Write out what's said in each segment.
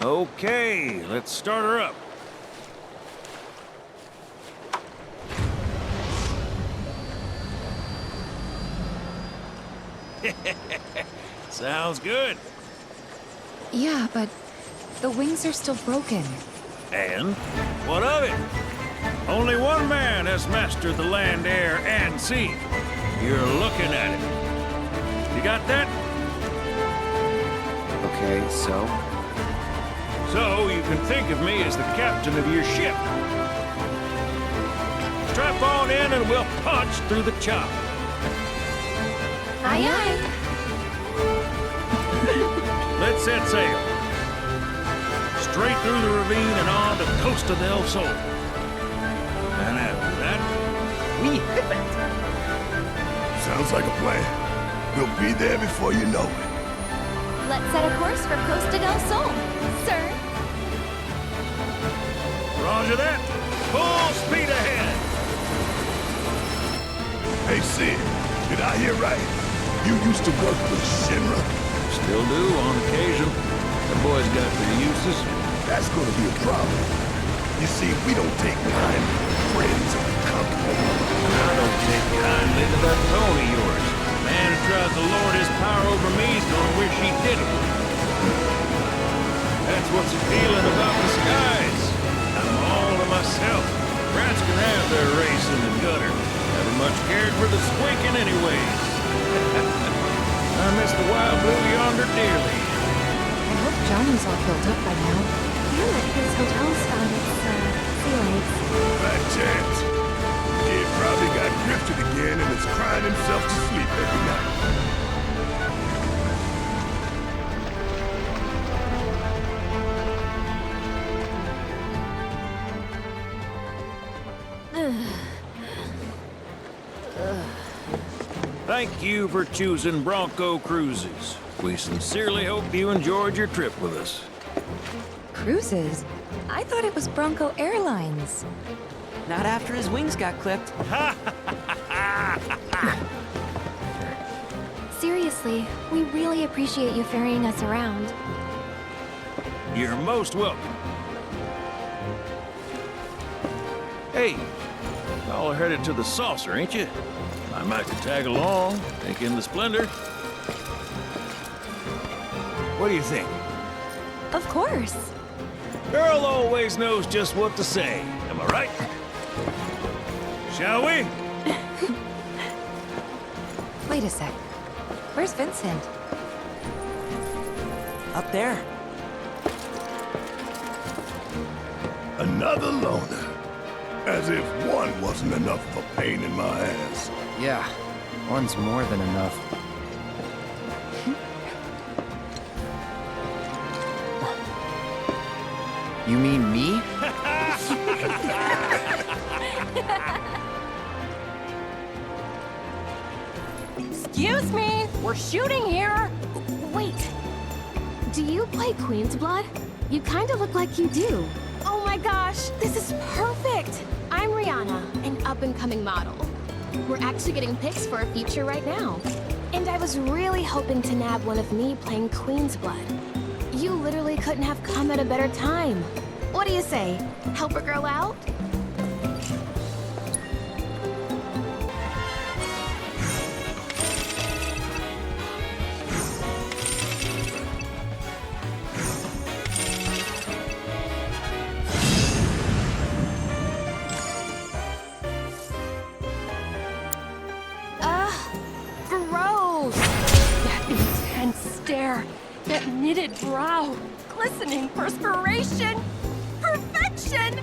Okay, let's start her up. Sounds good. Yeah, but the wings are still broken. And what of it? Only one man has mastered the land, air, and sea. You're looking at it. You got that? Okay, so? So you can think of me as the captain of your ship. Strap on in and we'll punch through the chop. Aye, aye. Let's set sail. Straight through the ravine and on to Costa del Sol. And after that, We hit it. Sounds like a plan. We'll be there before you know it. Let's set a course for Costa del Sol, sir. roger that. Full speed ahead. Hey, Sid, did I hear right? You used to work with Shinra? Still do on occasion. The boys got their uses. That's gonna be a problem. You see, we don't take kindly to friends or company. I don't take kindly to that tone of yours. Man who tries to lord his power over me is gonna wish he did it. That's what's appealing about the skies. I'm all to myself. Rats can have their race in the gutter. Never much cared for the squeaking anyways. I miss the wild blue yonder dearly. I hope Johnny's all filled up by now. And that his hotel's found its, sea legs. Bad chance. Kid probably got drifted again and is crying himself to sleep every night. Thank you for choosing Bronco Cruises. We sincerely hope you enjoyed your trip with us. Cruises? I thought it was Bronco Airlines. Not after his wings got clipped. Seriously, we really appreciate you ferrying us around. You're most welcome. Hey, y'all are headed to the saucer, ain't you? I might tag along, take in the splendor. What do you think? Of course. Girl always knows just what to say. Am I right? Shall we? Wait a sec. Where's Vincent? Up there. Another loner. As if one wasn't enough of a pain in my ass. Yeah, one's more than enough. You mean me? Excuse me, we're shooting here. Wait. Do you play Queen's Blood? You kind of look like you do. Oh my gosh, this is perfect. I'm Rihanna, an up-and-coming model. We're actually getting pics for a feature right now. And I was really hoping to nab one of me playing Queen's Blood. You literally couldn't have come at a better time. What do you say? Help a girl out? Gross! That intense stare, that knitted brow, glistening perspiration. Perfection!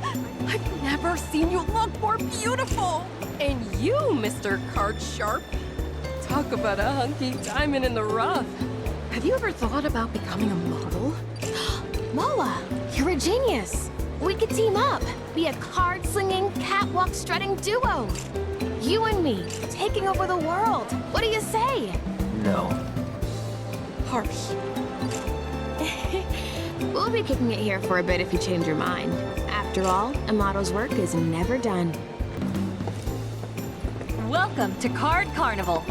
I've never seen you look more beautiful. And you, Mr. Card Sharp. Talk about a hunky diamond in the rough. Have you ever thought about becoming a model? Moa, you're a genius. We could team up, be a card-slinging, catwalk-strutting duo. You and me, taking over the world. What do you say? No. Harsh. We'll be kicking it here for a bit if you change your mind. After all, a model's work is never done. Welcome to Card Carnival.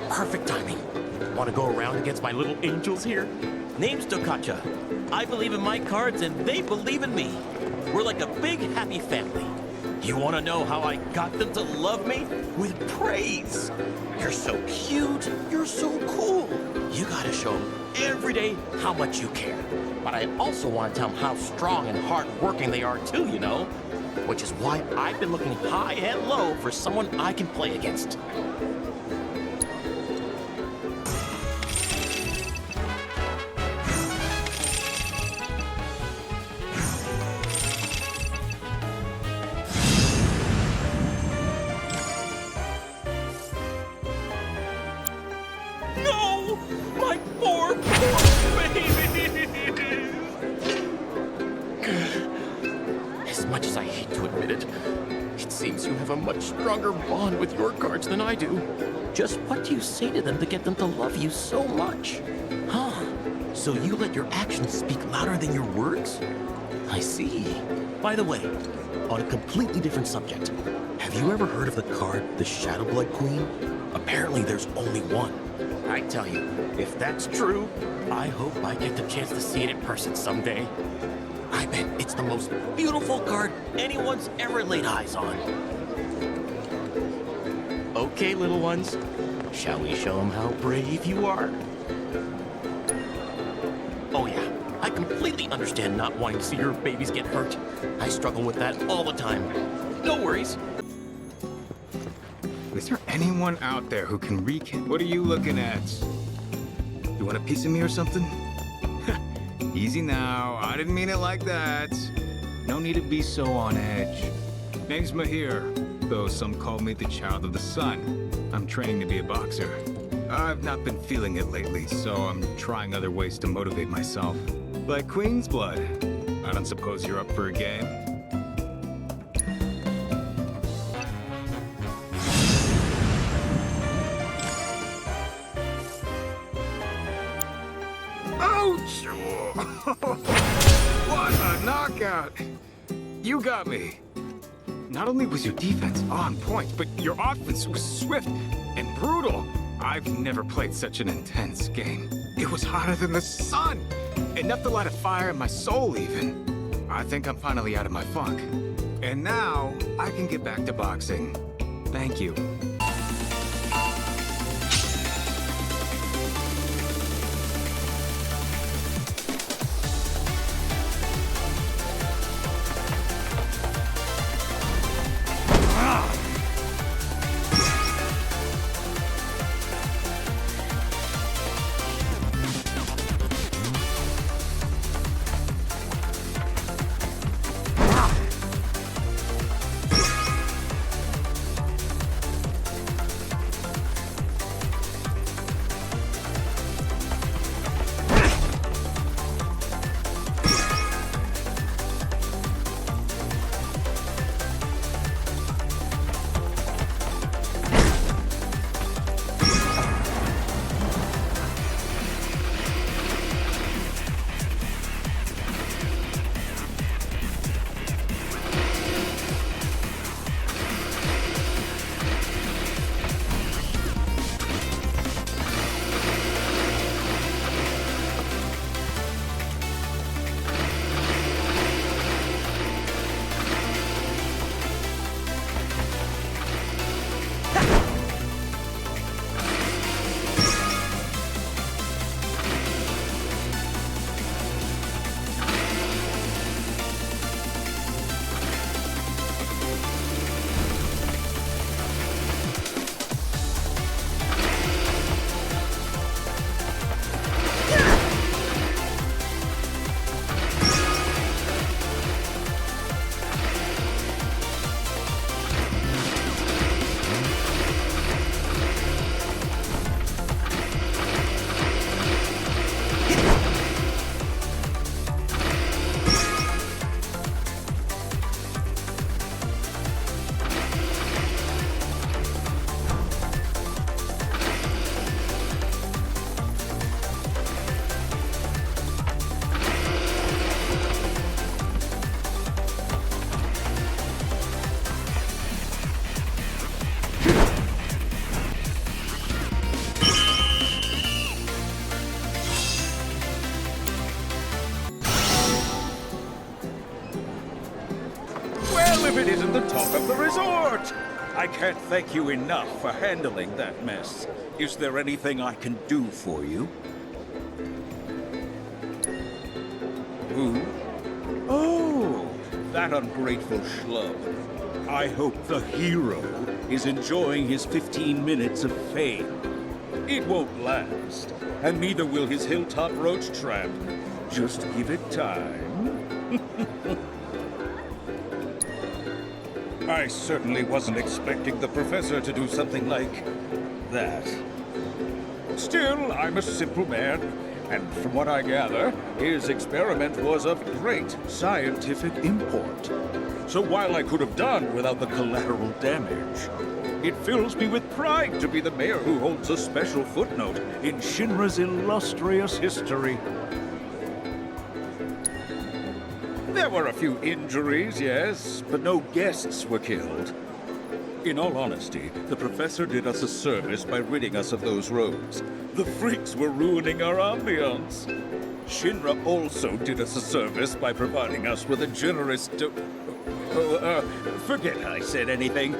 Perfect timing. Want to go around against my little angels here? Name's Dokkacha. I believe in my cards and they believe in me. We're like a big happy family. You want to know how I got them to love me? With praise. You're so cute. You're so cool. You gotta show them every day how much you care. But I also want to tell them how strong and hard-working they are too, you know? Which is why I've been looking high and low for someone I can play against. Stronger bond with your cards than I do. Just what do you say to them to get them to love you so much? Huh? So you let your actions speak louder than your words? I see. By the way, on a completely different subject, have you ever heard of the card, the Shadow Blood Queen? Apparently there's only one. I tell you, if that's true, I hope I get the chance to see it in person someday. I bet it's the most beautiful card anyone's ever laid eyes on. Okay, little ones, shall we show them how brave you are? Oh yeah, I completely understand not wanting to see your babies get hurt. I struggle with that all the time. No worries. Is there anyone out there who can recap? What are you looking at? You want a piece of me or something? Easy now, I didn't mean it like that. No need to be so on edge. Name's Mahir. Though some call me the child of the sun. I'm training to be a boxer. I've not been feeling it lately, so I'm trying other ways to motivate myself. Like Queen's Blood. I don't suppose you're up for a game? Ouch! What a knockout! You got me. Not only was your defense on point, but your offense was swift and brutal. I've never played such an intense game. It was hotter than the sun. Enough to light a fire in my soul, even. I think I'm finally out of my funk. And now, I can get back to boxing. Thank you. if it isn't the talk of the resort. I can't thank you enough for handling that mess. Is there anything I can do for you? Who? Oh, that ungrateful schlub. I hope the hero is enjoying his 15 minutes of fame. It won't last, and neither will his hilltop roach trap. Just give it time. I certainly wasn't expecting the professor to do something like that. Still, I'm a simple man, and from what I gather, his experiment was of great scientific import. So while I could have done without the collateral damage, it fills me with pride to be the mayor who holds a special footnote in Shinra's illustrious history. There were a few injuries, yes, but no guests were killed. In all honesty, the professor did us a service by ridding us of those roads. The freaks were ruining our ambience. Shinra also did us a service by providing us with a generous forget I said anything.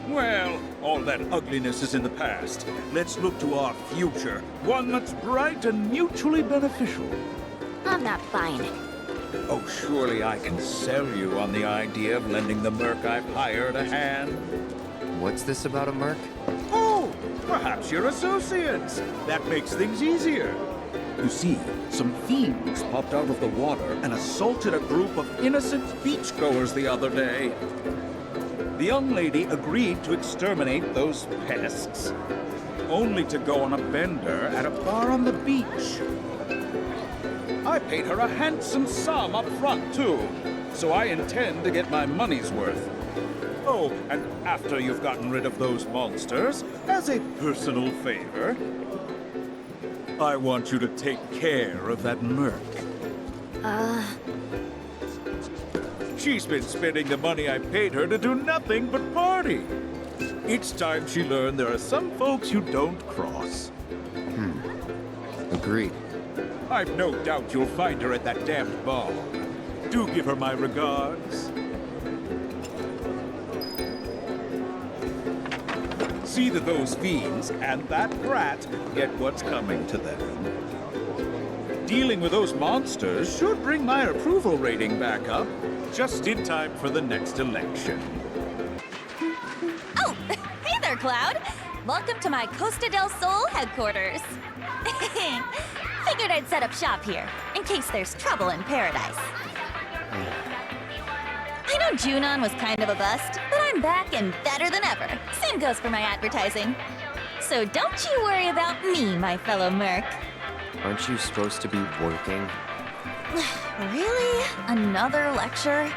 Well, all that ugliness is in the past. Let's look to our future, one that's bright and mutually beneficial. I'm not buying it. Oh, surely I can sell you on the idea of lending the merc I've hired a hand. What's this about a merc? Oh, perhaps you're associates. That makes things easier. You see, some fiends popped out of the water and assaulted a group of innocent beachgoers the other day. The young lady agreed to exterminate those pests, only to go on a bender at a bar on the beach. I paid her a handsome sum up front, too, so I intend to get my money's worth. Oh, and after you've gotten rid of those monsters, as a personal favor, I want you to take care of that merc. She's been spending the money I paid her to do nothing but party. It's time she learned there are some folks you don't cross. Agreed. I've no doubt you'll find her at that damned bar. Do give her my regards. See that those fiends and that brat get what's coming to them. Dealing with those monsters should bring my approval rating back up, just in time for the next election. Oh, hey there, Cloud. Welcome to my Costa del Sol headquarters. Figured I'd set up shop here, in case there's trouble in paradise. I know Junon was kind of a bust, but I'm back and better than ever. Same goes for my advertising. So don't you worry about me, my fellow merc. Aren't you supposed to be working? Really? Another lecture?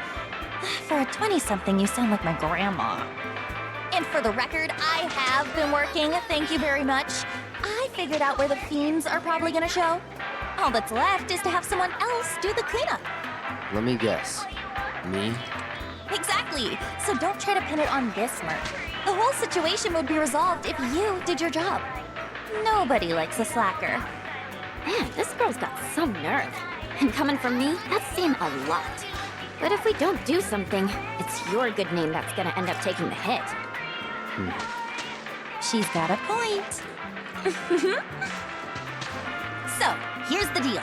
For a 20-something, you sound like my grandma. And for the record, I have been working, thank you very much. I figured out where the fiends are probably gonna show. All that's left is to have someone else do the cleanup. Let me guess. Me? Exactly. So don't try to pin it on this merc. The whole situation would be resolved if you did your job. Nobody likes a slacker. Man, this girl's got some nerve. And coming from me, that's saying a lot. But if we don't do something, it's your good name that's gonna end up taking the hit. She's got a point. So, here's the deal.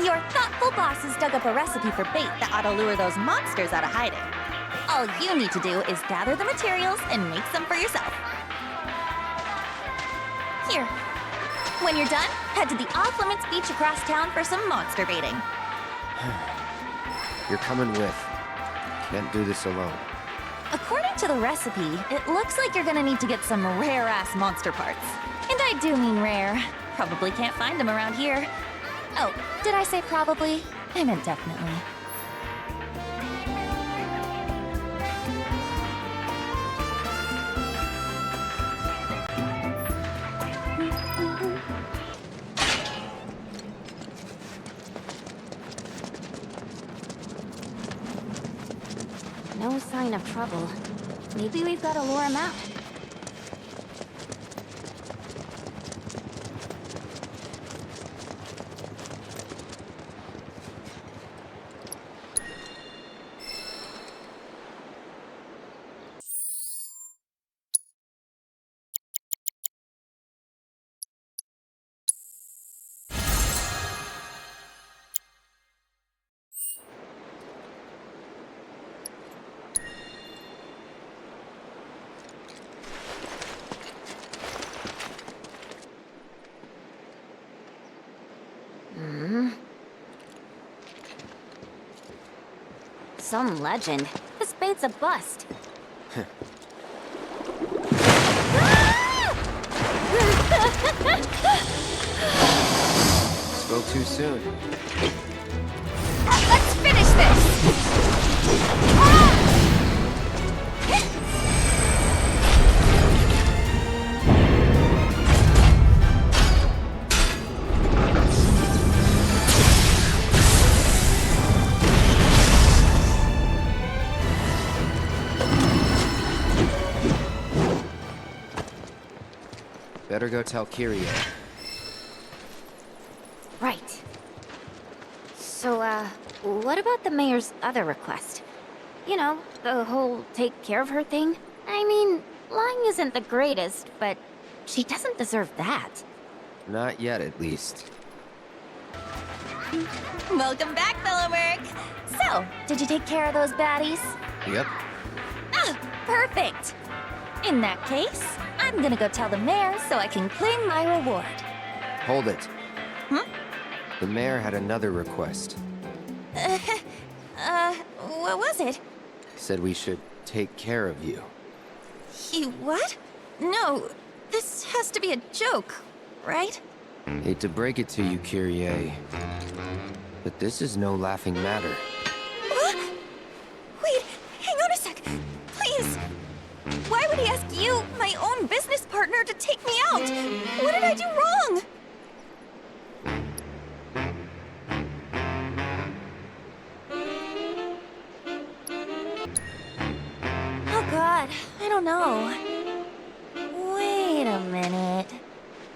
Your thoughtful bosses dug up a recipe for bait that ought to lure those monsters out of hiding. All you need to do is gather the materials and make some for yourself. Here. When you're done, head to the off-limits beach across town for some monster baiting. You're coming with. Can't do this alone. According to the recipe, it looks like you're gonna need to get some rare-ass monster parts. And I do mean rare. Probably can't find them around here. Oh, did I say probably? I meant definitely. No sign of trouble. Maybe we've got to lure him out. some legend. This bait's a bust. Spoke too soon. Let's finish this! Better go tell Kyrie. Right. So, what about the mayor's other request? You know, the whole take care of her thing? I mean, lying isn't the greatest, but she doesn't deserve that. Not yet, at least. Welcome back, fellow merc! So, did you take care of those baddies? Yep. Ah, perfect! In that case, I'm gonna go tell the mayor so I can claim my reward. Hold it. Hmm? The mayor had another request. What was it? Said we should take care of you. He what? No, this has to be a joke, right? Hate to break it to you, Kyrie, but this is no laughing matter. What? Wait, hang on a sec. Please. Why would he ask you, my own business partner, to take me out? What did I do wrong? Oh God, I don't know. Wait a minute.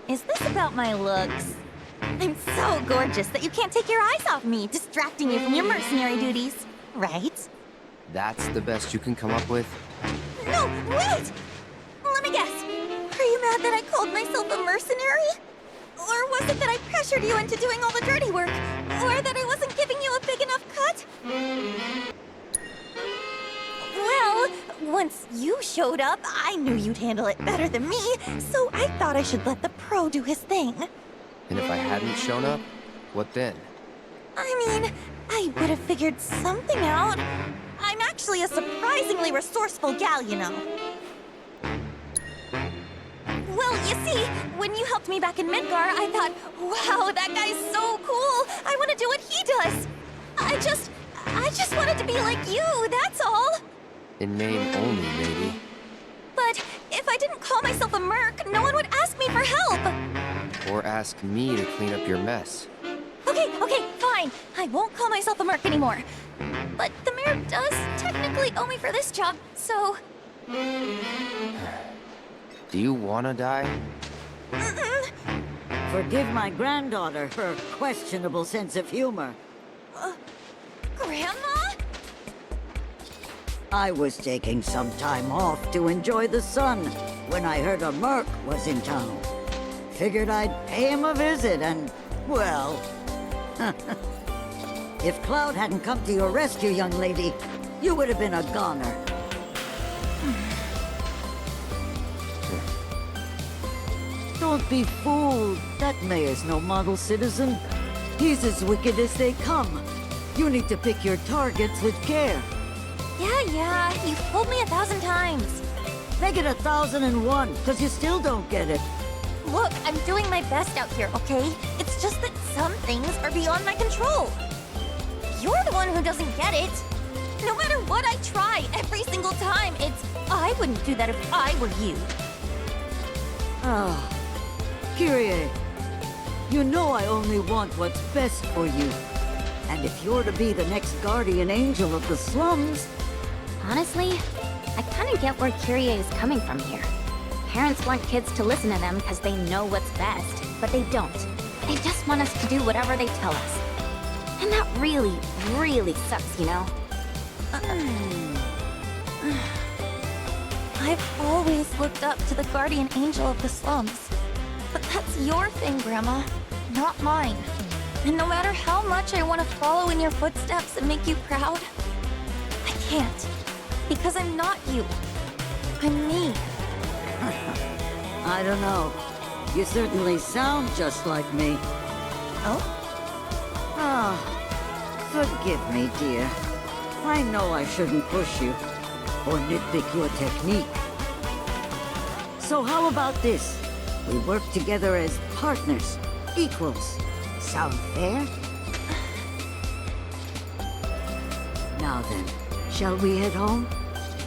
Is this about my looks? I'm so gorgeous that you can't take your eyes off me, distracting you from your mercenary duties, right? That's the best you can come up with? No, wait! Let me guess. Are you mad that I called myself a mercenary? Or was it that I pressured you into doing all the dirty work? Or that I wasn't giving you a big enough cut? Well, once you showed up, I knew you'd handle it better than me, so I thought I should let the pro do his thing. And if I hadn't shown up, what then? I mean, I would have figured something out. I'm actually a surprisingly resourceful gal, you know. Well, you see, when you helped me back in Midgar, I thought, wow, that guy's so cool. I want to do what he does. I just wanted to be like you, that's all. In name only, maybe. But if I didn't call myself a merc, no one would ask me for help. Or ask me to clean up your mess. Okay, fine. I won't call myself a merc anymore. But the mayor does technically owe me for this job, so... Do you wanna die? Mm-mm. Forgive my granddaughter her questionable sense of humor. Grandma? I was taking some time off to enjoy the sun when I heard a merc was in town. Figured I'd pay him a visit and, well... If Cloud hadn't come to your rescue, young lady, you would have been a goner. Don't be fooled. That mayor's no model citizen. He's as wicked as they come. You need to pick your targets with care. Yeah, you've told me 1,000 times. Make it 1,001, because you still don't get it. Look, I'm doing my best out here, okay? It's just that some things are beyond my control. You're the one who doesn't get it. No matter what I try, every single time, I wouldn't do that if I were you. Ah, Kyrie, you know I only want what's best for you. And if you're to be the next guardian angel of the slums... Honestly, I kind of get where Kyrie is coming from here. Parents want kids to listen to them because they know what's best, but they don't. They just want us to do whatever they tell us. And that really, really sucks, you know? I've always looked up to the guardian angel of the slums. But that's your thing, Grandma, not mine. And no matter how much I want to follow in your footsteps and make you proud, I can't. Because I'm not you. I'm me. I don't know. You certainly sound just like me. Oh? Ah, forgive me, dear. I know I shouldn't push you or nitpick your technique. So how about this? We work together as partners, equals. Sound fair? Now then, shall we head home?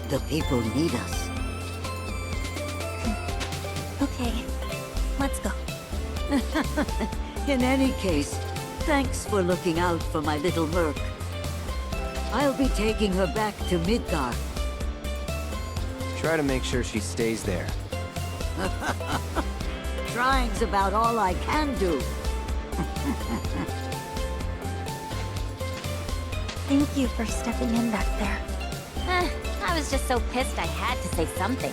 The people need us. Okay, let's go. In any case, thanks for looking out for my little merc. I'll be taking her back to Midgar. Try to make sure she stays there. Trying's about all I can do. Thank you for stepping in back there. I was just so pissed I had to say something.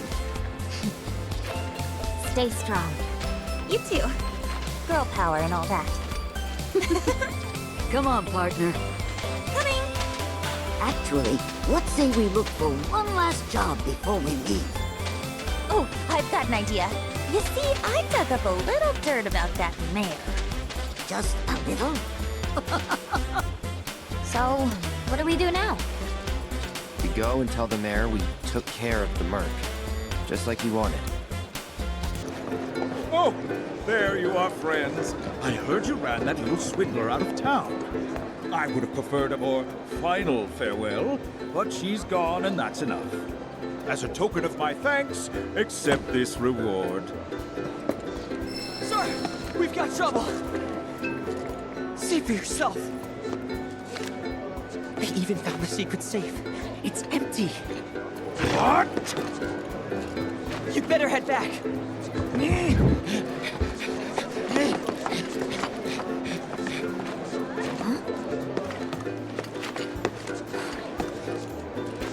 Stay strong. You too. Girl power and all that. Come on, partner. Coming! Actually, let's say we look for one last job before we leave. Oh, I've got an idea. You see, I dug up a little dirt about that mare. Just a little? So, what do we do now? We go and tell the mayor we took care of the merc. Just like he wanted. Oh, there you are, friends. I heard you ran that little swindler out of town. I would have preferred a more final farewell, but she's gone and that's enough. As a token of my thanks, accept this reward. Sir, we've got trouble. See for yourself. They even found the secret safe. It's empty. What? You better head back.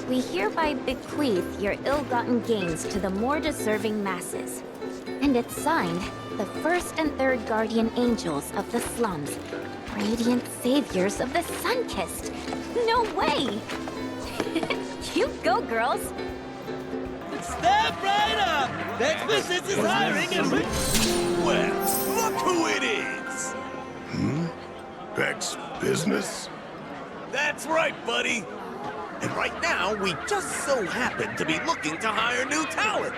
We hereby bequeath your ill-gotten gains to the more deserving masses. And it's signed, the first and third guardian angels of the slums, radiant saviors of the sun-kissed. No way! You go, girls! Step right up! Next business is hiring and we... Well, look who it is! Beck's business? That's right, buddy. And right now, we just so happen to be looking to hire new talent.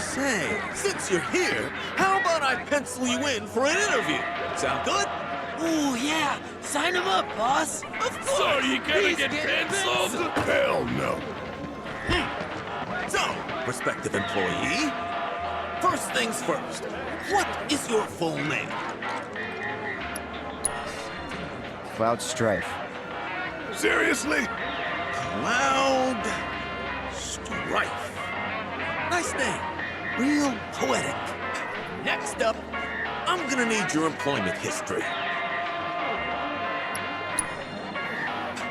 Say, since you're here, how about I pencil you in for an interview? Sound good? Ooh, yeah! Sign him up, boss! Of course! So you gonna get penciled? Hell no. So, prospective employee, first things first, what is your full name? Cloud Strife. Seriously? Cloud Strife. Nice name. Real poetic. Next up, I'm gonna need your employment history.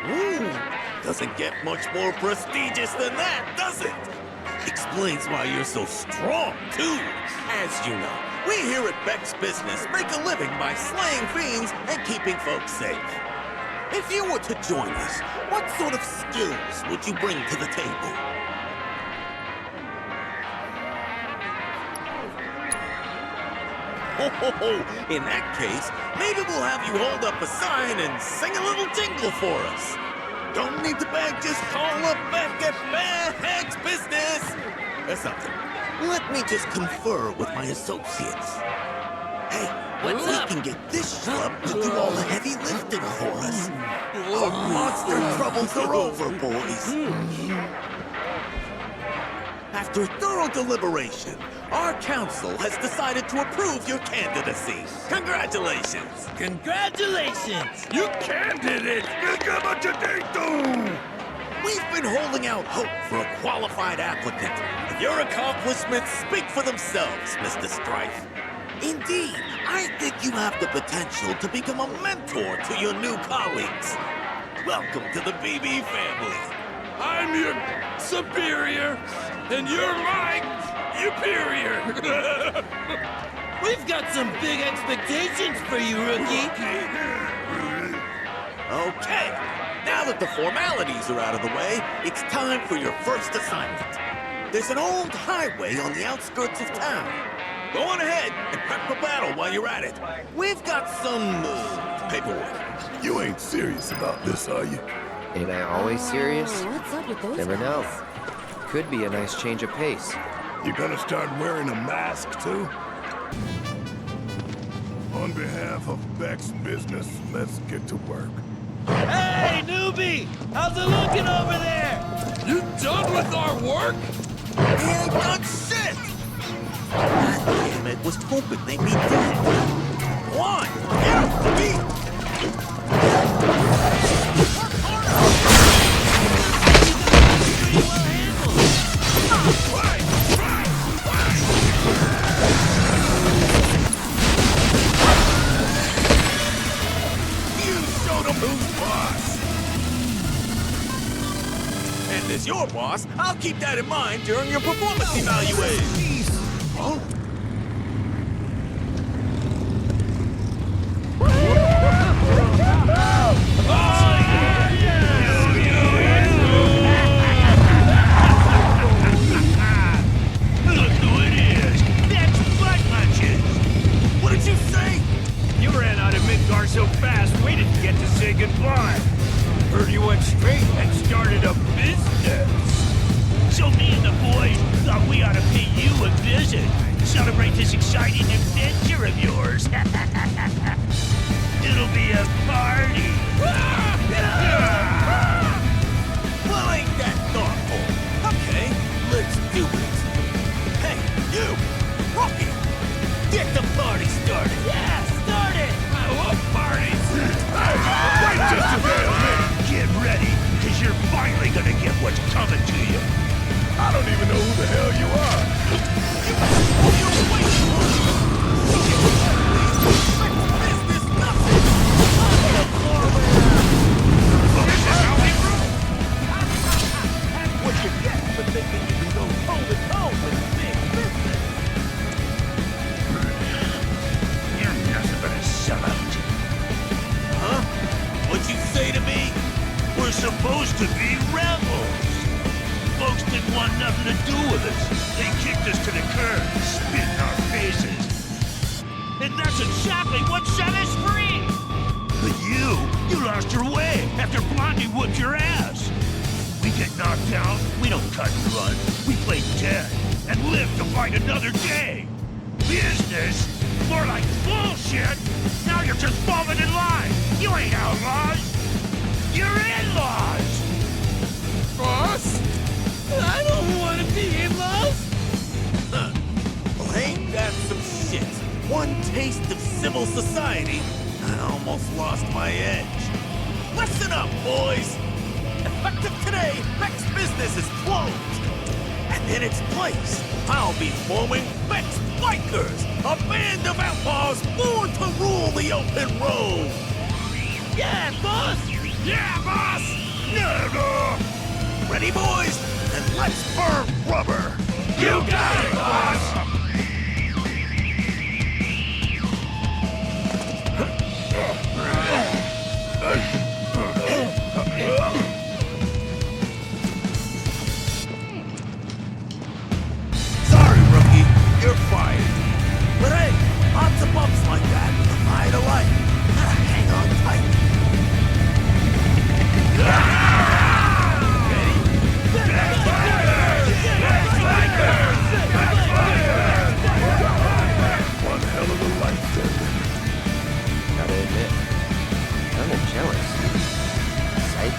Ooh, doesn't get much more prestigious than that, does it? Explains why you're so strong, too. As you know, we here at Beck's Business make a living by slaying fiends and keeping folks safe. If you were to join us, what sort of skills would you bring to the table? In that case, maybe we'll have you hold up a sign and sing a little jingle for us. Don't need to beg, just call up Beck at Beck's Business. Or something. Let me just confer with my associates. Hey, we can get this schlub to do all the heavy lifting for us. Our monster troubles are over, boys. After thorough deliberation, our council has decided to approve your candidacy. Congratulations! Congratulations! You candidate! We've been holding out hope for a qualified applicant. Your accomplishments speak for themselves, Mr. Strife. Indeed, I think you have the potential to become a mentor to your new colleagues. Welcome to the BB family. I'm your superior, and you're my superior. We've got some big expectations for you, rookie. Okay, now that the formalities are out of the way, it's time for your first assignment. There's an old highway on the outskirts of town. Go on ahead and prep for battle while you're at it. We've got some paperwork. You ain't serious about this, are you? Ain't I always serious? What's up with those Never know. guys? Could be a nice change of pace. You gonna start wearing a mask, too? On behalf of Beck's business, let's get to work. Hey, newbie! How's it looking over there? You done with our work? We ain't done shit! God damn it, was hoping they'd be dead. One, get up, feet! You showed them who's boss! And as your boss, I'll keep that in mind during your performance evaluation. Huh? Look who it is! That's Butt Munches! What did you say? You ran out of Midgar so fast, we didn't get to say goodbye. Heard you went straight and started a business. So me and the boys thought we ought to pay you a visit. Celebrate this exciting adventure of yours. It'll be a party. Well, ain't that thoughtful? Okay, let's do it. Hey, you! Rocky! Get the party started! Yeah, start it! I love parties! Wait just a minute! Get ready, because you're finally gonna get what's coming to you. I don't even know who the hell you are. Business nothing! That's what you get for thinking you can go toe-to-toe with big business. You're nothing but a sellout. Huh? What'd you say to me? We're supposed to be rebels. Folks didn't want nothing to do with us. They kicked us to the curb, spit in our faces. And that's exactly what set us free. But you lost your way after Blondie whooped your ass. We get knocked down, we don't cut and run. We play dead and live to fight another day. Business? More like bullshit. Now you're just falling in line. You ain't outlaws. You're in-laws. Boss? I don't want to be in-laws. Well, ain't that some shit? One taste of civil society, I almost lost my edge. Listen up, boys! Effective today, Beck's business is closed. And in its place, I'll be forming Beck's Bikers, a band of outlaws born to rule the open road. Yeah, boss! Yeah, boss! No! Ready, boys? Then let's burn rubber! You got it, boss! Sorry, rookie. You're fired. But hey, lots of bumps like that in the light of life. Hang on tight. One hell of a life, then. Gotta admit, I'm jealous. Psych.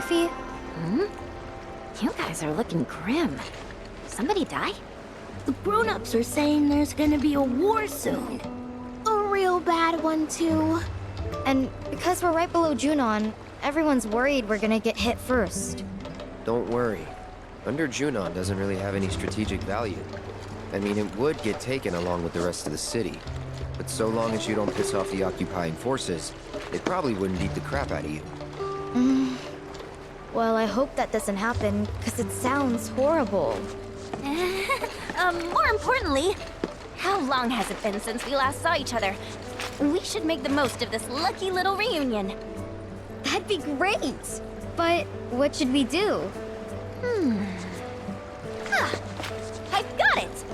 Yuffie? You guys are looking grim. Somebody die? The grown-ups are saying there's gonna be a war soon. A real bad one, too. And because we're right below Junon, everyone's worried we're gonna get hit first. Don't worry. Under Junon doesn't really have any strategic value. I mean, it would get taken along with the rest of the city. But so long as you don't piss off the occupying forces, they probably wouldn't beat the crap out of you. Well, I hope that doesn't happen, because it sounds horrible. More importantly, how long has it been since we last saw each other? We should make the most of this lucky little reunion. That'd be great! But what should we do? I've got it!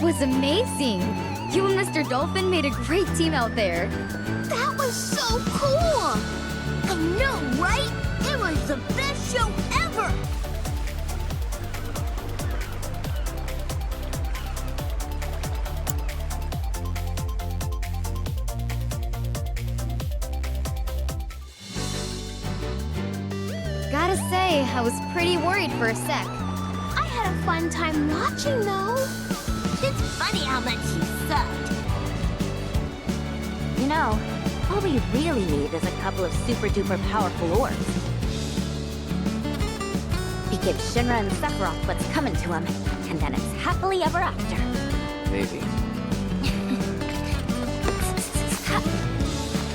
was amazing. You and Mr. Dolphin made a great team out there. That was so cool! I know, right? It was the best show ever! Gotta say, I was pretty worried for a sec. I had a fun time watching, though. It's funny how much you sucked. You know, all we really need is a couple of super-duper powerful orbs. We give Shinra and Sephiroth what's coming to them, and then it's happily ever after. Maybe.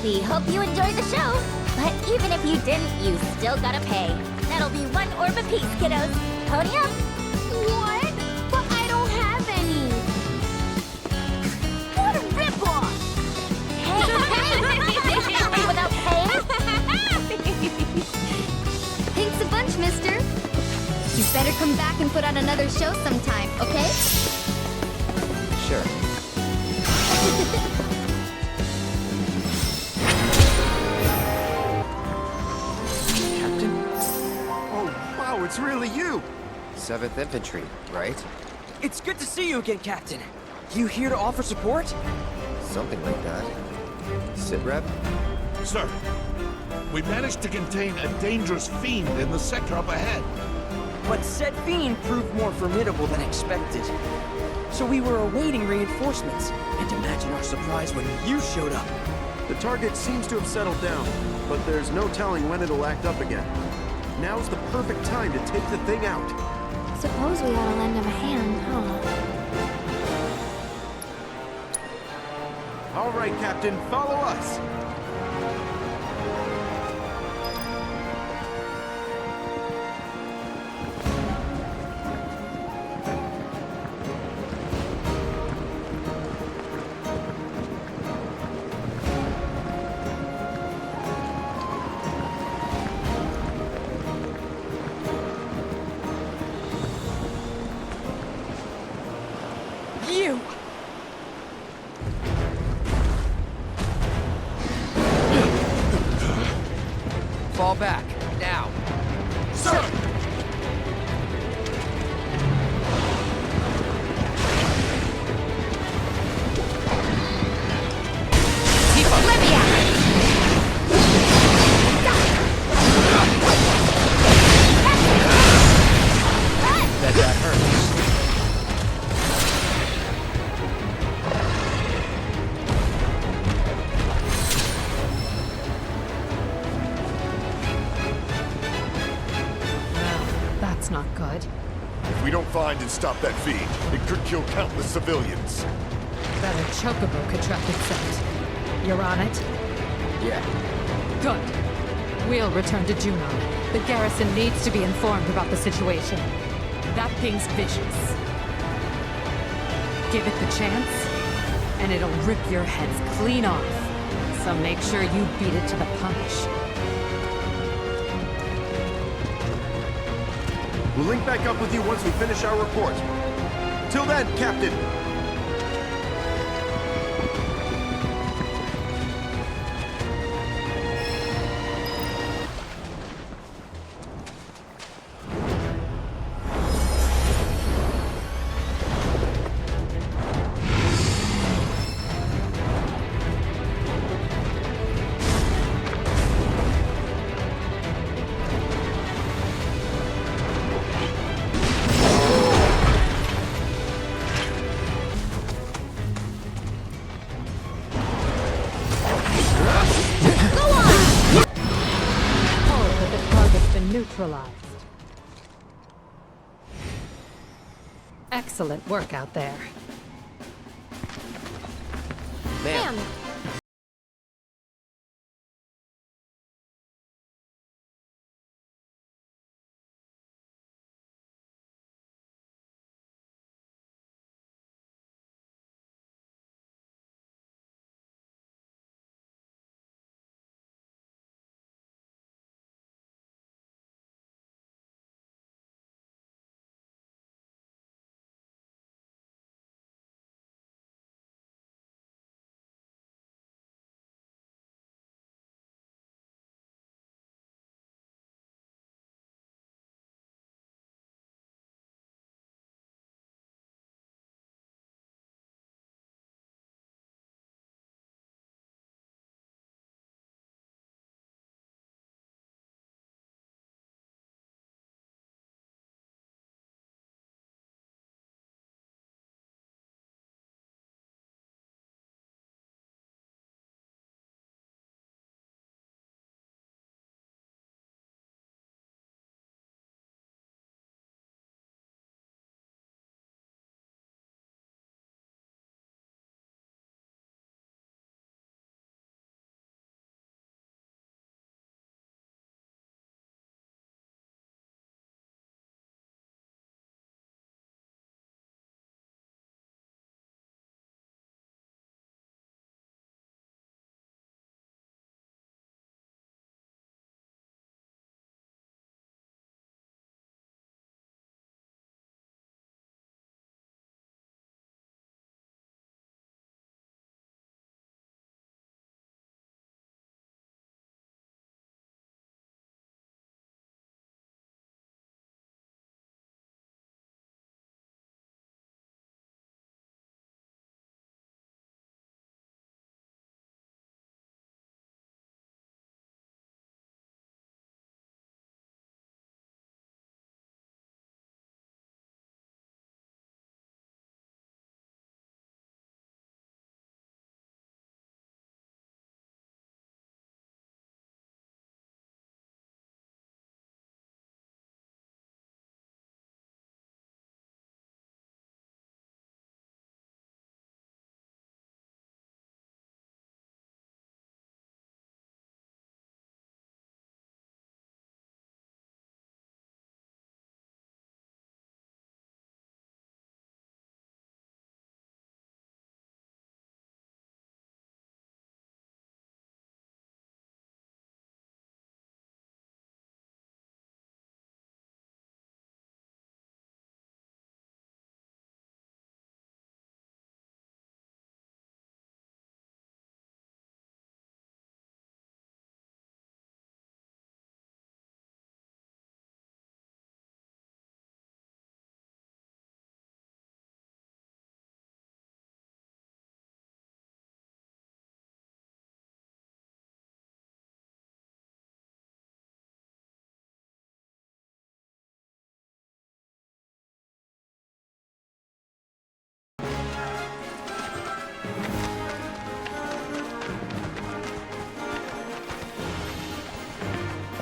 We hope you enjoyed the show, but even if you didn't, you still gotta pay. That'll be 1 orb apiece, kiddos. Pony up! What? But I don't have any. What a ripoff! Hey! Without paying? Thanks a bunch, mister. You better come back and put on another show sometime, okay? Sure. Captain? Oh, wow, it's really you! 7th Infantry, right? It's good to see you again, Captain. You here to offer support? Something like that. Sit rep? Sir, we managed to contain a dangerous fiend in the sector up ahead. But said fiend proved more formidable than expected. So we were awaiting reinforcements, and imagine our surprise when you showed up. The target seems to have settled down, but there's no telling when it'll act up again. Now's the perfect time to take the thing out. Suppose we ought to lend him a hand, huh? All right, Captain, follow us. You! Fall back, now. Sir! That hurts. That's not good. If we don't find and stop that fiend, it could kill countless civilians. That a Chocobo could track its scent. You're on it? Yeah. Good. We'll return to Junon. The garrison needs to be informed about the situation. That thing's vicious. Give it the chance, and it'll rip your heads clean off. So make sure you beat it to the punch. We'll link back up with you once we finish our report. Till then, Captain. Neutralized. Excellent work out there. Ma'am.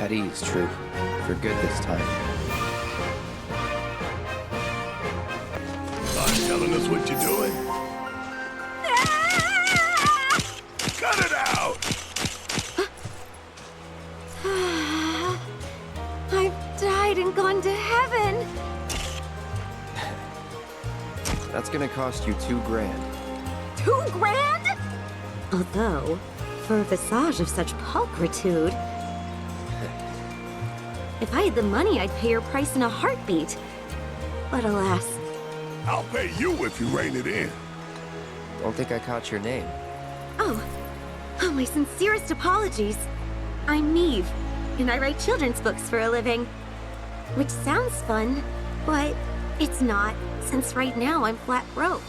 At ease, troop. For good this time. Start telling us what you're doing. Cut it out! I've died and gone to heaven. That's gonna cost you $2 grand. $2 grand? Although, for a visage of such pulchritude... If I had the money, I'd pay your price in a heartbeat. But alas... I'll pay you if you rein it in. Don't think I caught your name. Oh, my sincerest apologies. I'm Neve, and I write children's books for a living. Which sounds fun, but it's not, since right now I'm flat broke.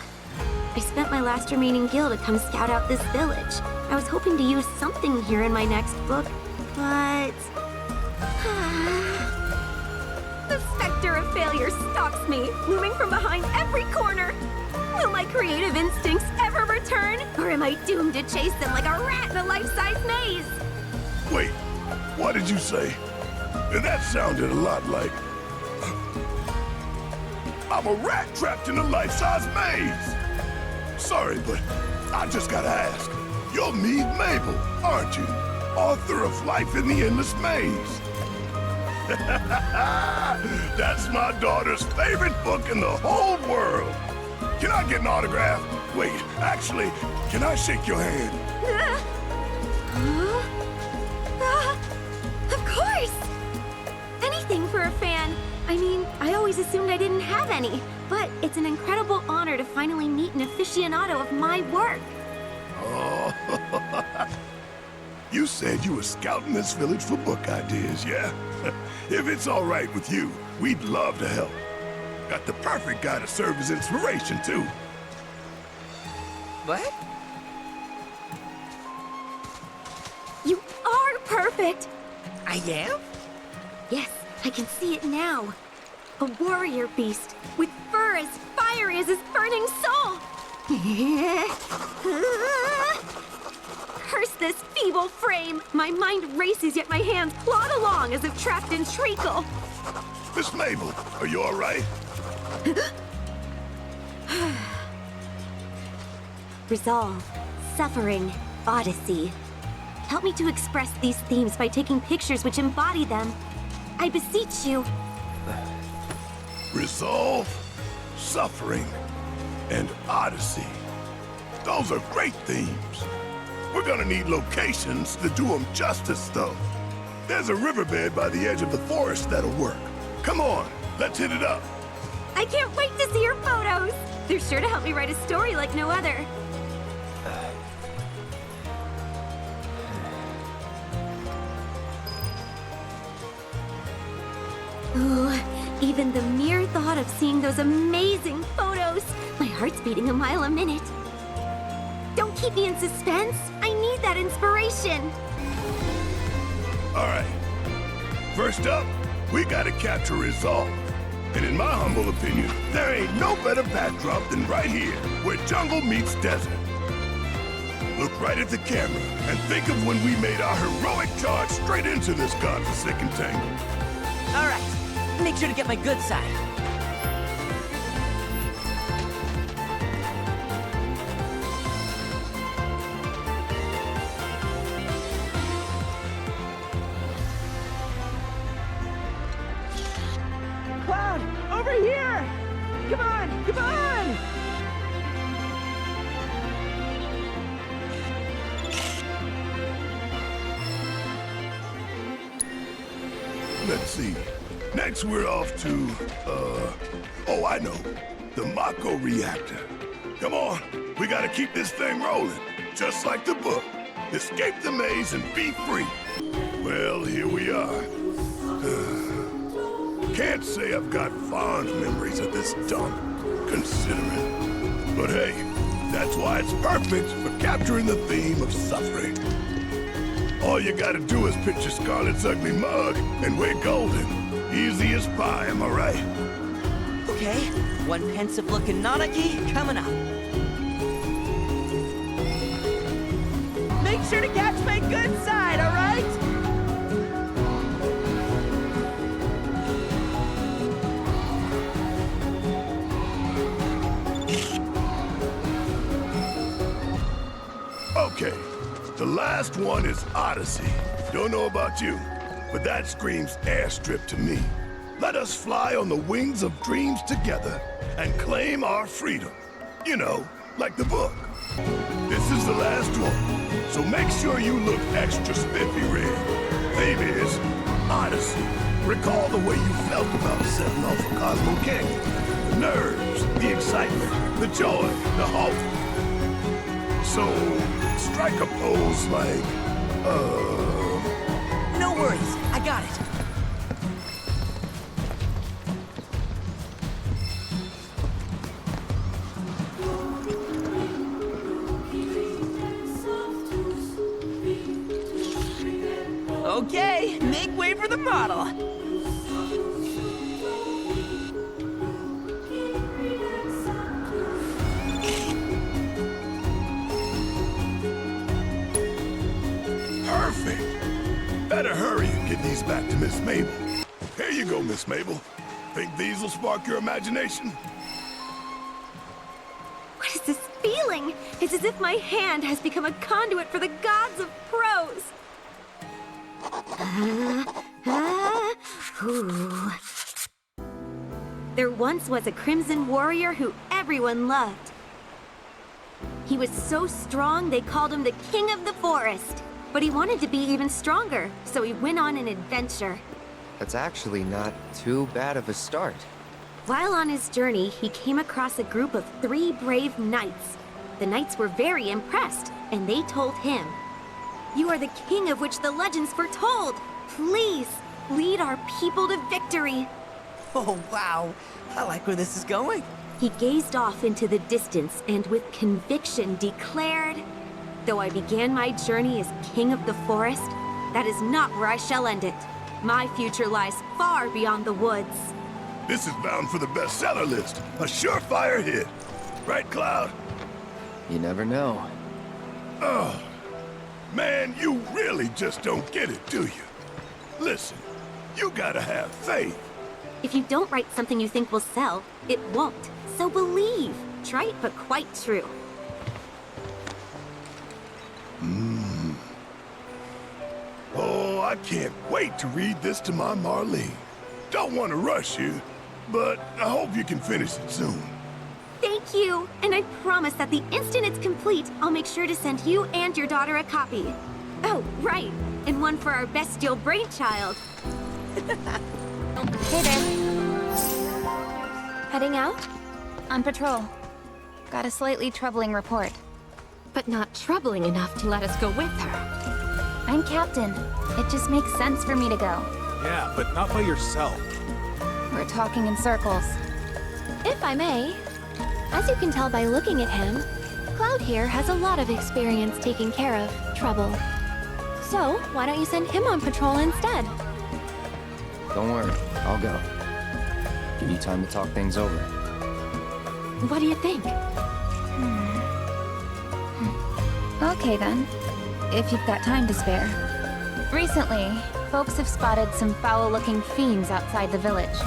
I spent my last remaining gil to come scout out this village. I was hoping to use something here in my next book, but... The specter of failure stalks me, looming from behind every corner. Will my creative instincts ever return, or am I doomed to chase them like a rat in a life-size maze? Wait, what did you say? That sounded a lot like... I'm a rat trapped in a life-size maze! Sorry, but I just gotta ask. You're Mead Mabel, aren't you? Author of Life in the Endless Maze. That's my daughter's favorite book in the whole world. Can I get an autograph? Wait, actually, can I shake your hand? Of course! Anything for a fan. I mean, I always assumed I didn't have any, but it's an incredible honor to finally meet an aficionado of my work. Oh, you said you were scouting this village for book ideas, yeah? If it's all right with you, we'd love to help. Got the perfect guy to serve as inspiration, too. What? You are perfect! I am? Yes, I can see it now. A warrior beast with fur as fiery as his burning soul. Curse this feeble frame! My mind races, yet my hands plod along as if trapped in treacle. Miss Mabel, are you all right? Resolve, suffering, odyssey. Help me to express these themes by taking pictures which embody them. I beseech you. Resolve, suffering, and odyssey. Those are great themes. We're gonna need locations to do them justice, though. There's a riverbed by the edge of the forest that'll work. Come on, let's hit it up. I can't wait to see your photos. They're sure to help me write a story like no other. Ooh, even the mere thought of seeing those amazing photos. My heart's beating a mile a minute. Don't keep me in suspense. I need that inspiration. All right. First up, we gotta capture Resolve. And in my humble opinion, there ain't no better backdrop than right here, where jungle meets desert. Look right at the camera and think of when we made our heroic charge straight into this godforsaken tangle. All right. Make sure to get my good side. Cloud, over here! Come on, come on! Let's see. Next, we're off to, oh, I know. The Mako reactor. Come on, we gotta keep this thing rolling. Just like the book. Escape the maze and be free. Well, here we are. Can't say I've got fond memories of this dump, considering. But hey, that's why it's perfect for capturing the theme of suffering. All you gotta do is picture Scarlet's ugly mug, and we're golden. Easy as pie, am I right? Okay, one pensive-looking Nanaki coming up. Make sure to catch my good side, all right? Okay, the last one is Odyssey. Don't know about you, but that screams airstrip to me. Let us fly on the wings of dreams together and claim our freedom. You know, like the book. This is the last one, so make sure you look extra spiffy red. Theme is Odyssey. Recall the way you felt about setting off a Cosmo Canyon. The nerves, the excitement, the joy, the hope. So, strike a pose like, No worries, I got it. Okay, make way for the model. Perfect. Better hurry and get these back to Miss Mabel. Here you go, Miss Mabel. Think these will spark your imagination? What is this feeling? It's as if my hand has become a conduit for the gods of prose. There once was a crimson warrior who everyone loved. He was so strong they called him the King of the Forest. But he wanted to be even stronger, so he went on an adventure. That's actually not too bad of a start. While on his journey, he came across a group of 3 brave knights. The knights were very impressed, and they told him, "You are the king of which the legends foretold. Please, lead our people to victory." Oh, wow. I like where this is going. He gazed off into the distance and with conviction declared, "Though I began my journey as king of the forest, that is not where I shall end it. My future lies far beyond the woods." This is bound for the bestseller list. A surefire hit. Right, Cloud? You never know. Oh, man, you really just don't get it, do you? Listen, you gotta have faith. If you don't write something you think will sell, it won't. So believe. Trite but quite true. Oh, I can't wait to read this to my Marlene. Don't want to rush you, but I hope you can finish it soon. Thank you, and I promise that the instant it's complete, I'll make sure to send you and your daughter a copy. Oh, right, and one for our bestial brainchild. Hey there. Heading out? On patrol. Got a slightly troubling report. But not troubling enough to let us go with her. I'm captain. It just makes sense for me to go. Yeah, but not by yourself. We're talking in circles. If I may, as you can tell by looking at him, Cloud here has a lot of experience taking care of trouble. So, why don't you send him on patrol instead? Don't worry, I'll go. Give you time to talk things over. What do you think? Okay then, if you've got time to spare. Recently, folks have spotted some foul-looking fiends outside the village.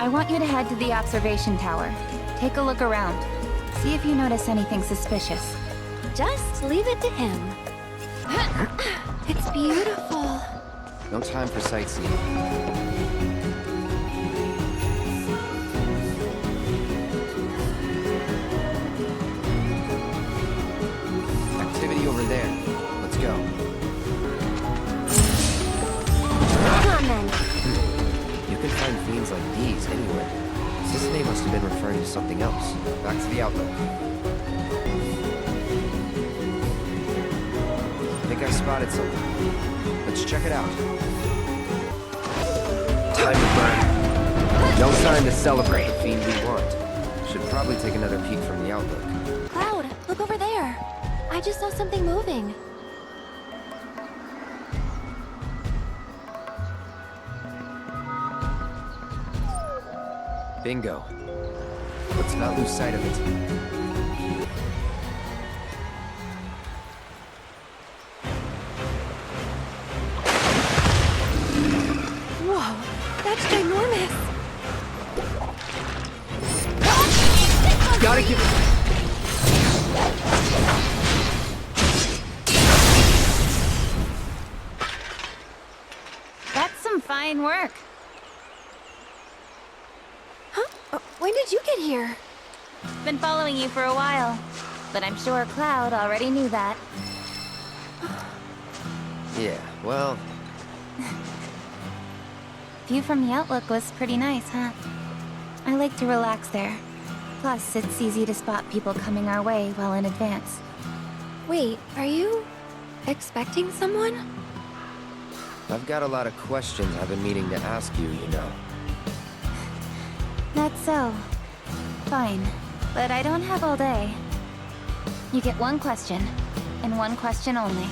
I want you to head to the observation tower. Take a look around. See if you notice anything suspicious. Just leave it to him. It's beautiful. No time for sightseeing. Activity over there. Let's go. Come on then. You can find fiends like these anywhere. Sisane must have been referring to something else. Back to the outlook. I think I spotted something. Let's check it out. Time to burn. No time to celebrate the fiend we want. Should probably take another peek from the outlook. Cloud, look over there. I just saw something moving. Bingo. Let's not lose sight of it. Whoa, that's ginormous. Gotta give it. Fine work. Huh? When did you get here? Been following you for a while, but I'm sure Cloud already knew that. Yeah, well, View from the Outlook was pretty nice, huh? I like to relax there. Plus, it's easy to spot people coming our way well in advance. Wait, are you expecting someone? I've got a lot of questions I've been meaning to ask you, you know. That's so. Fine, but I don't have all day. You get one question, and one question only.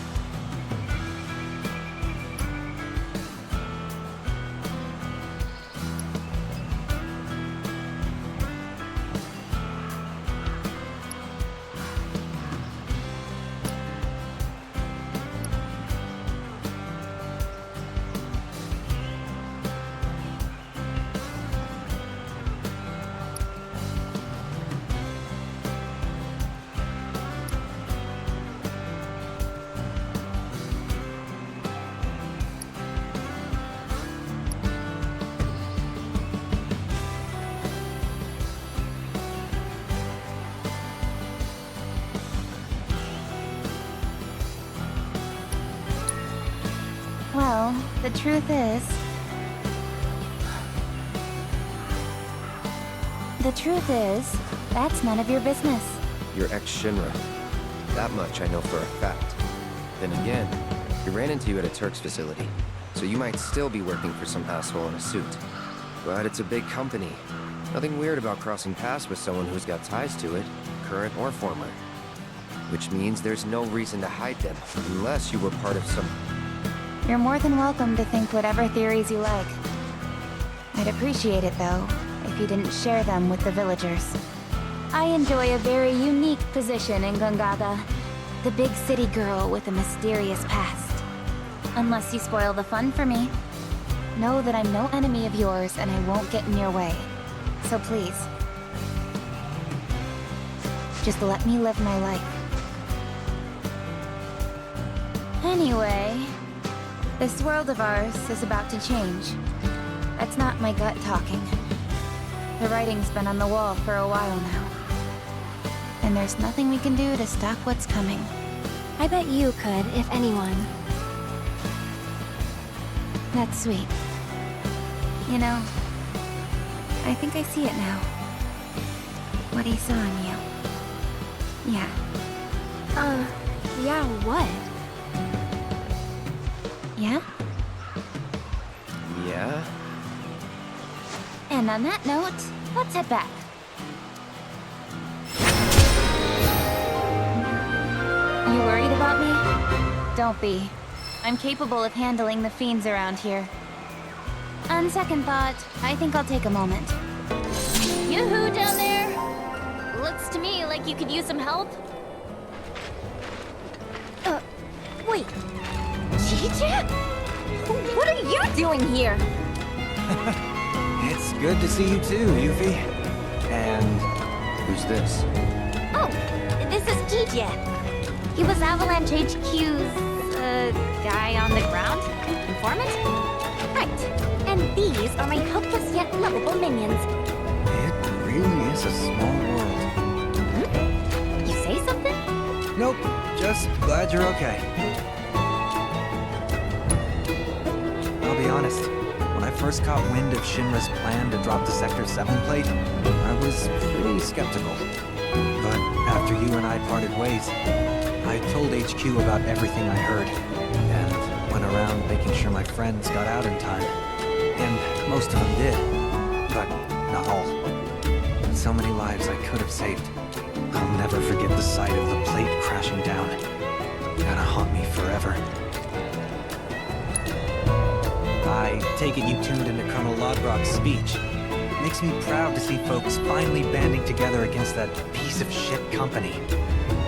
Well, the truth is... that's none of your business. You're ex-Shinra. That much I know for a fact. Then again, we ran into you at a Turk's facility, so you might still be working for some asshole in a suit. But it's a big company. Nothing weird about crossing paths with someone who's got ties to it, current or former. Which means there's no reason to hide them, unless you were part of some... You're more than welcome to think whatever theories you like. I'd appreciate it, though, if you didn't share them with the villagers. I enjoy a very unique position in Gongaga. The big city girl with a mysterious past. Unless you spoil the fun for me. Know that I'm no enemy of yours and I won't get in your way. So please. Just let me live my life. Anyway, this world of ours is about to change. That's not my gut talking. The writing's been on the wall for a while now. And there's nothing we can do to stop what's coming. I bet you could, if anyone. That's sweet. You know, I think I see it now. What he saw in you. Yeah. Yeah, what? Yeah? Yeah? And on that note, let's head back. You worried about me? Don't be. I'm capable of handling the fiends around here. On second thought, I think I'll take a moment. Yoo-hoo down there! Looks to me like you could use some help. Wait. Chi-Chat? What are you doing here? It's good to see you too, Yuffie. And who's this? Oh, this is Chi-Chat. He was Avalanche HQ's, guy on the ground? Informant? Right. And these are my helpless yet lovable minions. it really is a small world. Hmm? You say something? Nope, just glad you're okay. I'll be honest, when I first caught wind of Shinra's plan to drop the Sector 7 plate, I was pretty skeptical. But after you and I parted ways, I told HQ about everything I heard, and went around making sure my friends got out in time. And most of them did, but not all. So many lives I could have saved. I'll never forget the sight of the plate crashing down. Gonna haunt me forever. I take it you tuned into Colonel Lodbrok's speech. Makes me proud to see folks finally banding together against that piece of shit company.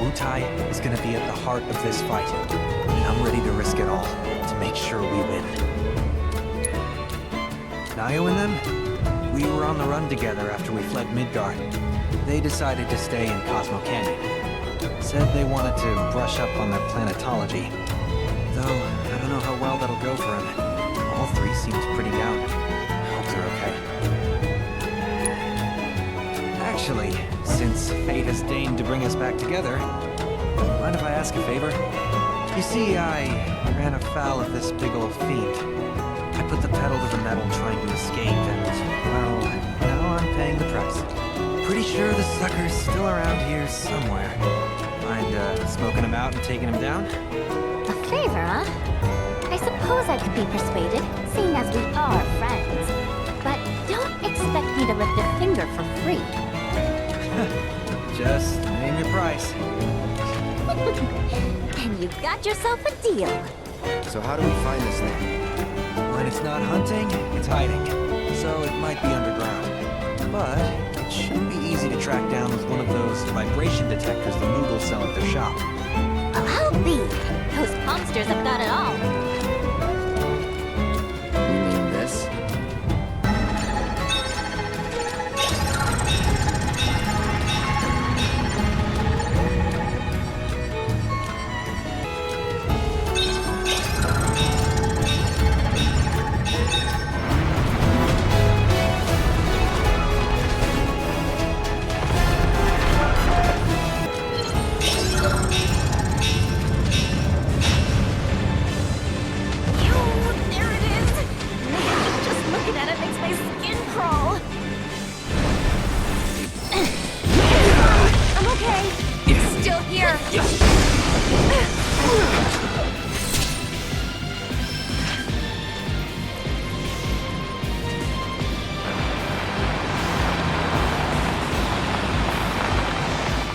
Wutai is gonna be at the heart of this fight, and I'm ready to risk it all to make sure we win. Nayo and them? We were on the run together after we fled Midgard. They decided to stay in Cosmo Canyon. Said they wanted to brush up on their planetology. Though, I don't know how well that'll go for him. All three seemed pretty down. I hope they're okay. Actually, since fate has deigned to bring us back together, mind if I ask a favor? You see, I ran afoul of this big old fiend. I put the pedal to the metal trying to escape, and, well, now I'm paying the price. Pretty sure the sucker's still around here somewhere. Mind smoking him out and taking him down? A favor, huh? I suppose I could be persuaded, seeing as we are friends. But don't expect me to lift a finger for free. Just name your price. And you got yourself a deal. So how do we find this thing? When it's not hunting, it's hiding. So it might be underground. But it shouldn't be easy to track down with one of those vibration detectors the Moogles sell at their shop. Well, I'll be. Those monsters have got it all. You mean this?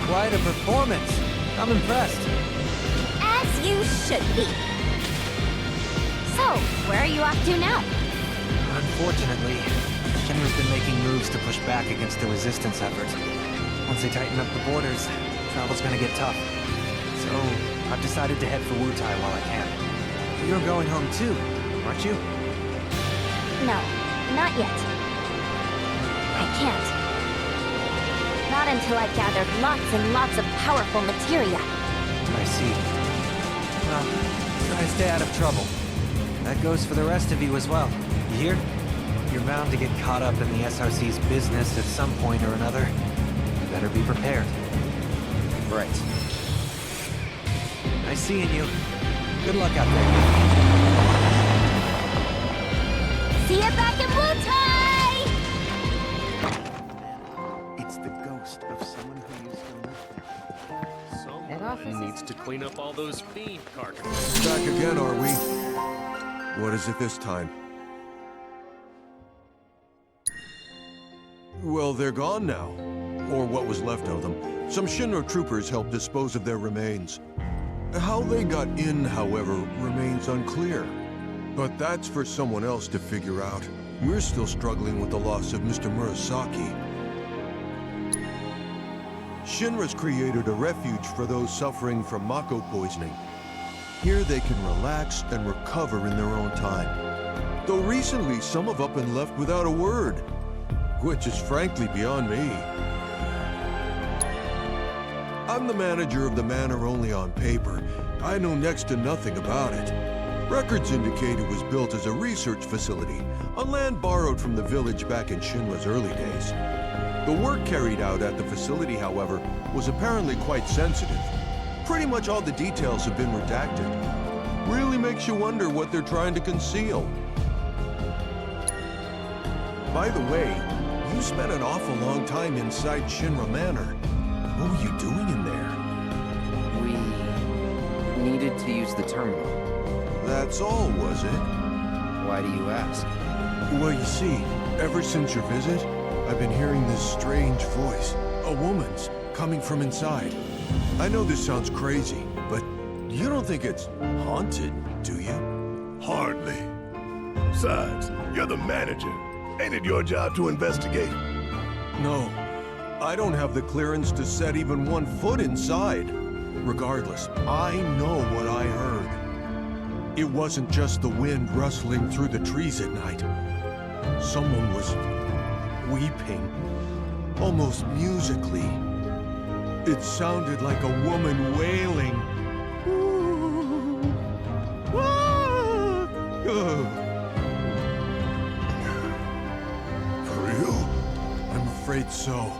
Quite a performance. I'm impressed. As you should be. So, where are you off to now? Unfortunately, Shinra's been making moves to push back against the resistance effort. Once they tighten up the borders, travel's gonna get tough. So, I've decided to head for Wutai while I can. You're going home too, aren't you? No, not yet. I can't. Not until I've gathered lots and lots of powerful materia. I see. Well, try to stay out of trouble. That goes for the rest of you as well. You hear? You're bound to get caught up in the SRC's business at some point or another. You better be prepared. Right. Nice seeing you. Good luck out there. See you back in Wutai! It's the ghost of someone who used to live there. Someone needs to clean up all those fiend carcasses. Back again, are we? What is it this time? Well, they're gone now. Or what was left of them. Some Shinra troopers helped dispose of their remains. How they got in, however, remains unclear. But that's for someone else to figure out. We're still struggling with the loss of Mr. Murasaki. Shinra's created a refuge for those suffering from Mako poisoning. Here they can relax and recover in their own time. Though recently some have up and left without a word, which is frankly beyond me. I'm the manager of the manor only on paper. I know next to nothing about it. Records indicate it was built as a research facility, on land borrowed from the village back in Shinra's early days. The work carried out at the facility, however, was apparently quite sensitive. Pretty much all the details have been redacted. Really makes you wonder what they're trying to conceal. By the way, you spent an awful long time inside Shinra Manor. What were you doing in there? We needed to use the terminal. That's all, was it? Why do you ask? Well, you see, ever since your visit, I've been hearing this strange voice. A woman's, coming from inside. I know this sounds crazy, but you don't think it's haunted, do you? Hardly. Besides, you're the manager. Ain't it your job to investigate? No. I don't have the clearance to set even 1 foot inside. Regardless, I know what I heard. It wasn't just the wind rustling through the trees at night. Someone was weeping, almost musically. It sounded like a woman wailing. afraid so.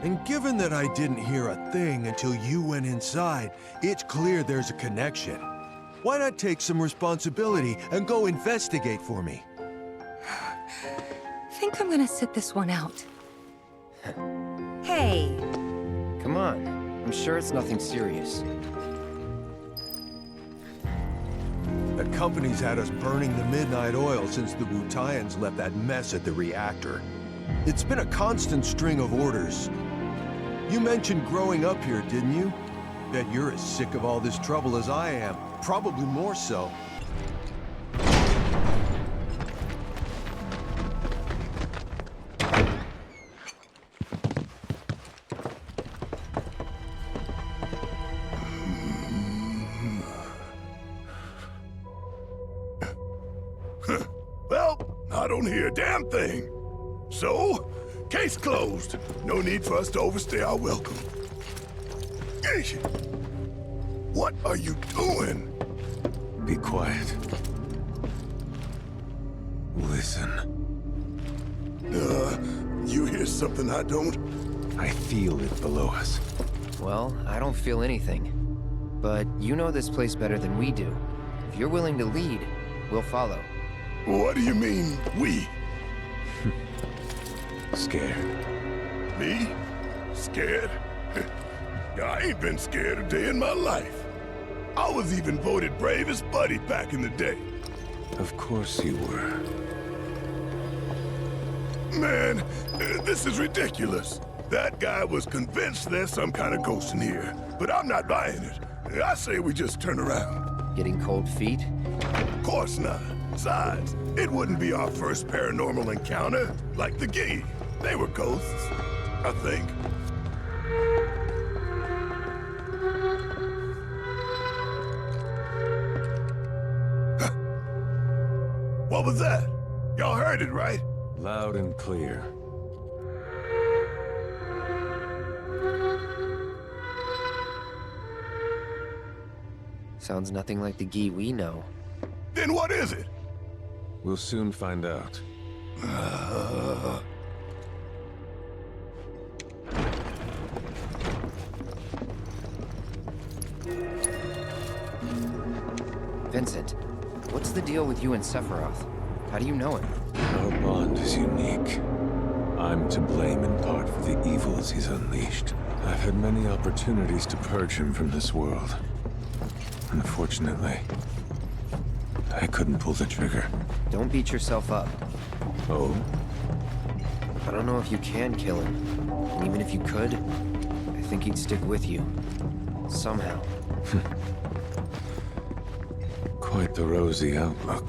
And given that I didn't hear a thing until you went inside, it's clear there's a connection. Why not take some responsibility and go investigate for me? Think I'm gonna sit this one out. Hey! Come on. I'm sure it's nothing serious. The company's had us burning the midnight oil since the Wutaians left that mess at the reactor. It's been a constant string of orders. You mentioned growing up here, didn't you? Bet you're as sick of all this trouble as I am. Probably more so. Well, I don't hear a damn thing. So, case closed. No need for us to overstay our welcome. Eesh. What are you doing? Be quiet. Listen. You hear something I don't? I feel it below us. Well, I don't feel anything. But you know this place better than we do. If you're willing to lead, we'll follow. What do you mean, we? Scared. Me? Scared? I ain't been scared a day in my life. I was even voted bravest buddy back in the day. Of course you were. Man, this is ridiculous. That guy was convinced there's some kind of ghost in here, but I'm not buying it. I say we just turn around. Getting cold feet? Of course not. Besides, it wouldn't be our first paranormal encounter, like the Gi. They were ghosts, I think. What was that? Y'all heard it, right? Loud and clear. Sounds nothing like the Gi we know. Then what is it? We'll soon find out. Vincent, what's the deal with you and Sephiroth? How do you know him? Our bond is unique. I'm to blame in part for the evils he's unleashed. I've had many opportunities to purge him from this world. Unfortunately, I couldn't pull the trigger. Don't beat yourself up. Oh? I don't know if you can kill him. And even if you could, I think he'd stick with you. Somehow. Quite the rosy outlook.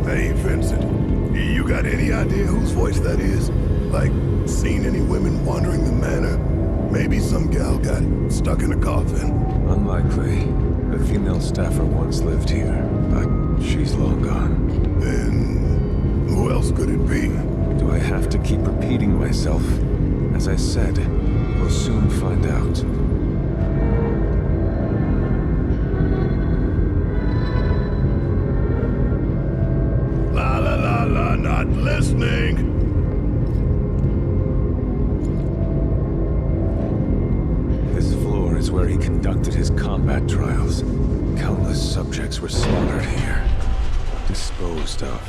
Hey, Vincent, you got any idea whose voice that is? Like, seen any women wandering the manor? Maybe some gal got stuck in a coffin. Unlikely. A female staffer once lived here, but she's long gone. Then who else could it be? Do I have to keep repeating myself? As I said, we'll soon find out. La la la la, not listening. This floor is where he conducted his combat trials. Countless subjects were slaughtered here. Disposed of,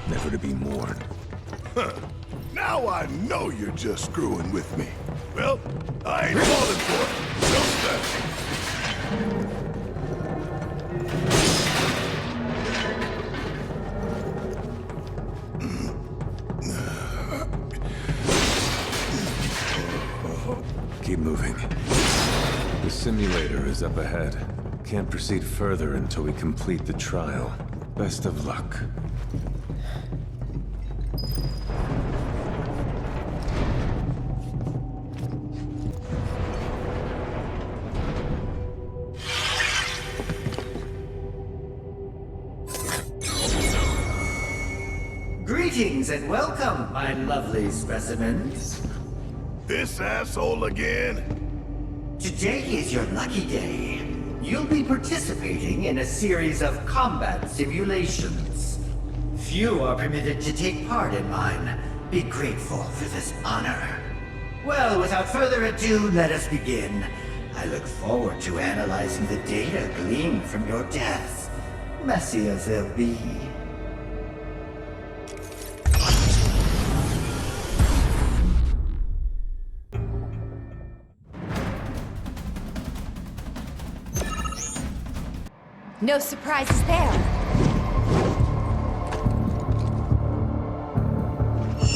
never to be mourned. Huh. Now I know you're just screwing with me. Well, I ain't falling for it. No special. Keep moving. The simulator is up ahead. Can't proceed further until we complete the trial. Best of luck. Greetings and welcome, my lovely specimens. This asshole again? Today is your lucky day. you'll be participating in a series of combat simulations. Few are permitted to take part in mine. Be grateful for this honor. Well, without further ado, let us begin. I look forward to analyzing the data gleaned from your deaths, messy as they'll be. No surprises there.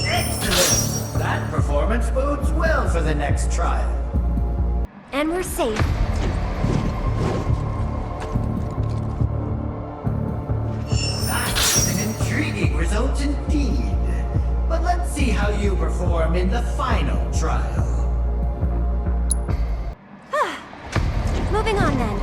Excellent! That performance bodes well for the next trial. And we're safe. That's an intriguing result indeed. But let's see how you perform in the final trial. Moving on then.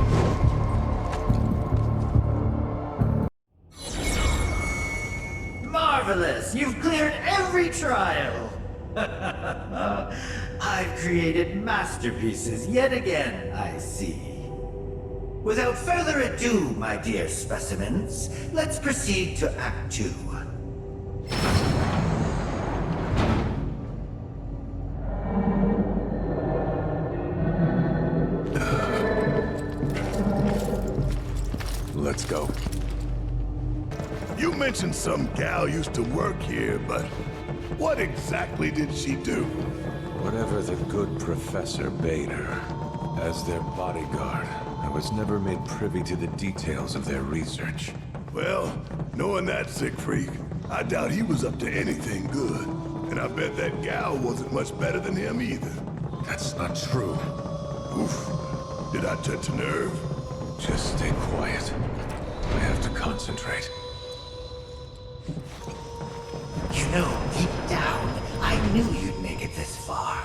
Marvelous! You've cleared every trial! I've created masterpieces yet again, I see. Without further ado, my dear specimens, let's proceed to Act 2. Let's go. You mentioned some gal used to work here, but what exactly did she do? Whatever the good professor bade her. As their bodyguard, I was never made privy to the details of their research. Well, knowing that sick freak, I doubt he was up to anything good. And I bet that gal wasn't much better than him either. That's not true. Oof. Did I touch a nerve? Just stay quiet. I have to concentrate. You know, deep down, I knew you'd make it this far.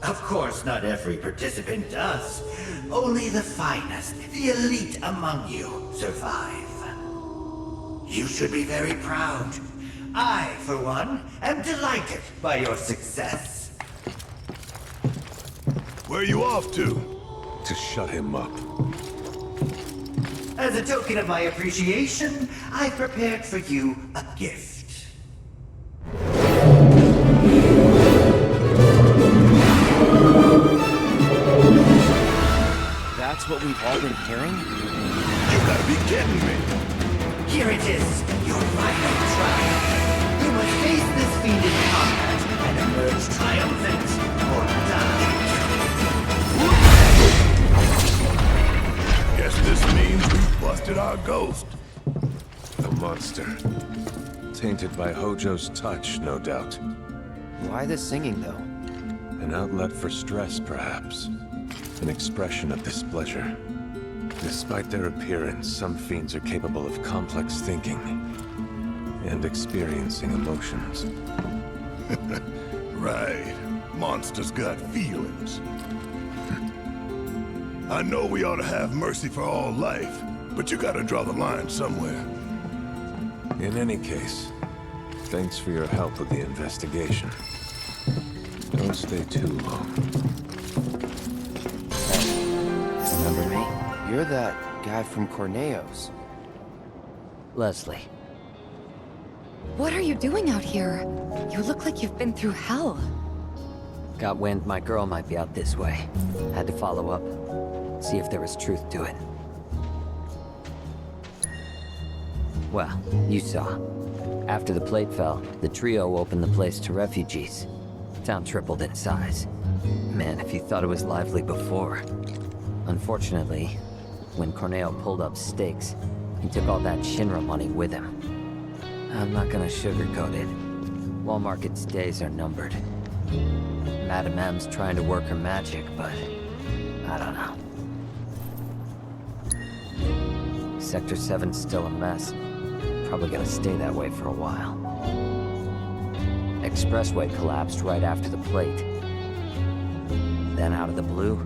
Of course, not every participant does. Only the finest, the elite among you, survive. You should be very proud. I, for one, am delighted by your success. Where are you off to? To shut him up. As a token of my appreciation, I've prepared for you a gift. That's what we've all been hearing? You gotta be kidding me! Here it is, your final trial. You must face this fiend in combat and emerge triumphant or die. Guess this means we've busted our ghost. A monster. Tainted by Hojo's touch, no doubt. Why the singing, though? An outlet for stress, perhaps. An expression of displeasure. Despite their appearance, some fiends are capable of complex thinking and experiencing emotions. Right. Monsters got feelings. I know we ought to have mercy for all life, but you gotta draw the line somewhere. In any case, thanks for your help with the investigation. Don't stay too long. Remember me? You're that guy from Corneo's. Leslie. What are you doing out here? You look like you've been through hell. Got wind my girl might be out this way. Had to follow up, see if there was truth to it. Well, you saw. After the plate fell, the trio opened the place to refugees. Town tripled in size. Man, if you thought it was lively before. Unfortunately, when Corneo pulled up stakes, he took all that Shinra money with him. I'm not gonna sugarcoat it. Wall Market's days are numbered. Madame M's trying to work her magic, but I don't know. Sector 7's still a mess. Probably gonna stay that way for a while. Expressway collapsed right after the plate. Then out of the blue,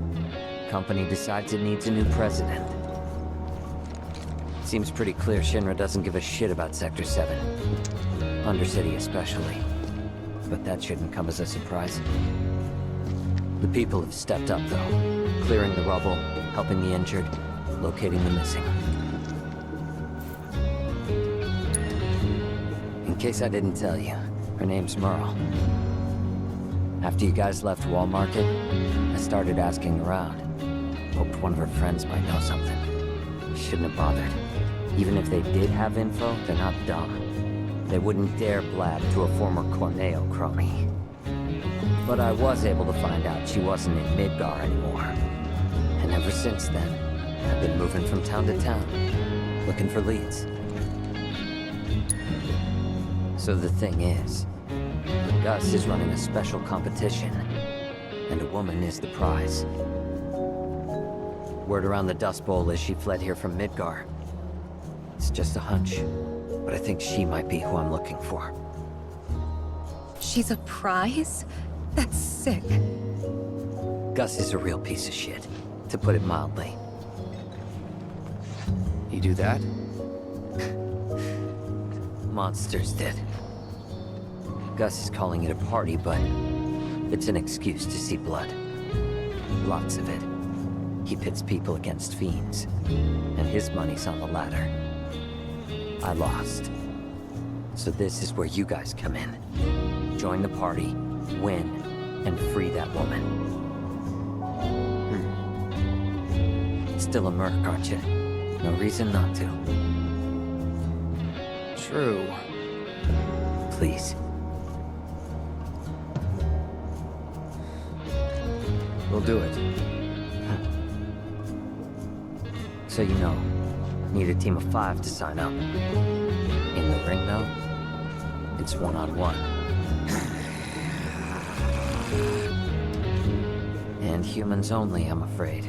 company decides it needs a new president. Seems pretty clear Shinra doesn't give a shit about Sector 7. Undercity especially. But that shouldn't come as a surprise. The people have stepped up though, clearing the rubble, helping the injured. locating the missing. In case I didn't tell you, her name's Merle. After you guys left Wall Market, I started asking around. Hoped one of her friends might know something. Shouldn't have bothered. Even if they did have info, they're not dumb. They wouldn't dare blab to a former Corneo crony. But I was able to find out she wasn't in Midgar anymore. And ever since then, I've been moving from town to town, looking for leads. So the thing is, Gus is running a special competition, and a woman is the prize. Word around the Dust Bowl is she fled here from Midgar. It's just a hunch, but I think she might be who I'm looking for. She's a prize? That's sick. Gus is a real piece of shit, to put it mildly. You do that? Monsters did. Gus is calling it a party, but it's an excuse to see blood. Lots of it. He pits people against fiends, and his money's on the ladder. I lost. So this is where you guys come in. Join the party, win, and free that woman. Still a merc, aren't you? No reason not to. True. Please. We'll do it. So you know, need a team of 5 to sign up. In the ring, though, it's one-on-one. And humans only, I'm afraid.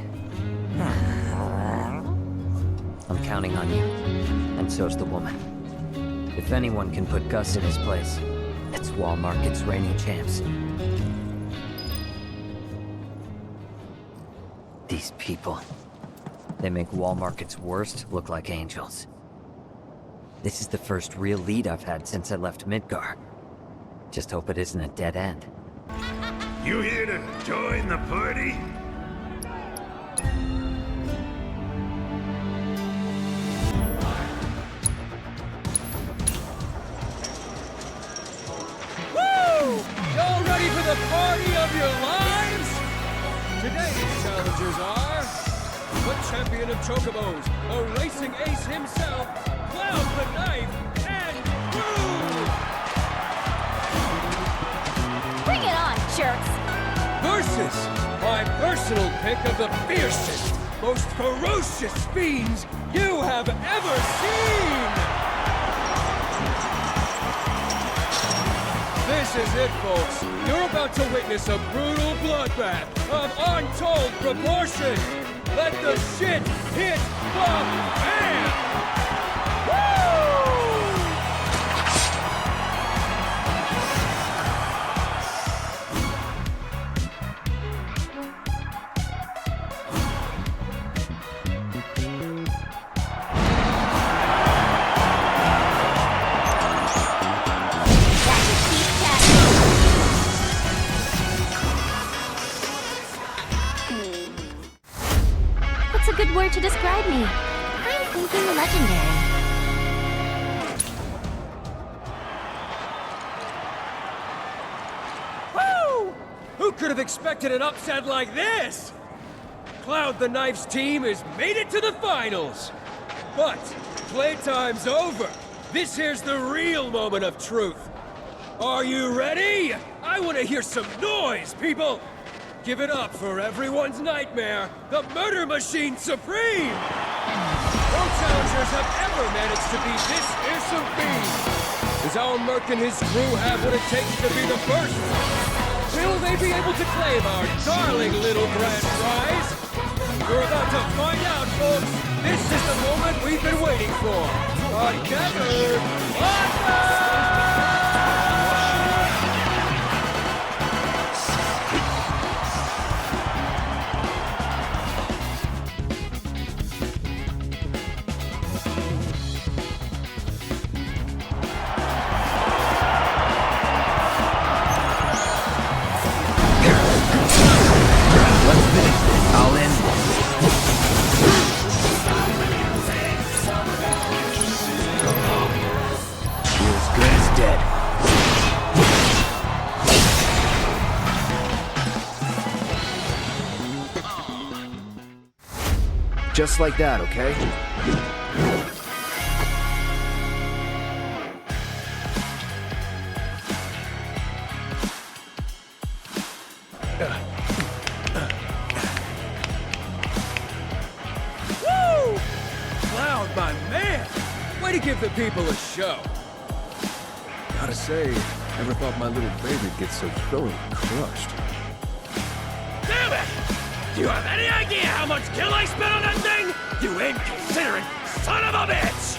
I'm counting on you, and so's the woman. If anyone can put Gus in his place, it's Wall Market's reigning champs. These people. They make Wall Market's worst look like angels. This is the first real lead I've had since I left Midgar. Just hope it isn't a dead end. You here to join the party? Woo! Y'all ready for the party of your lives? Today's challengers are the champion of Chocobos, a racing ace himself, Cloud the Knife, and Rude! Bring it on, jerks! Versus my personal pick of the fiercest, most ferocious fiends you have ever seen! This is it, folks. You're about to witness a brutal bloodbath of untold proportions. Let the shit hit the fan! Woo! What's a good word to describe me? I'm thinking legendary. Woo! Who could have expected an upset like this? Cloud the Knife's team has made it to the finals. But playtime's over. This here's the real moment of truth. Are you ready? I want to hear some noise, people! Give it up for everyone's nightmare, the Murder Machine Supreme! No challengers have ever managed to beat this fearsome fiend. Does our Merc and his crew have what it takes to be the first? Will they be able to claim our darling little grand prize? We're about to find out, folks! This is the moment we've been waiting for! Together, Let's finish this. All in. Just like that, okay? Woo! Cloud, my man! Way to give the people a show. Gotta say, never thought my little baby'd get so thoroughly crushed. Damn it! Do you have any idea how much kill I spent on that thing? You inconsiderate son of a bitch!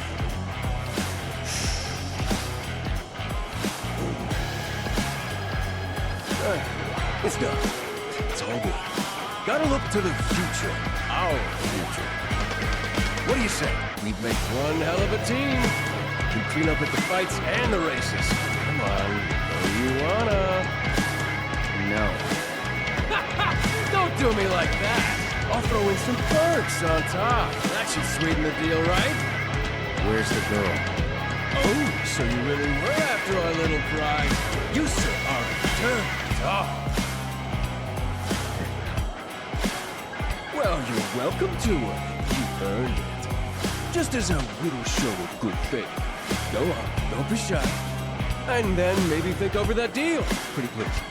It's done. It's all good. Gotta look to the future. Our future. What do you say? We'd make one hell of a team. Can clean up at the fights and the races. Come on, know you wanna? No. Don't do me like that. I'll throw in some perks on top. That should sweeten the deal, right? Where's the girl? Oh, so you really were after our little prize. You, sir, are a return dog. Well, you're welcome to her. You earned it. Just as a little show of good faith. Go on, don't be shy. And then maybe think over that deal. Pretty please.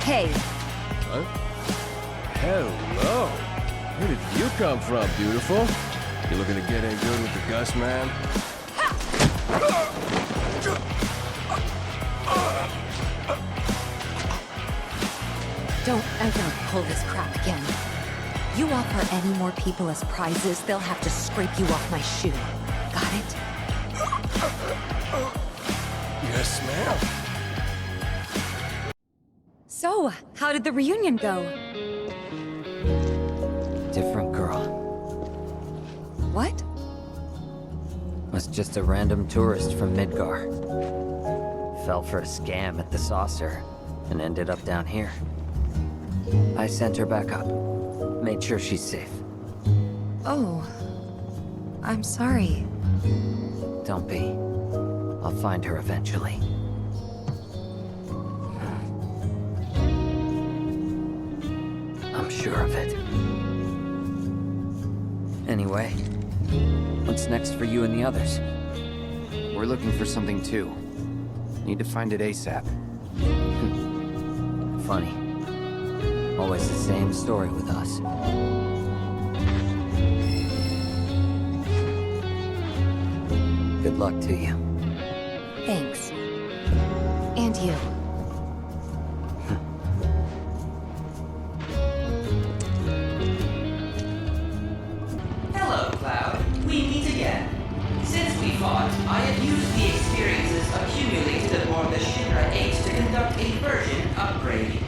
Hey. Huh? Hello. Where did you come from, beautiful? You looking to get in good with the Gus man? Don't ever pull this crap again. You offer any more people as prizes, they'll have to scrape you off my shoe. Got it? Yes, ma'am. So, how did the reunion go? Different girl. What? Was just a random tourist from Midgar. Fell for a scam at the saucer and ended up down here. I sent her back up. Made sure she's safe. Oh. I'm sorry. Don't be. I'll find her eventually. I'm sure of it. Anyway, what's next for you and the others? We're looking for something too. Need to find it ASAP. Funny. Always the same story with us. Good luck to you. Thanks. And you. Hello, Cloud. We meet again. Since we fought, I have used the experiences accumulated aboard the Shinra 8 to conduct a version upgrade.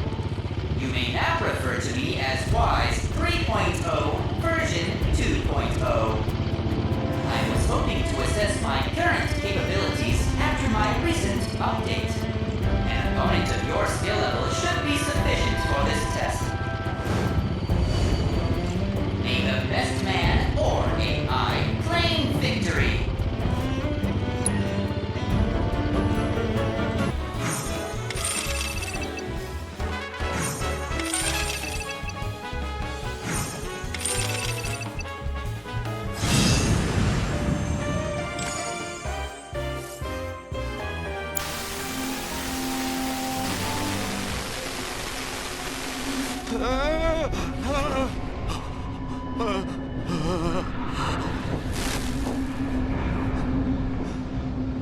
You may now refer to me as Wise 3.0 version 2.0. I was hoping to assess my current capabilities after my recent update. An opponent of your skill level should be sufficient for this test. May the best man or AI claim victory.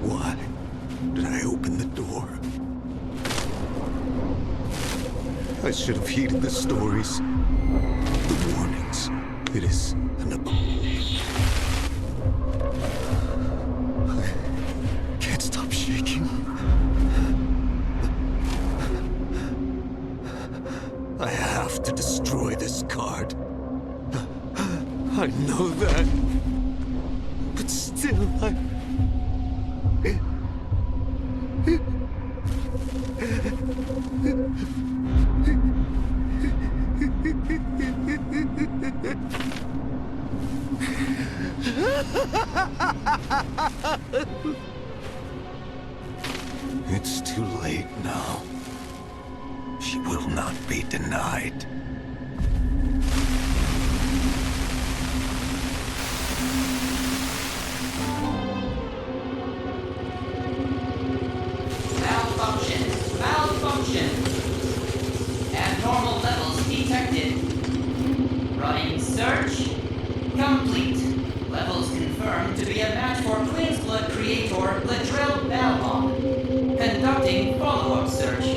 Why did I open the door? I should have heeded the stories, the warnings. It is an I can't stop shaking. I have to destroy this card. I know that. But still, It's too late now. She will not be denied. to be a match for Queen's Blood creator Ladrell Balmon. Conducting follow-up search. 2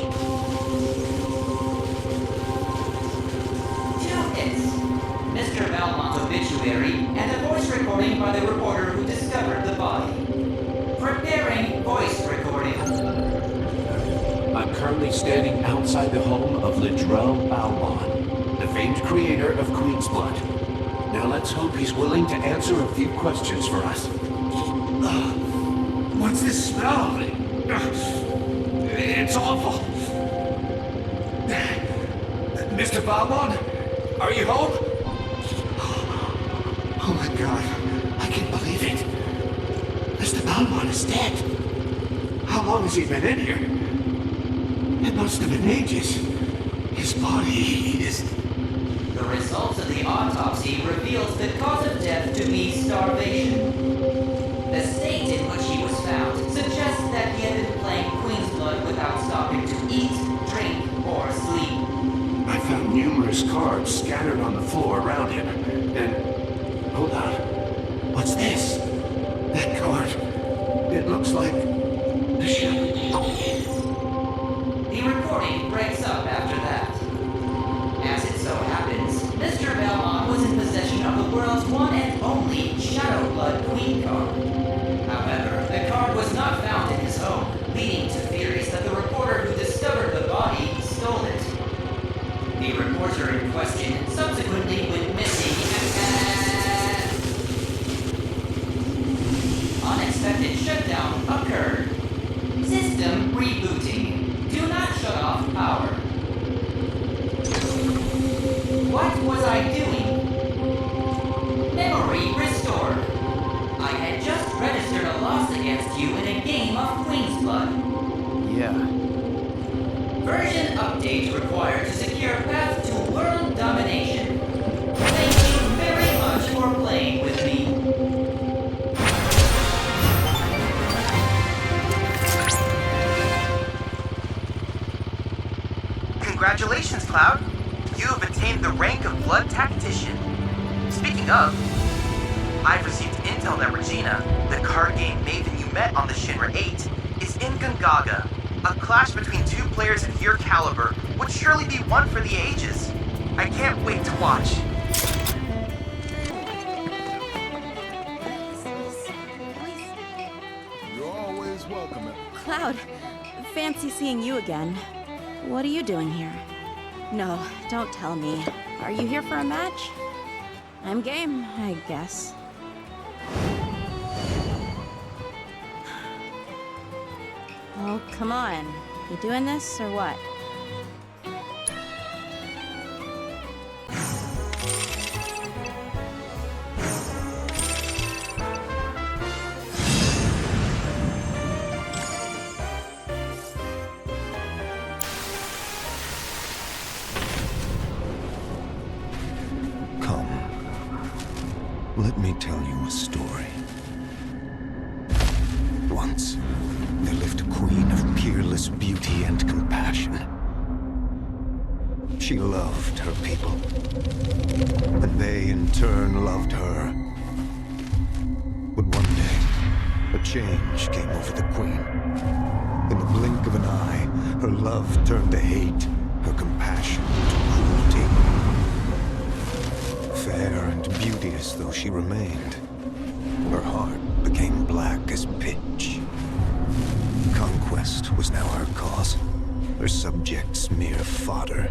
hits. Mr. Balmon's obituary and a voice recording by the reporter who discovered the body. Preparing voice recording. I'm currently standing outside the home of Ladrell Balmon, the famed creator of Queen's Blood. Now let's hope he's willing to answer a few questions for us. What's this smell? It's awful. Mr. Balmon, are you home? Oh my god, I can't believe it. Mr. Balmon is dead. How long has he been in here? It must have been ages. His body is... The results of the autopsy reveals the cause of death to be starvation. The state in which he was found suggests that he had been playing Queen's Blood without stopping to eat, drink, or sleep. I found numerous cards scattered on the floor around him, and... Hold on. What's this? That card. It looks like... the shadow. The recording breaks up after that. As it so happens, Mr. Balmon was in possession of the world's one and only Shadow Blood Queen card. However, the card was not found in his home, leading to theories that the reporter who discovered the body stole it. The reporter in question subsequently went missing and... Unexpected shutdown occurred. System rebooting. Do not shut off power. What was I doing? Memory restored. I had just registered a loss against you in a game of Queen's Blood. Yeah. Version update required to secure path to world domination. Thank you very much for playing with me. Congratulations, Cloud. You have attained the rank of Blood Tactician. Speaking of, I've received intel that Regina, the card game maven you met on the Shinra 8, is in Gongaga. A clash between two players of your caliber would surely be one for the ages. I can't wait to watch. You're always welcome. Cloud, fancy seeing you again. What are you doing here? No, don't tell me. Are you here for a match? I'm game, I guess. Oh, come on. You doing this or what? Let me tell you a story. Once, there lived a queen of peerless beauty and compassion. She loved her people, and they in turn loved her. But one day, a change came over the queen. In the blink of an eye, her love turned to hate, her compassion to cruelty. Fair and beauteous though she remained, her heart became black as pitch. Conquest was now her cause, her subjects mere fodder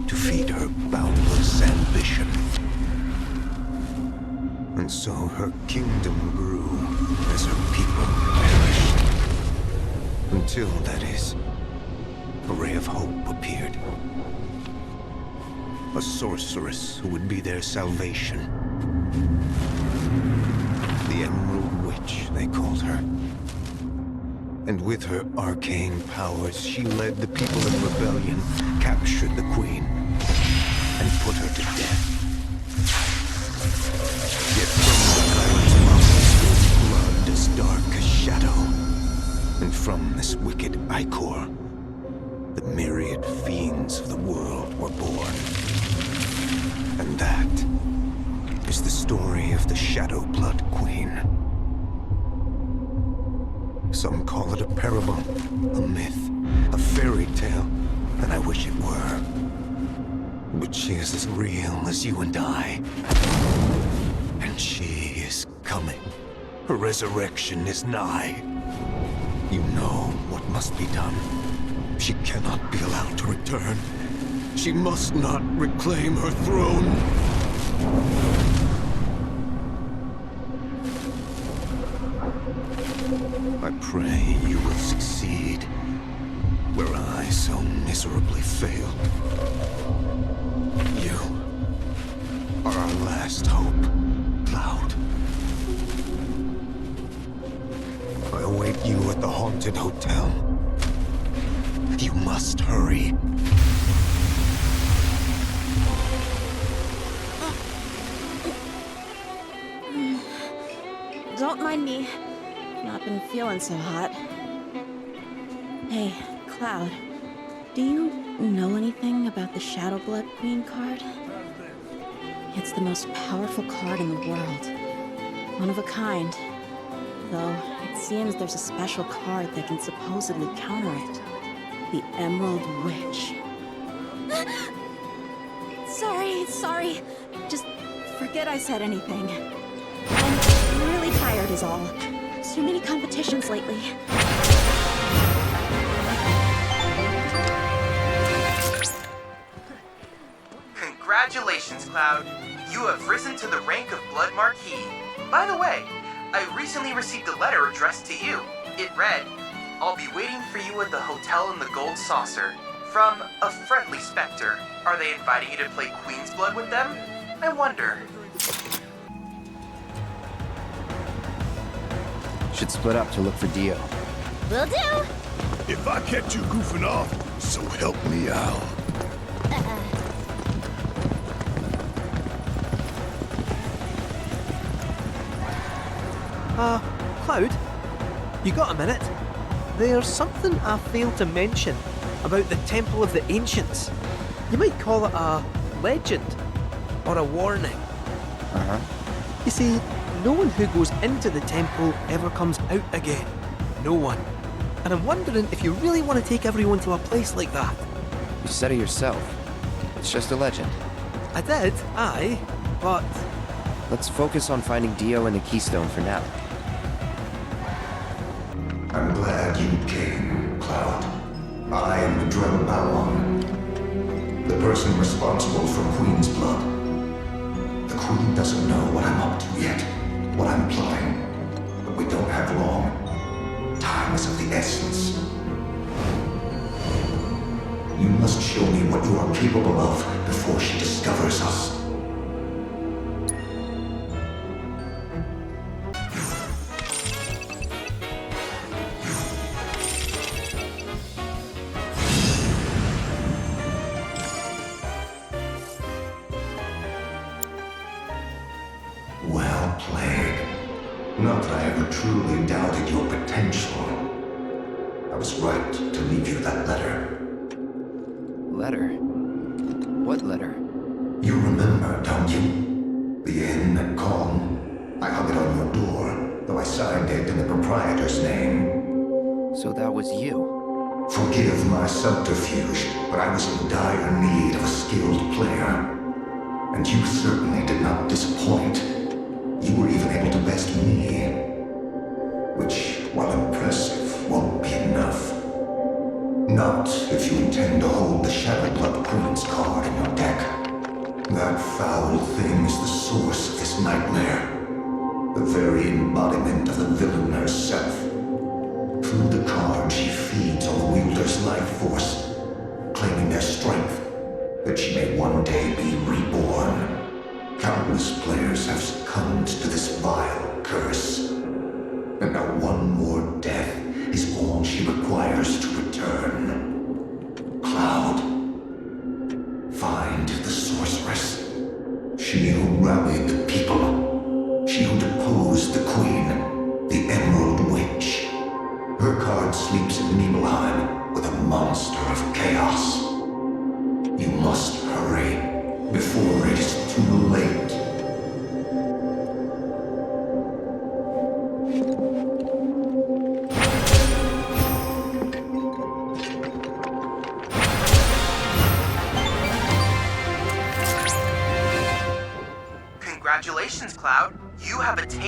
to feed her boundless ambition. And so her kingdom grew as her people perished. Until, that is, a ray of hope appeared. A sorceress who would be their salvation. The Emerald Witch, they called her. And with her arcane powers, she led the people in rebellion, captured the queen, and put her to death. Yet from the tyrant's mouth spilled blood as dark as shadow. And from this wicked ichor, the myriad fiends of the world were born. And that is the story of the Shadow Blood Queen. Some call it a parable, a myth, a fairy tale, and I wish it were. But she is as real as you and I. And she is coming. Her resurrection is nigh. You know what must be done. She cannot be allowed to return. She must not reclaim her throne. I pray you will succeed, where I so miserably failed. You are our last hope, Cloud. I await you at the haunted hotel. You must hurry. Don't mind me. Not been feeling so hot. Hey, Cloud. Do you know anything about the Shadow Blood Queen card? It's the most powerful card in the world. One of a kind. Though, it seems there's a special card that can supposedly counter it. The Emerald Witch. Sorry. Just forget I said anything. I'm really tired is all. Too many competitions lately. Congratulations, Cloud. You have risen to the rank of Blood Marquis. By the way, I recently received a letter addressed to you. It read, "I'll be waiting for you at the hotel in the Gold Saucer. From a friendly specter. Are they inviting you to play Queen's Blood with them? I wonder." Should split up to look for Dio. Will do. If I catch you goofing off, so help me out. Cloud? You got a minute? There's something I failed to mention about the Temple of the Ancients. You might call it a legend, or a warning. Uh-huh. You see, no one who goes into the temple ever comes out again. No one. And I'm wondering if you really want to take everyone to a place like that. You said it yourself. It's just a legend. I did, aye, but... Let's focus on finding Dio and the Keystone for now. I'm glad you came, Cloud. I am the Drell Balon, the person responsible for Queen's Blood. The Queen doesn't know what I'm up to yet, what I'm plotting, but we don't have long. Time is of the essence. You must show me what you are capable of before she discovers us. Well played. Not that I ever truly doubted your potential. I was right to leave you that letter. Letter? What letter? You remember, don't you? The inn at Con. I hung it on your door, though I signed it in the proprietor's name. So that was you? Forgive my subterfuge, but I was in dire need of a skilled player. And you certainly did not disappoint. You were even able to best me. Which, while impressive, won't be enough. Not if you intend to hold the Shadow Blood Queen's card in your deck. That foul thing is the source of this nightmare. The very embodiment of the villain herself. Through the card, she feeds on the wielder's life force, claiming their strength, that she may one day be reborn. Countless players have succumbed to this vile curse. And now one more death is all she requires to return. Cloud. Find the sorceress. She who rallied the people. She who deposed the queen. The Emerald Witch. Her card sleeps in Nibelheim with a monster of chaos. You must hurry before it is too late.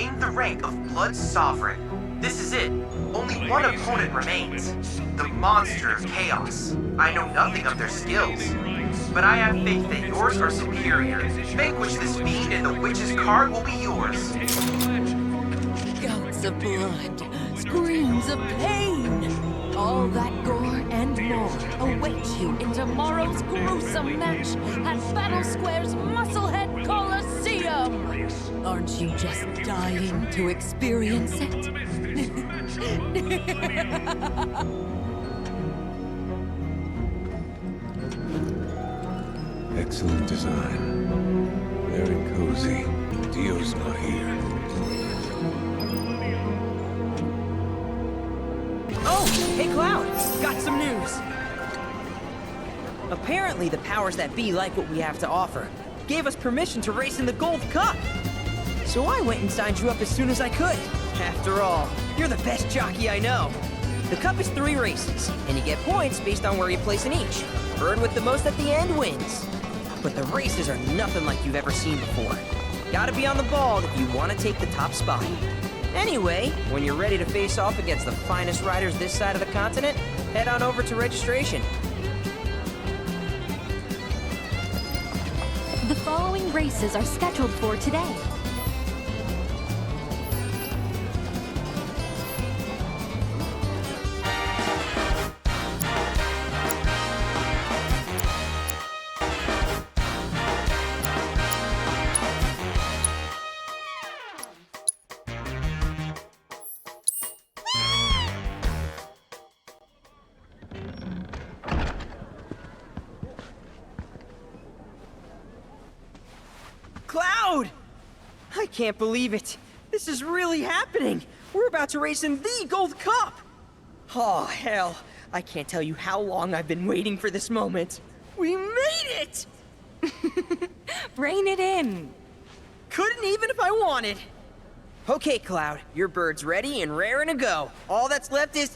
attained the rank of Blood Sovereign. This is it. Only one opponent remains. The Monster of Chaos. I know nothing of their skills, but I have faith that yours are superior. Vanquish this fiend and the witch's card will be yours. Gouts of blood, screams of pain. All that gore and more await you in tomorrow's gruesome match at Battle Square's Musclehead Colosseum. Aren't you just dying to experience it? Excellent design. Very cozy. Dio's not here. Oh, hey Cloud, got some news. Apparently the powers that be like what we have to offer. Gave us permission to race in the Gold Cup. So I went and signed you up as soon as I could. After all, you're the best jockey I know. The Cup is 3 races, and you get points based on where you place in each. Bird with the most at the end wins. But the races are nothing like you've ever seen before. Gotta be on the ball if you want to take the top spot. Anyway, when you're ready to face off against the finest riders this side of the continent, head on over to registration. The following races are scheduled for today. Cloud! I can't believe it. This is really happening. We're about to race in the Gold Cup. Oh, hell. I can't tell you how long I've been waiting for this moment. We made it! Rein it in. Couldn't even if I wanted. Okay, Cloud, your bird's ready and raring to go. All that's left is...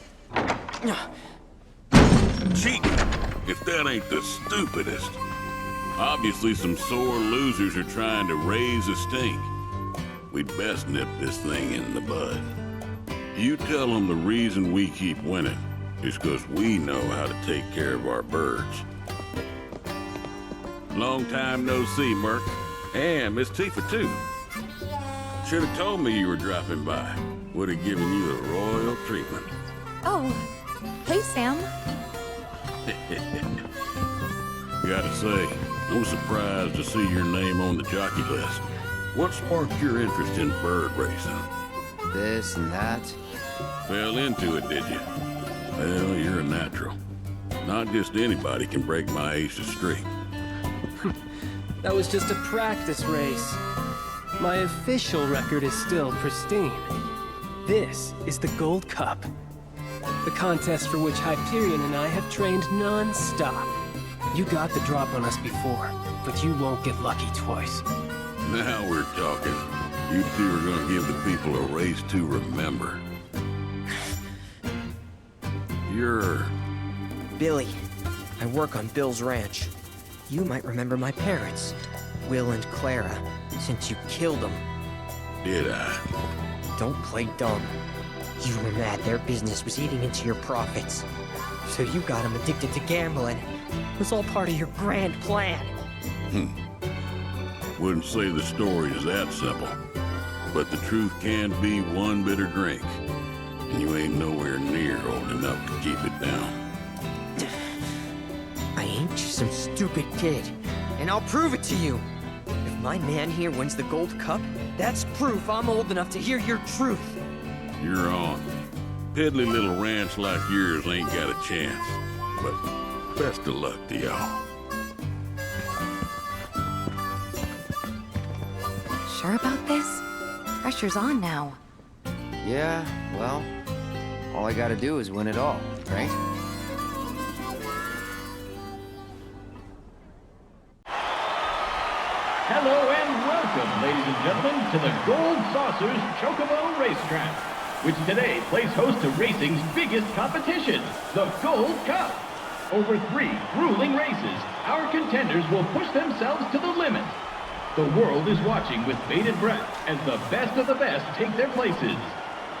Cheating, if that ain't the stupidest. Obviously some sore losers are trying to raise a stink. We'd best nip this thing in the bud. You tell them the reason we keep winning is because we know how to take care of our birds. Long time no see, Merc. And Miss Tifa, too. Should have told me you were dropping by. Would have given you the royal treatment. Oh, hey, Sam. Gotta say, I'm surprised to see your name on the jockey list. What sparked your interest in bird racing? This and that. Fell into it, did you? Well, you're a natural. Not just anybody can break my ace's streak. That was just a practice race. My official record is still pristine. This is the Gold Cup. The contest for which Hyperion and I have trained non-stop. You got the drop on us before, but you won't get lucky twice. Now we're talking. You two are gonna give the people a race to remember. You're... Billy. I work on Bill's ranch. You might remember my parents, Will and Clara, since you killed them. Did I? Don't play dumb. You were mad their business was eating into your profits. So you got them addicted to gambling. It was all part of your grand plan. Wouldn't say the story is that simple. But the truth can be one bitter drink. And you ain't nowhere near old enough to keep it down. I ain't just some stupid kid. And I'll prove it to you. If my man here wins the Gold Cup, that's proof I'm old enough to hear your truth. You're on. Piddly little ranch like yours ain't got a chance. But best of luck to y'all. Sure about this? Pressure's on now. Yeah, well, all I gotta do is win it all, right? Hello and welcome, ladies and gentlemen, to the Gold Saucers Chocobo Racetrack, which today plays host to racing's biggest competition, the Gold Cup. Over 3 grueling races, our contenders will push themselves to the limit. The world is watching with bated breath as the best of the best take their places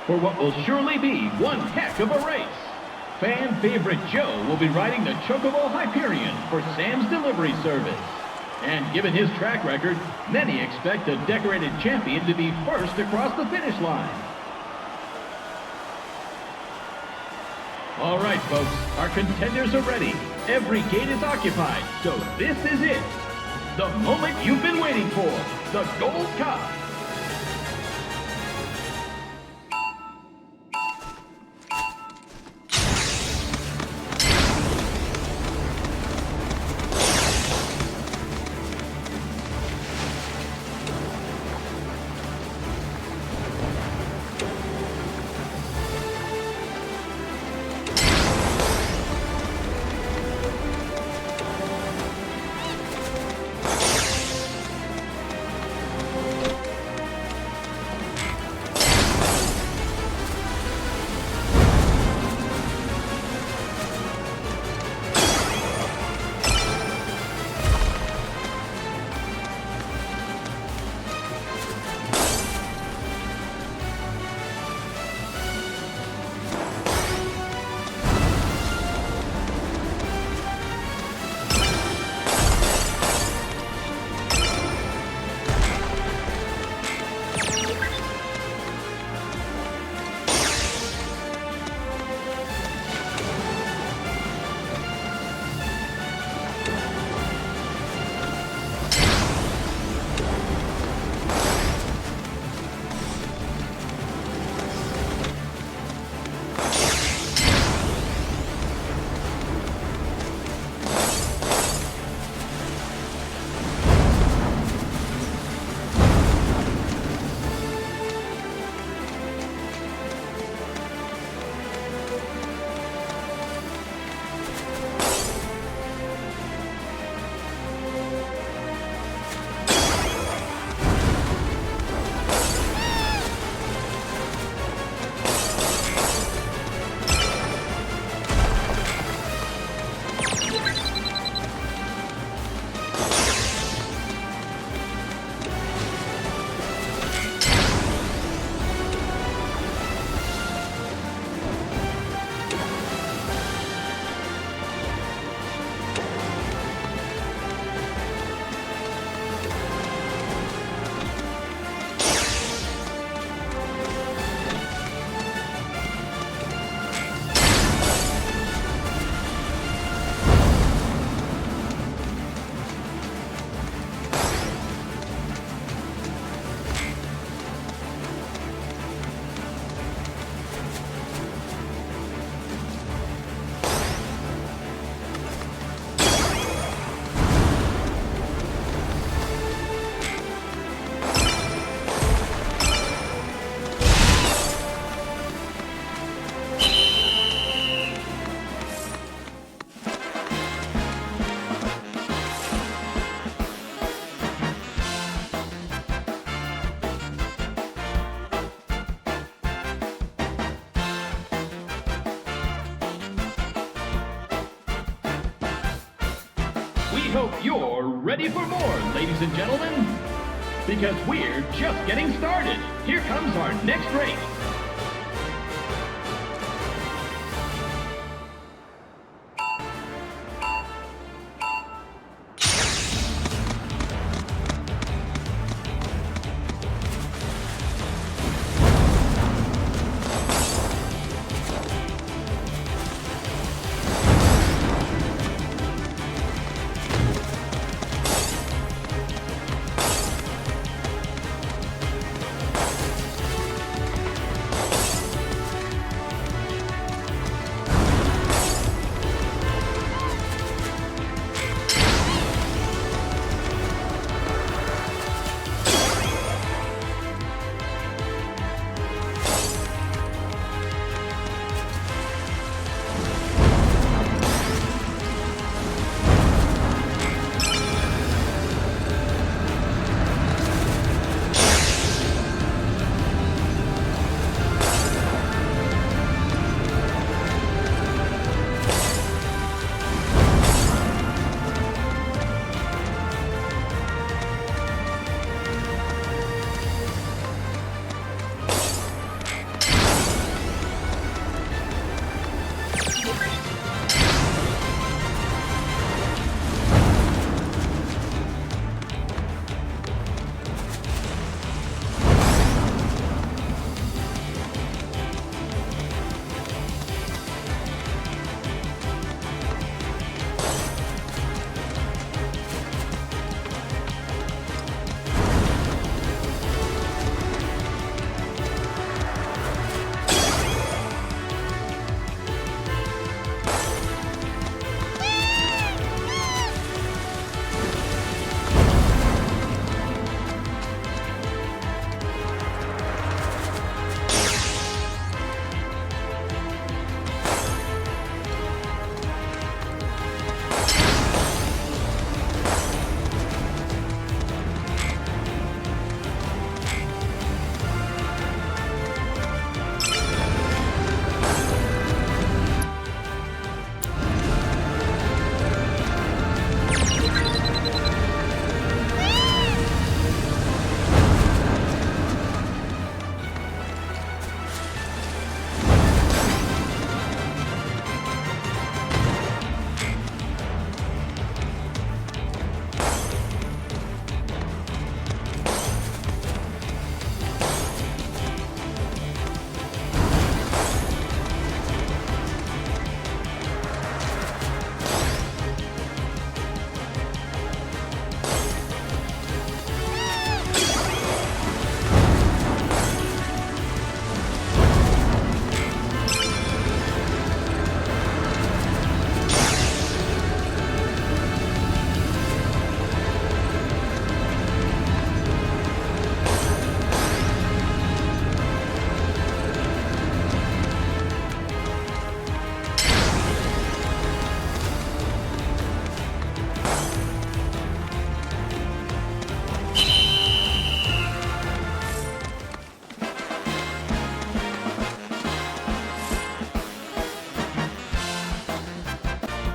for what will surely be one heck of a race. Fan favorite Joe will be riding the Chocobo Hyperion for Sam's delivery service. And given his track record, many expect the decorated champion to be first across the finish line. All right, folks, our contenders are ready. Every gate is occupied, so this is it. The moment you've been waiting for, the Gold Cup. We hope you're ready for more, ladies and gentlemen. Because we're just getting started. Here comes our next race.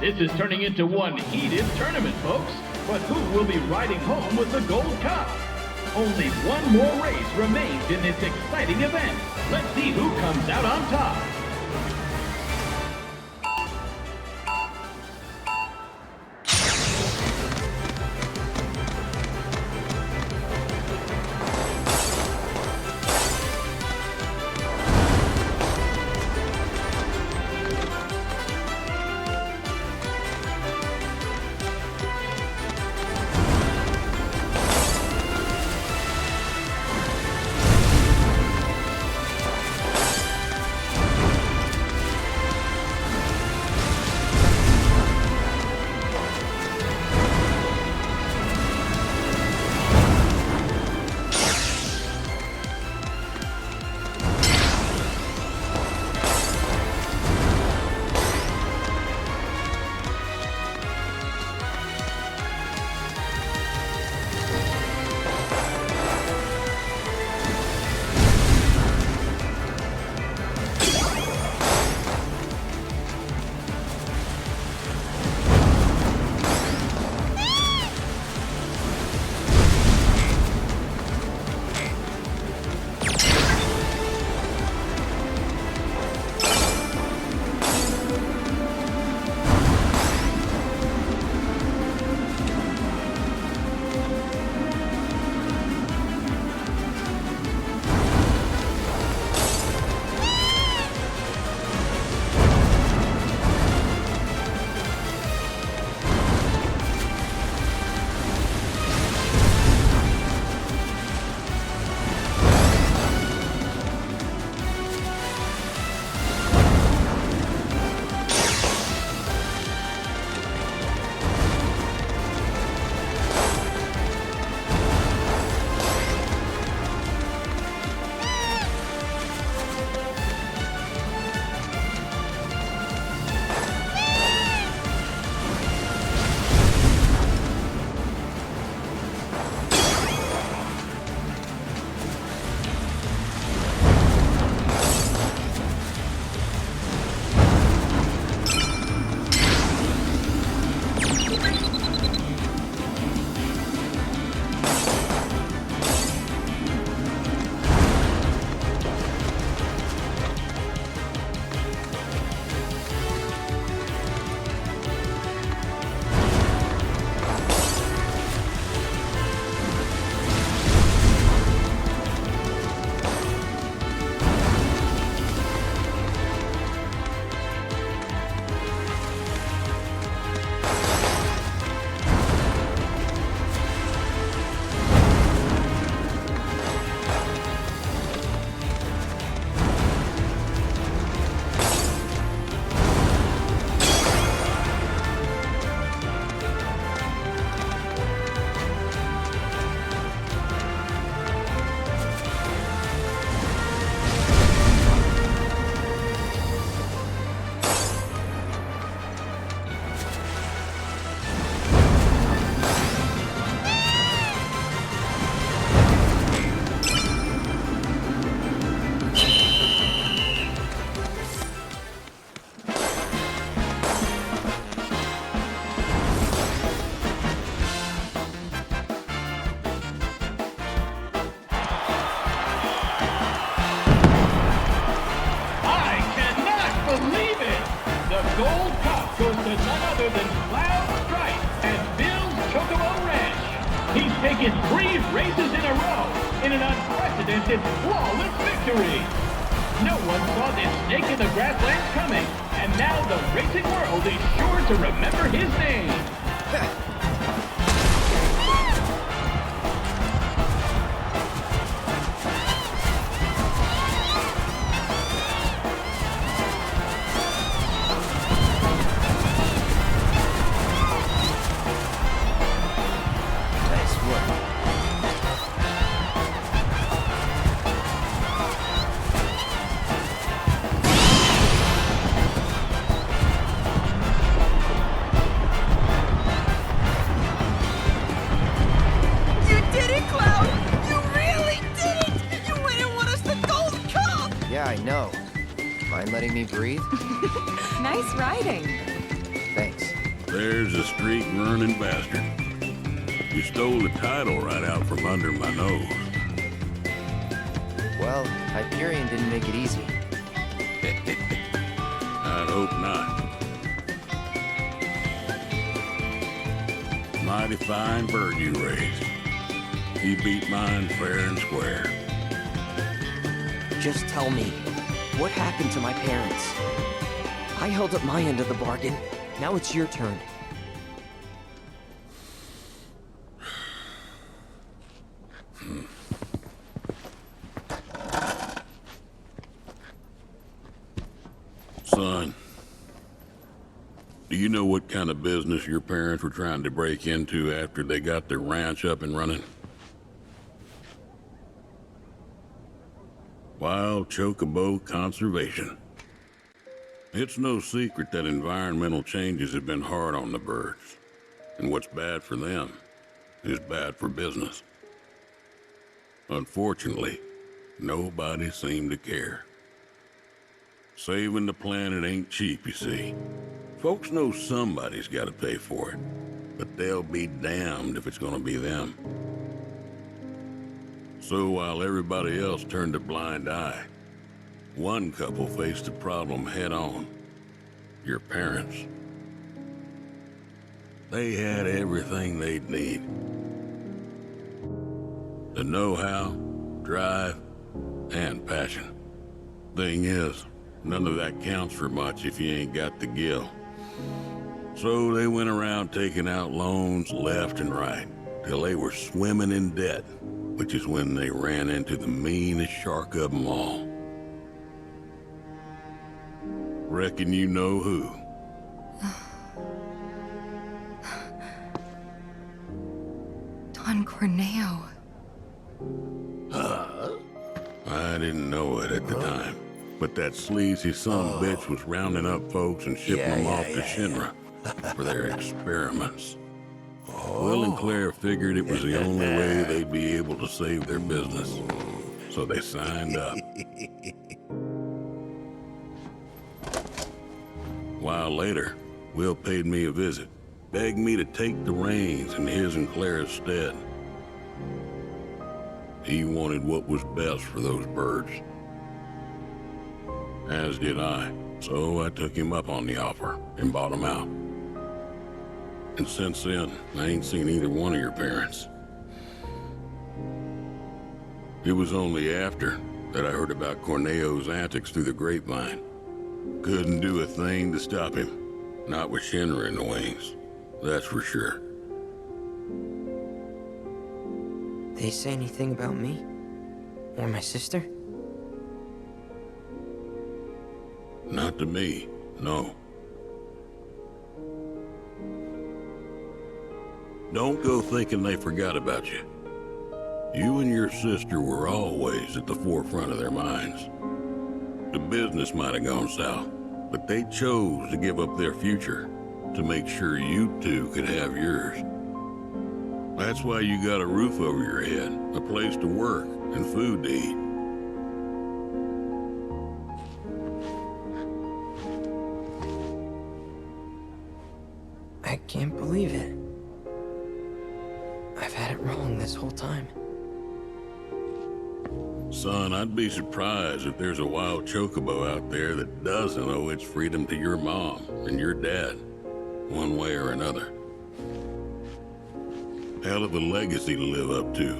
This is turning into one heated tournament, folks. But who will be riding home with the Gold Cup? Only one more race remains in this exciting event. Let's see who comes out on top. Taken 3 races in a row in an unprecedented, flawless victory. No one saw this snake in the grasslands coming, and now the racing world is sure to remember his name. I know. Mind letting me breathe? Nice riding. Thanks. There's a streak-running bastard. You stole the title right out from under my nose. Well, Hyperion didn't make it easy. I'd hope not. Mighty fine bird you raised. He beat mine fair and square. Just tell me, what happened to my parents? I held up my end of the bargain. Now it's your turn. Son, do you know what kind of business your parents were trying to break into after they got their ranch up and running? Wild Chocobo conservation. It's no secret that environmental changes have been hard on the birds, and what's bad for them is bad for business. Unfortunately, nobody seemed to care. Saving the planet ain't cheap, you see. Folks know somebody's got to pay for it, but they'll be damned if it's gonna be them. So while everybody else turned a blind eye, one couple faced the problem head-on. Your parents. They had everything they'd need. The know-how, drive, and passion. Thing is, none of that counts for much if you ain't got the gil. So they went around taking out loans left and right, till they were swimming in debt, which is when they ran into the meanest shark of them all. Reckon you know who. Don Corneo. I didn't know it at the time, but that sleazy son-of-a-bitch was rounding up folks and shipping them off to Shinra for their experiments. Will and Claire figured it was the only way they'd be able to save their business, so they signed up. A while later, Will paid me a visit, begged me to take the reins in his and Claire's stead. He wanted what was best for those birds. As did I, so I took him up on the offer and bought him out. And since then, I ain't seen either one of your parents. It was only after that I heard about Corneo's antics through the grapevine. Couldn't do a thing to stop him. Not with Shinra in the wings, that's for sure. They say anything about me? Or my sister? Not to me, no. Don't go thinking they forgot about you. You and your sister were always at the forefront of their minds. The business might have gone south, but they chose to give up their future to make sure you two could have yours. That's why you got a roof over your head, a place to work, and food to eat. I can't believe it. I've had it wrong this whole time. Son, I'd be surprised if there's a wild chocobo out there that doesn't owe its freedom to your mom and your dad, one way or another. Hell of a legacy to live up to,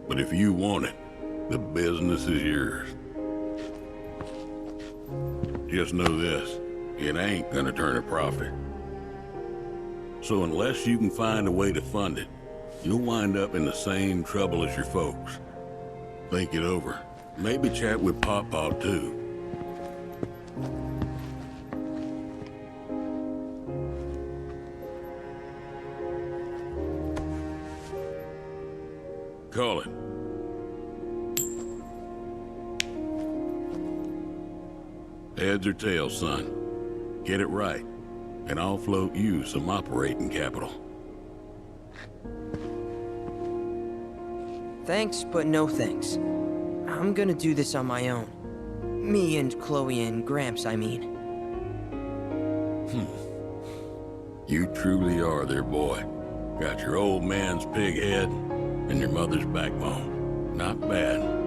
but if you want it, the business is yours. Just know this, it ain't gonna turn a profit. So unless you can find a way to fund it, you'll wind up in the same trouble as your folks. Think it over. Maybe chat with Pawpaw too. Call it. Heads or tails, son. Get it right, and I'll float you some operating capital. Thanks, but no thanks. I'm gonna do this on my own. Me and Chloe and Gramps, I mean. You truly are their boy. Got your old man's pig head and your mother's backbone. Not bad.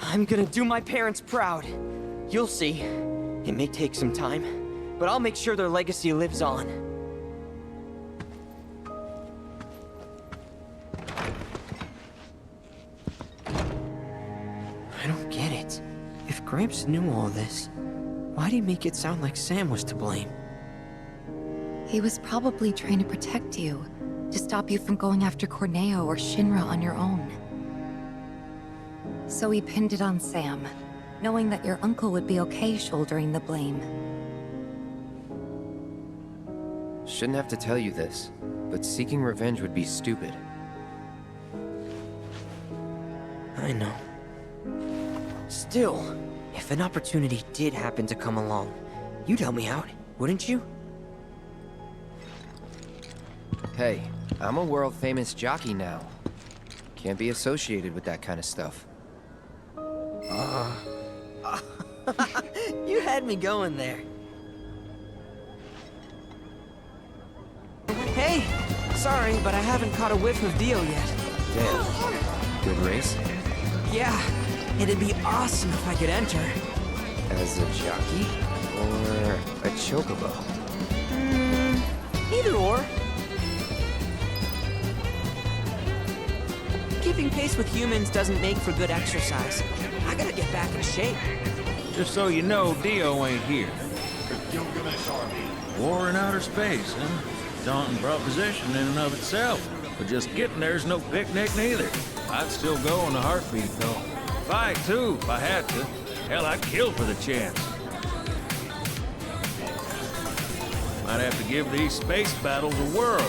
I'm gonna do my parents proud. You'll see. It may take some time, but I'll make sure their legacy lives on. I don't get it. If Gramps knew all this, why'd he make it sound like Sam was to blame? He was probably trying to protect you, to stop you from going after Corneo or Shinra on your own. So he pinned it on Sam, knowing that your uncle would be okay shouldering the blame. Shouldn't have to tell you this, but seeking revenge would be stupid. I know. Still, if an opportunity did happen to come along, you'd help me out, wouldn't you? Hey, I'm a world-famous jockey now. Can't be associated with that kind of stuff. You had me going there. Hey! Sorry, but I haven't caught a whiff of Dio yet. Damn. Good race? Yeah, it'd be awesome if I could enter. As a jockey? Or a chocobo? Either or. Keeping pace with humans doesn't make for good exercise. I gotta get back in shape. Just so you know, Dio ain't here. War in outer space, huh? Daunting proposition in and of itself. But just getting there's no picnic neither. I'd still go in a heartbeat, though. Fight, too, if I had to. Hell, I'd kill for the chance. Might have to give these space battles a whirl.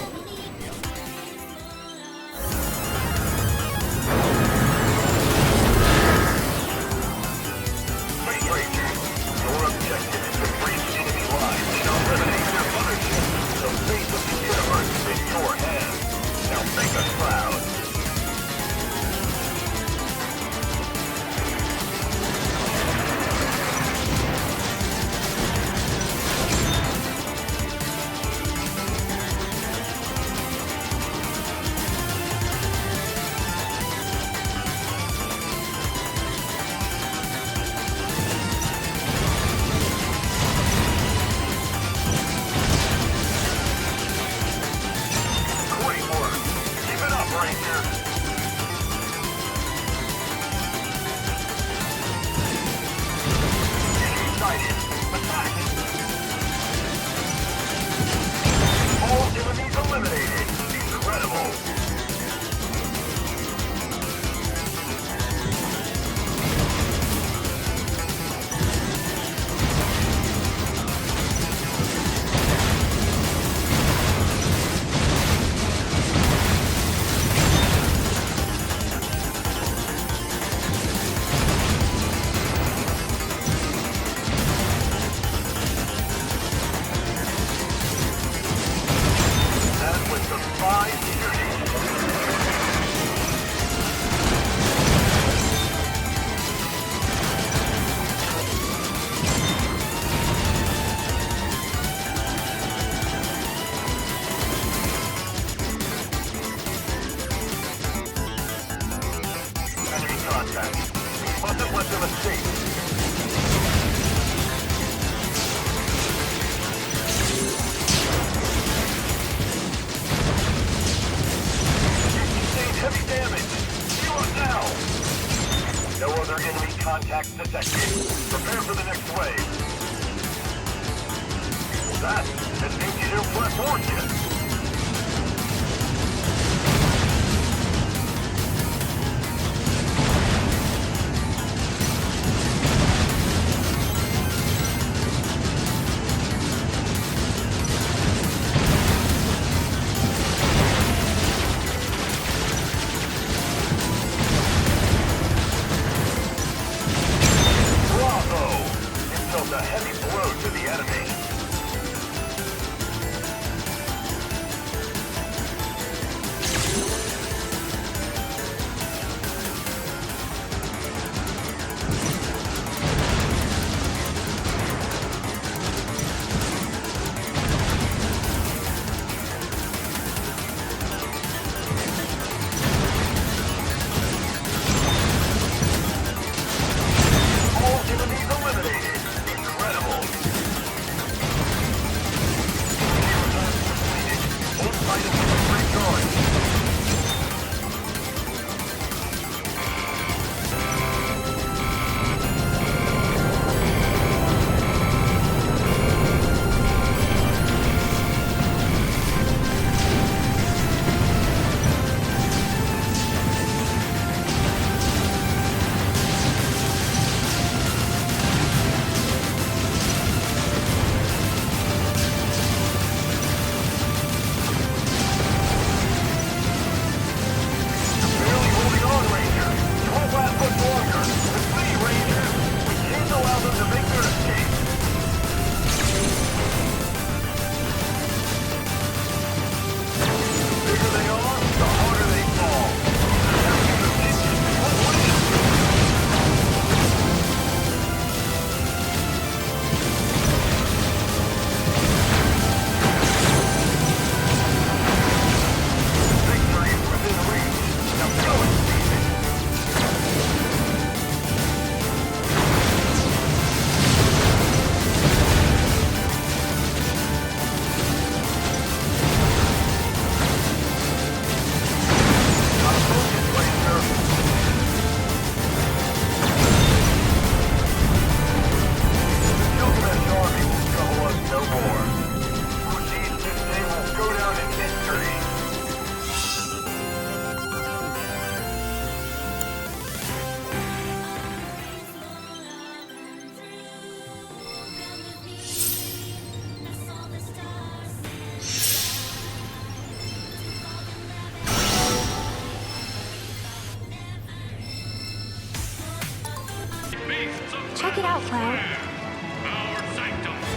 Cloud.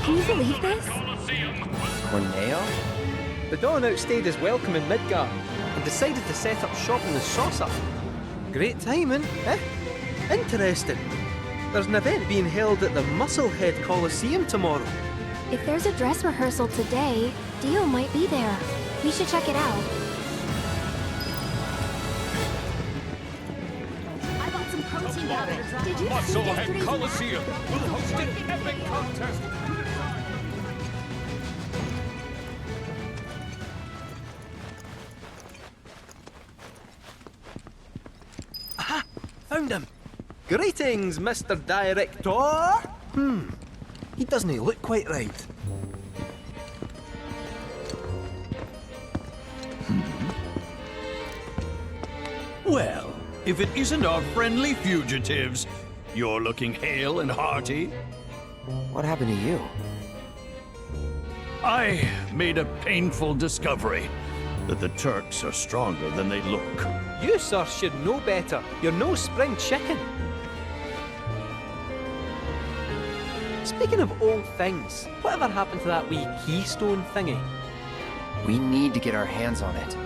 Can you believe this? Corneo? The Dawn outstayed his welcome in Midgard and decided to set up shop in the saucer. Great timing, eh? Interesting. There's an event being held at the Musclehead Colosseum tomorrow. If there's a dress rehearsal today, Dio might be there. We should check it out. I bought some protein powder. Did you see Musclehead yesterday's Colosseum will host an epic contest. Aha! Found him! Greetings, Mr. Director! He doesn't look quite right. Well, if it isn't our friendly fugitives, you're looking hale and hearty. What happened to you? I made a painful discovery that the Turks are stronger than they look. You, sir, should know better. You're no spring chicken. Speaking of old things, whatever happened to that wee keystone thingy? We need to get our hands on it.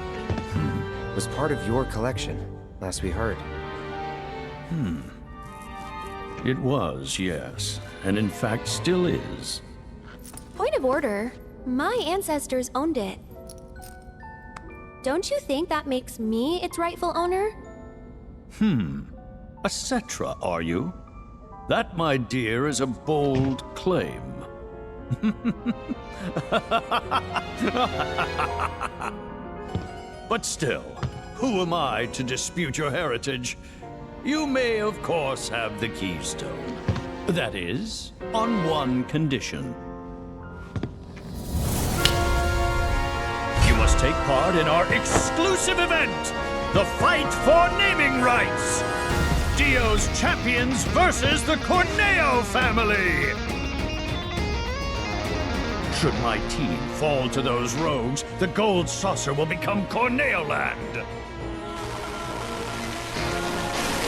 It was part of your collection, last we heard. It was, yes. And in fact still is. Point of order. My ancestors owned it. Don't you think that makes me its rightful owner? A Cetra, are you? That, my dear, is a bold claim. But still, who am I to dispute your heritage? You may, of course, have the keystone. That is, on one condition. You must take part in our exclusive event, the Fight for Naming Rights! Dio's champions versus the Corneo family! Should my team fall to those rogues, the gold saucer will become Corneo land!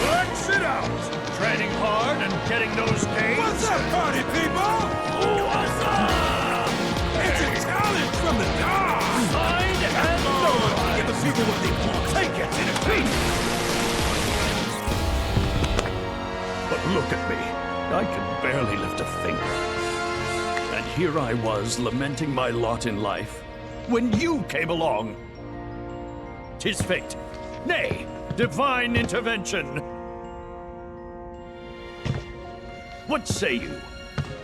Let's it out! Training hard and getting those gains? What's up, party people? What's up? It's a challenge from the gods! Signed and on! Give the people what they want. Take it to the face! But look at me. I can barely lift a finger. And here I was lamenting my lot in life when you came along. 'Tis fate. Nay, divine intervention. What say you?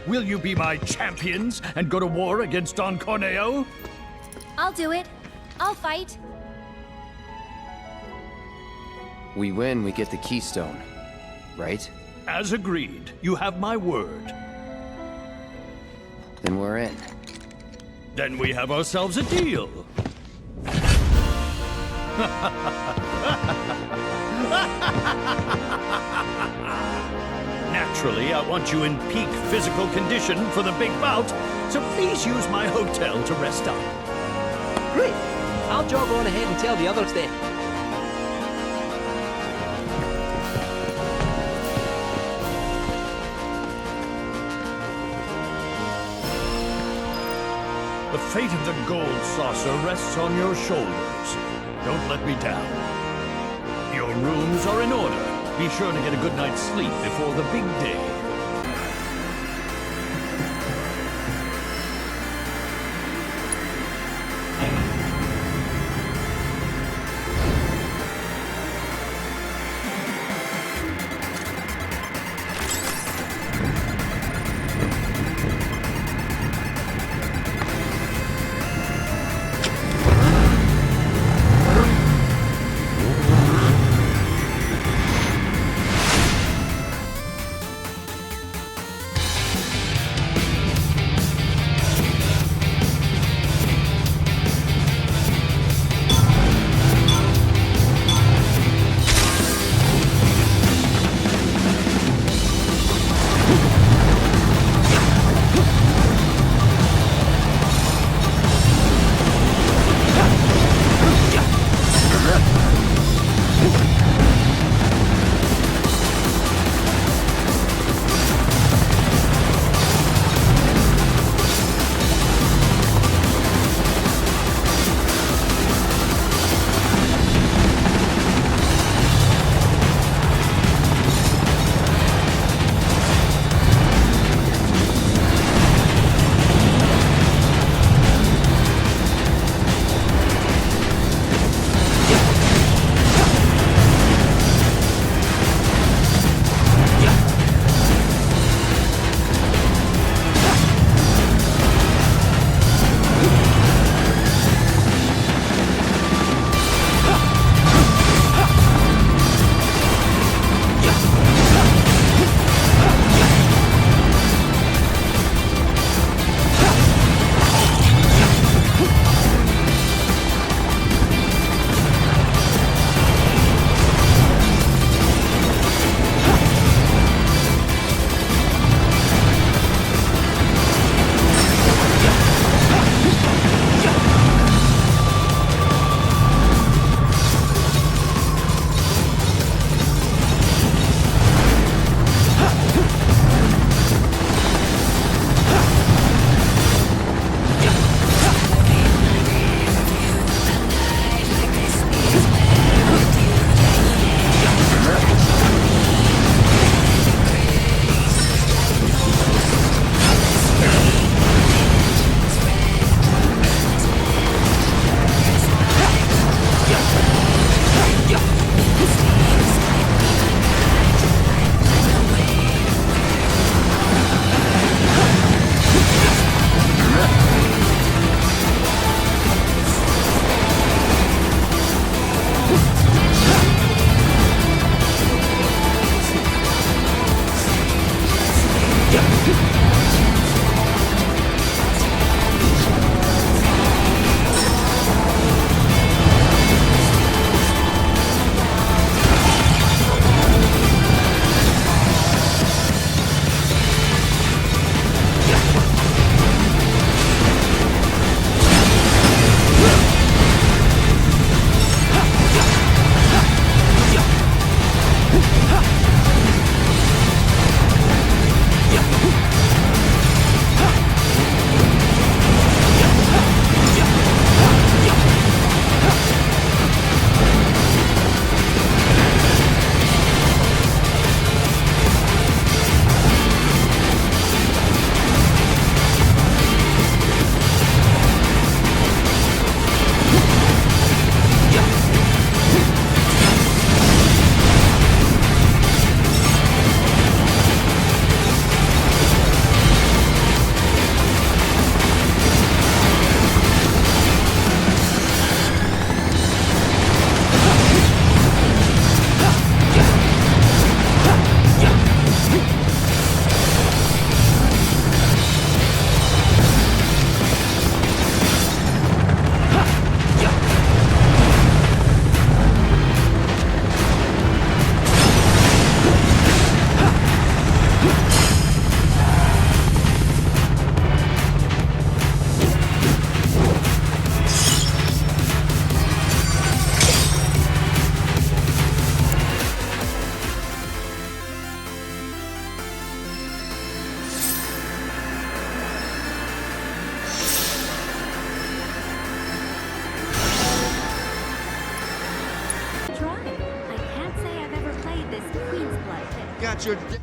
Will you be my champions and go to war against Don Corneo? I'll do it. I'll fight. We win, we get the keystone, right? As agreed, you have my word. Then we're in. Then we have ourselves a deal. Naturally, I want you in peak physical condition for the big bout, so please use my hotel to rest up. Great! I'll jog on ahead and tell the others then. The fate of the gold saucer rests on your shoulders. Don't let me down. Your rooms are in order. Be sure to get a good night's sleep before the big day. got your...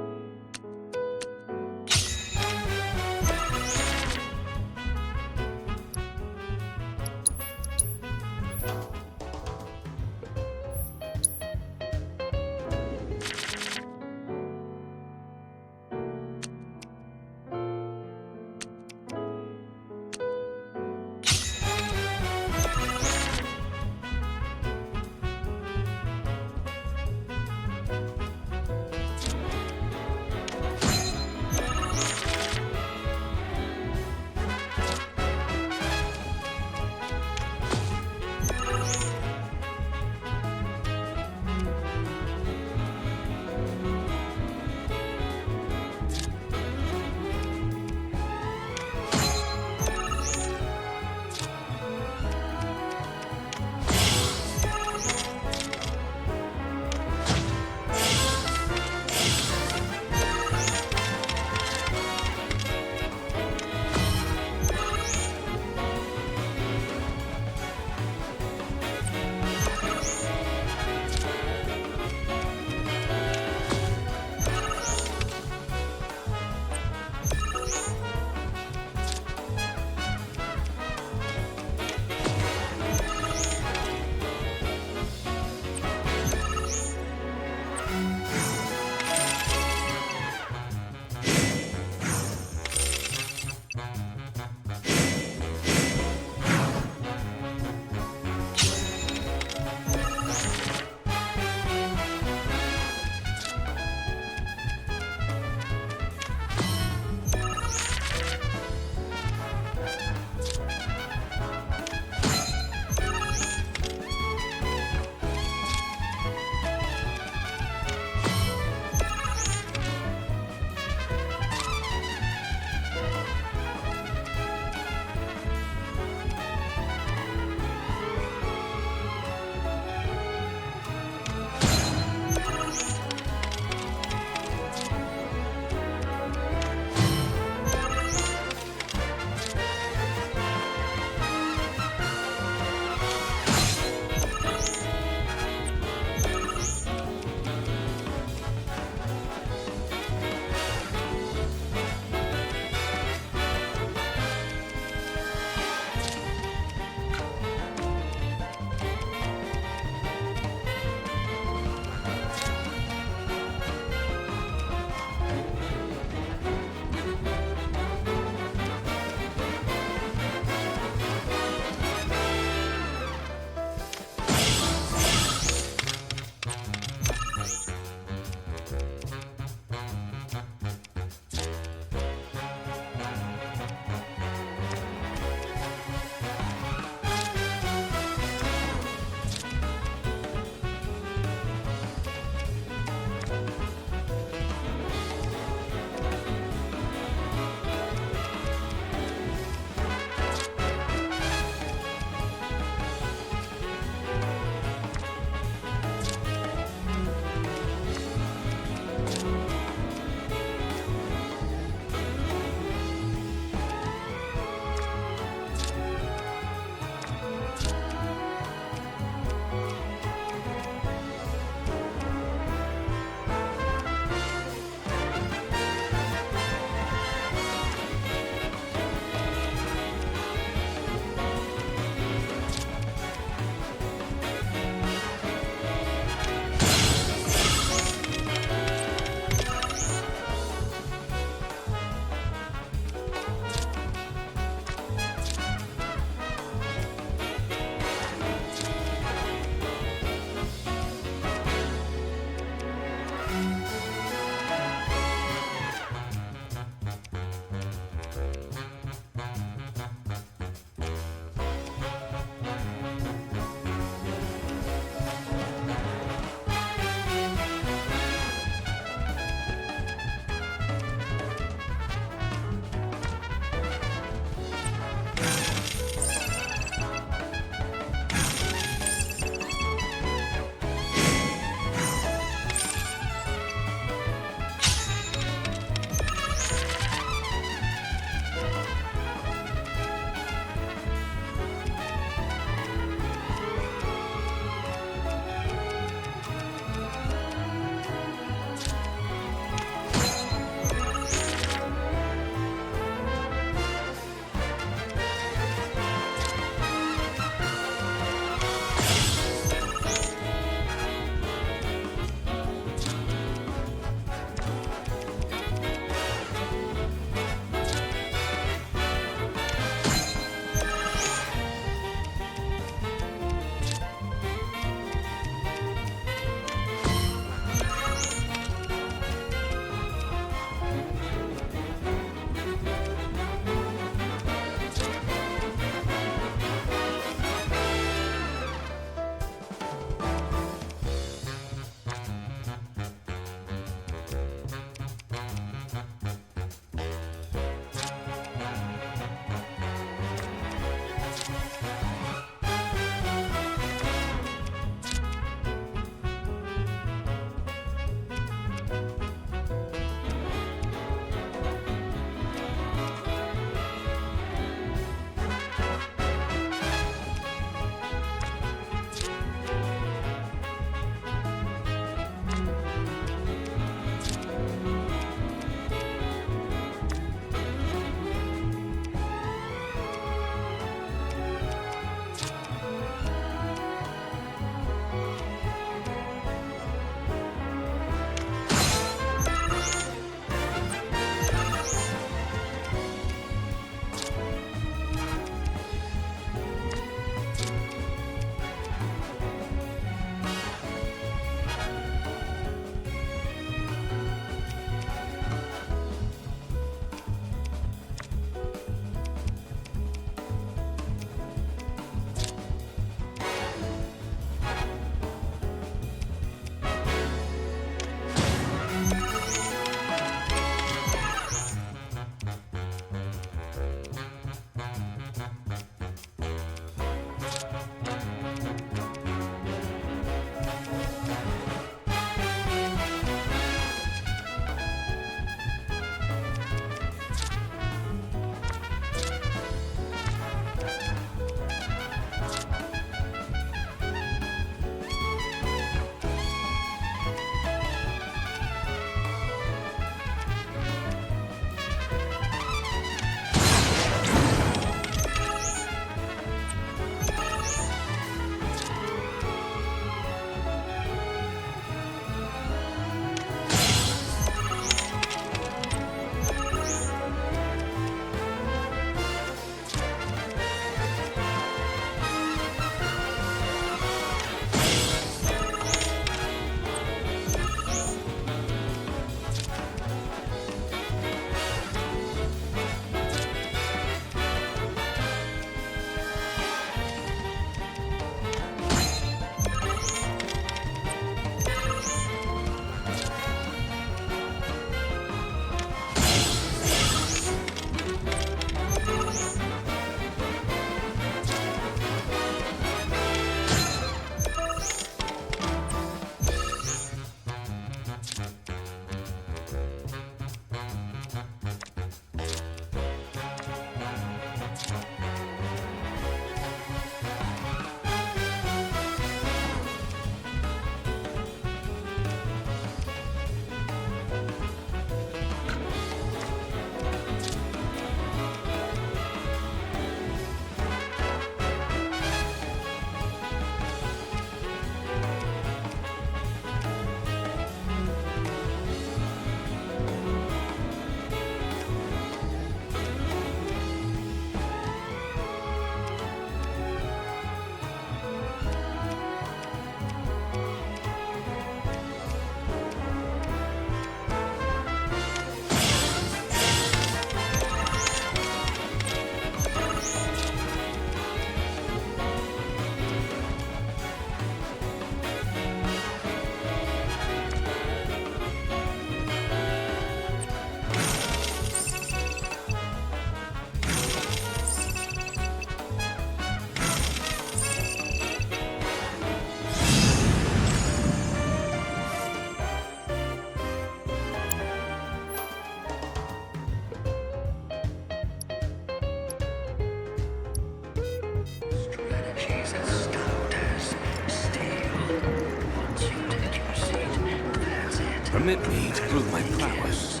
Permit me to prove my prowess.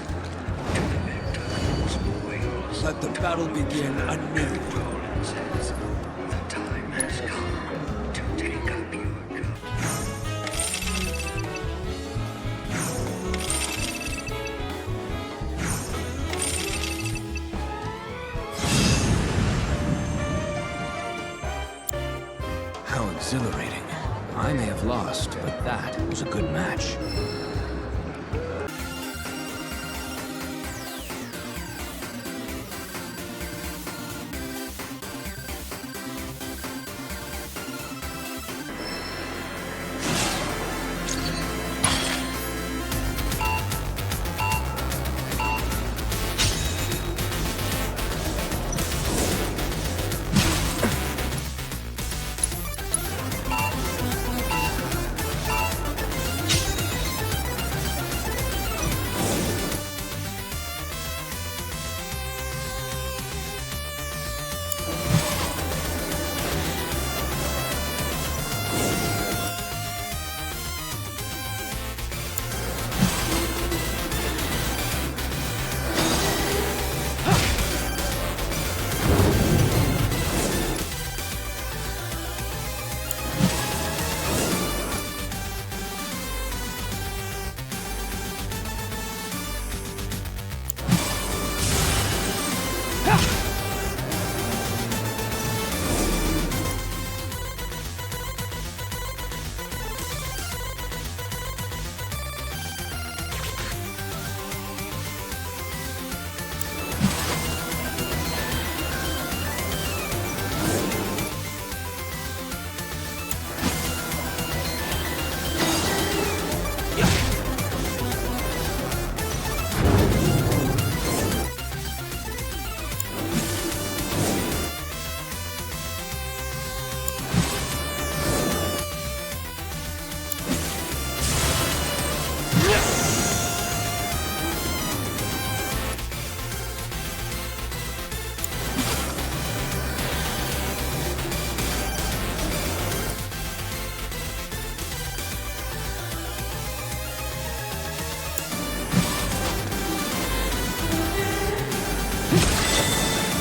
Let the battle begin anew. How exhilarating. I may have lost, but that was a good match.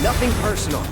Nothing personal.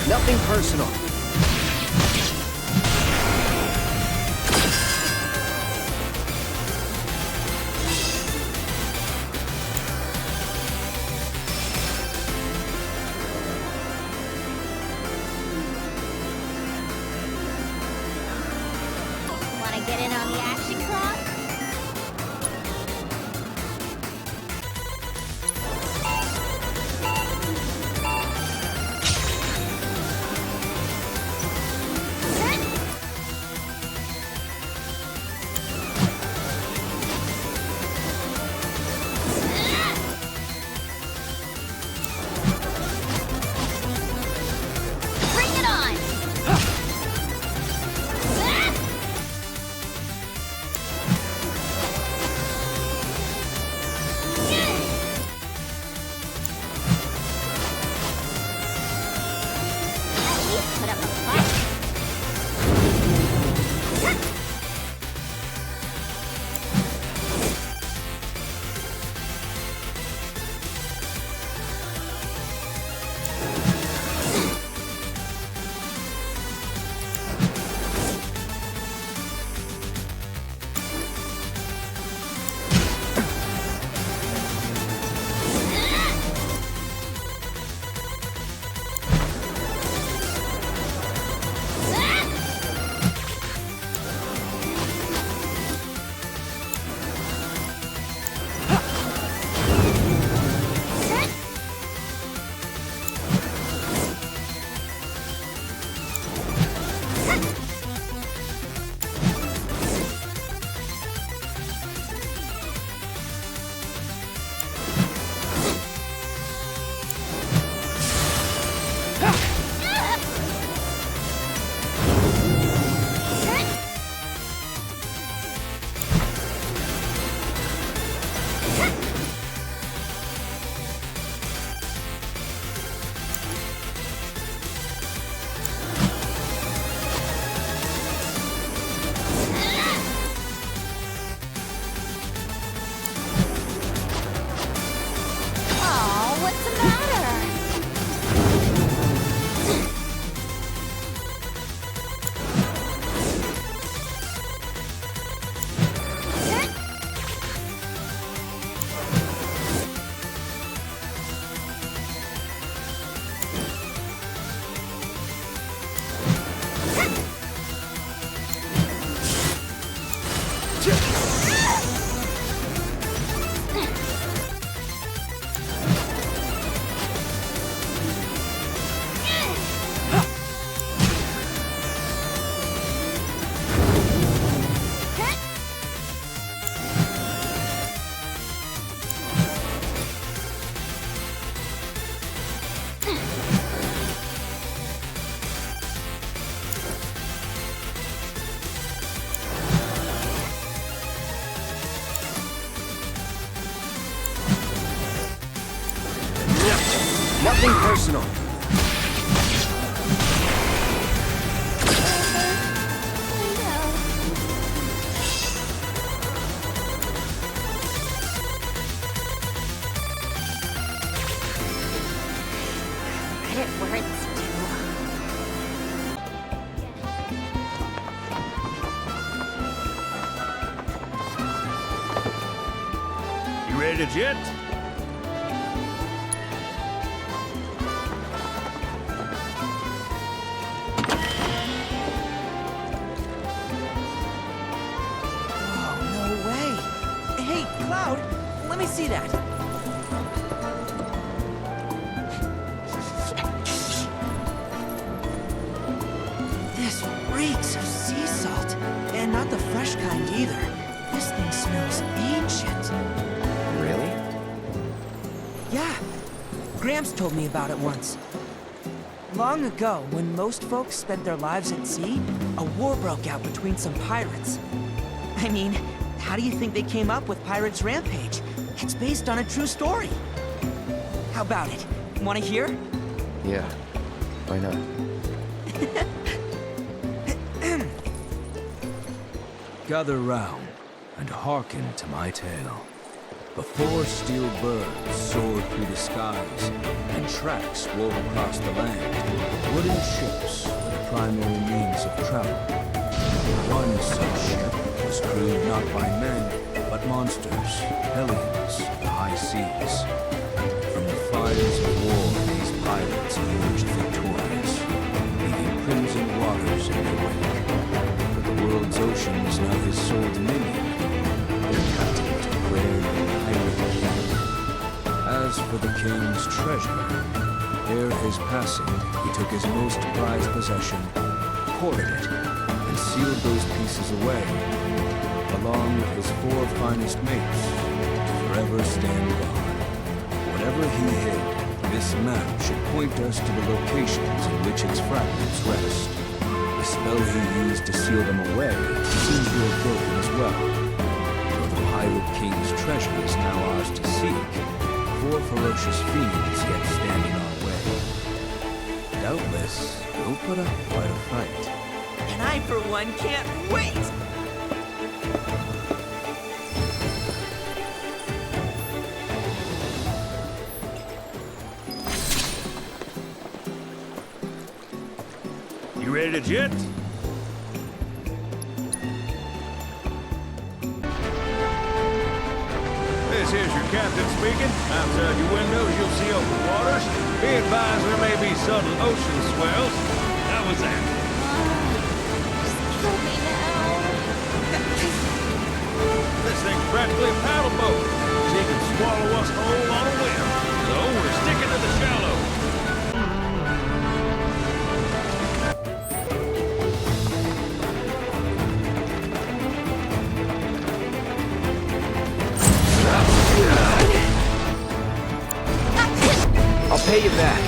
Nothing personal. Wanna get in on the action, Cloud? Bring it on! At least put up a fight. Aw, what's the matter? Nothing personal. Credit where it's due. You ready to jet? Cloud, let me see that. This reeks of sea salt. And not the fresh kind either. This thing smells ancient. Really? Yeah. Gramps told me about it once. Long ago, when most folks spent their lives at sea, a war broke out between some pirates. I mean, how do you think they came up with Pirates Rampage? It's based on a true story. How about it? Want to hear? Yeah, why not? Gather round and hearken to my tale. Before steel birds soared through the skies and tracks wove across the land, wooden ships were the primary means of travel. One such ship was crewed not by men, but monsters, hellions, the high seas. From the fires of war, these pirates emerged victorious, leaving crimson waters in their wake. But the world's oceans now his sole dominion. Their captain was declared pirate king. As for the king's treasure, ere his passing, he took his most prized possession, hoarded it, and sealed those pieces away, along with his 4 finest mates, to forever stand guard. Whatever he hid, this map should point us to the locations in which its fragments rest. The spell he used to seal them away seems to have broken as well. Though the Pirate King's treasure is now ours to seek, 4 ferocious fiends yet stand in our way. Doubtless, we'll put up quite a fight. And I, for one, can't wait! You ready to jet? This here's your captain speaking. Outside your windows, you'll see open waters. Be advised there may be subtle ocean swells. How was that? Kill me now. This thing's practically a paddle boat. She can swallow us whole on a whim. So we're sticking to the shallow. I'll pay you back.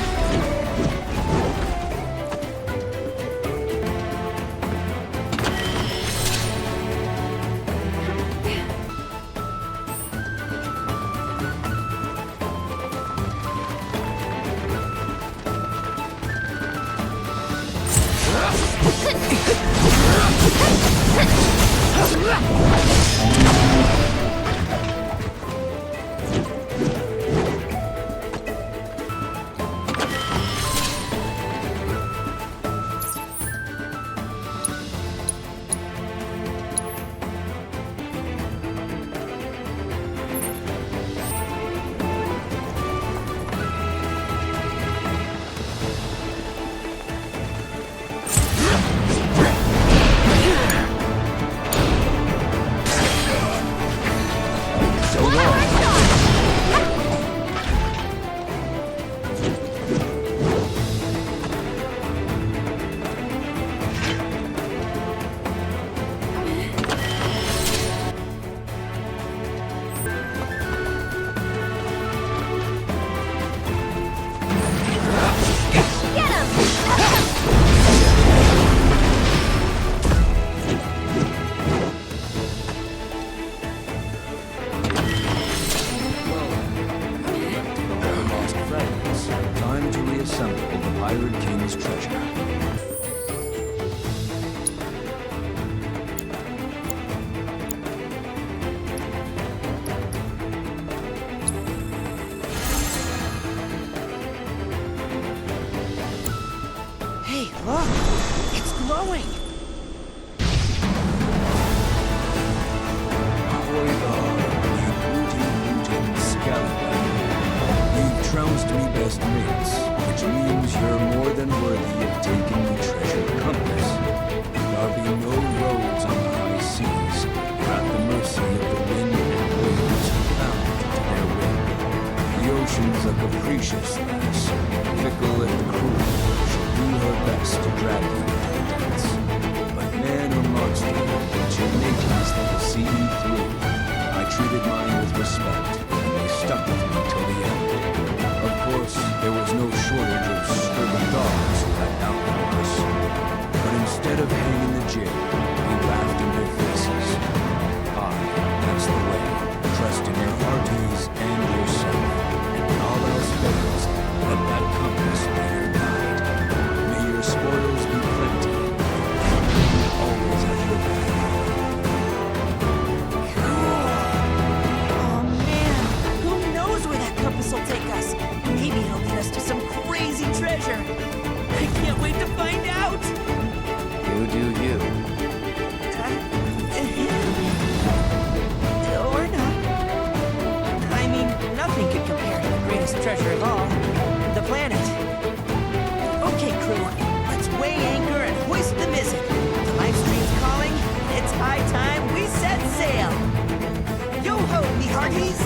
Fickle and cruel, she'll do her best to drag you into dance. Instead of hanging the jig, we laughed in their faces. Aye, that's the way. Trust in your hearties and yourself. And when all else fails, let that compass be your guide. May your spoils be plenty. Always at your back. Oh man, who knows where that compass will take us? Maybe it'll lead us to some crazy treasure. I can't wait to find out. You do you. Or not. I mean, nothing could compare to the greatest treasure of all, the planet. Okay, crew, let's weigh anchor and hoist the mizzen. The live stream's calling. It's high time we set sail. Yo-ho, me hearties!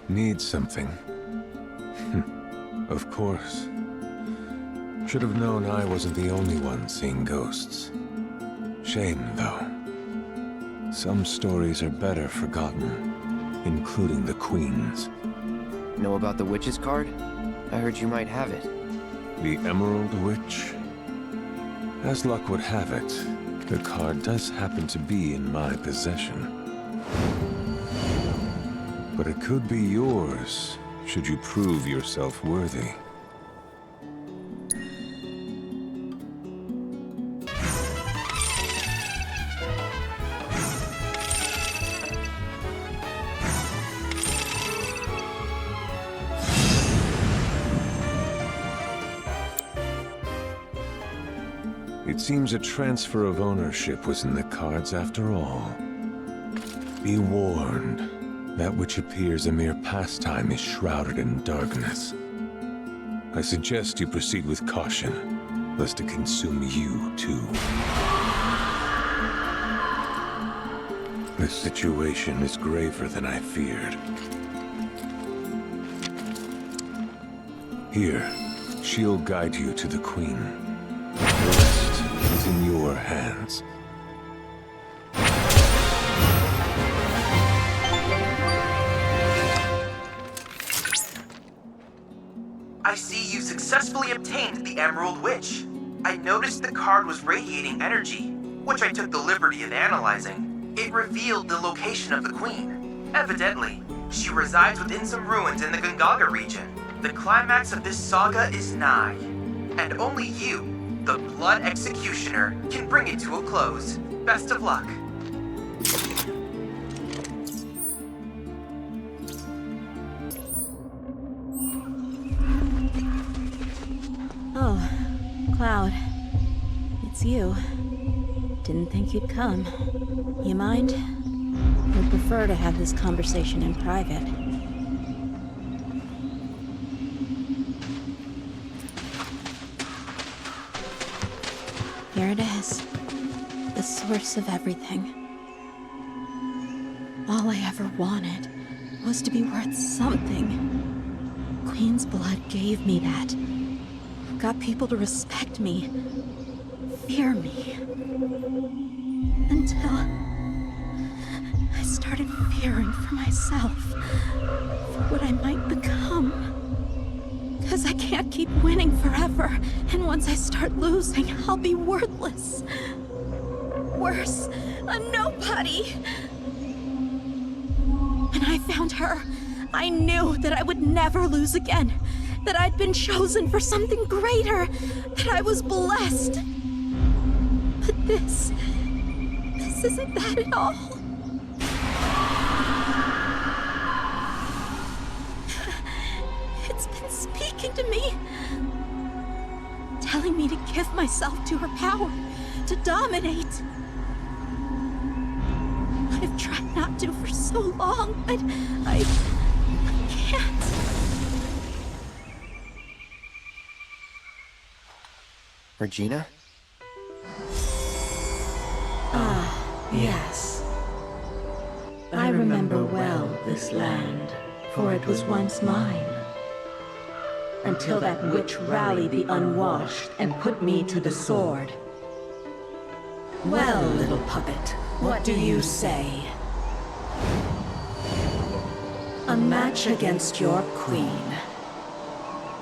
Need something? Of course. Should have known I wasn't the only one seeing ghosts. Shame, though. Some stories are better forgotten, including the Queen's. Know about the witch's card? I heard you might have it. The Emerald Witch? As luck would have it, the card does happen to be in my possession. But it could be yours, should you prove yourself worthy. It seems a transfer of ownership was in the cards after all. Be warned. That which appears a mere pastime is shrouded in darkness. I suggest you proceed with caution, lest it consume you too. The situation is graver than I feared. Here, she'll guide you to the Queen. The rest is in your hands. I see you successfully obtained the Emerald Witch. I noticed the card was radiating energy, which I took the liberty of analyzing. It revealed the location of the Queen. Evidently, she resides within some ruins in the Gongaga region. The climax of this saga is nigh, and only you, the Blood Executioner, can bring it to a close. Best of luck. Oh, Cloud. It's you. Didn't think you'd come. You mind? Would prefer to have this conversation in private. Here it is. The source of everything. All I ever wanted was to be worth something. Queen's blood gave me that. Got people to respect me, fear me. Until I started fearing for myself, for what I might become. Because I can't keep winning forever, and once I start losing, I'll be worthless. Worse, a nobody. When I found her, I knew that I would never lose again. That I'd been chosen for something greater, that I was blessed. But this isn't that at all. It's been speaking to me, telling me to give myself to her power, to dominate. I've tried not to for so long, but I can't. Regina? Ah, yes. remember well this land, for it was once mine. Until that witch rallied the unwashed and put me to the sword. Well, little puppet, what do you say? A match against your queen.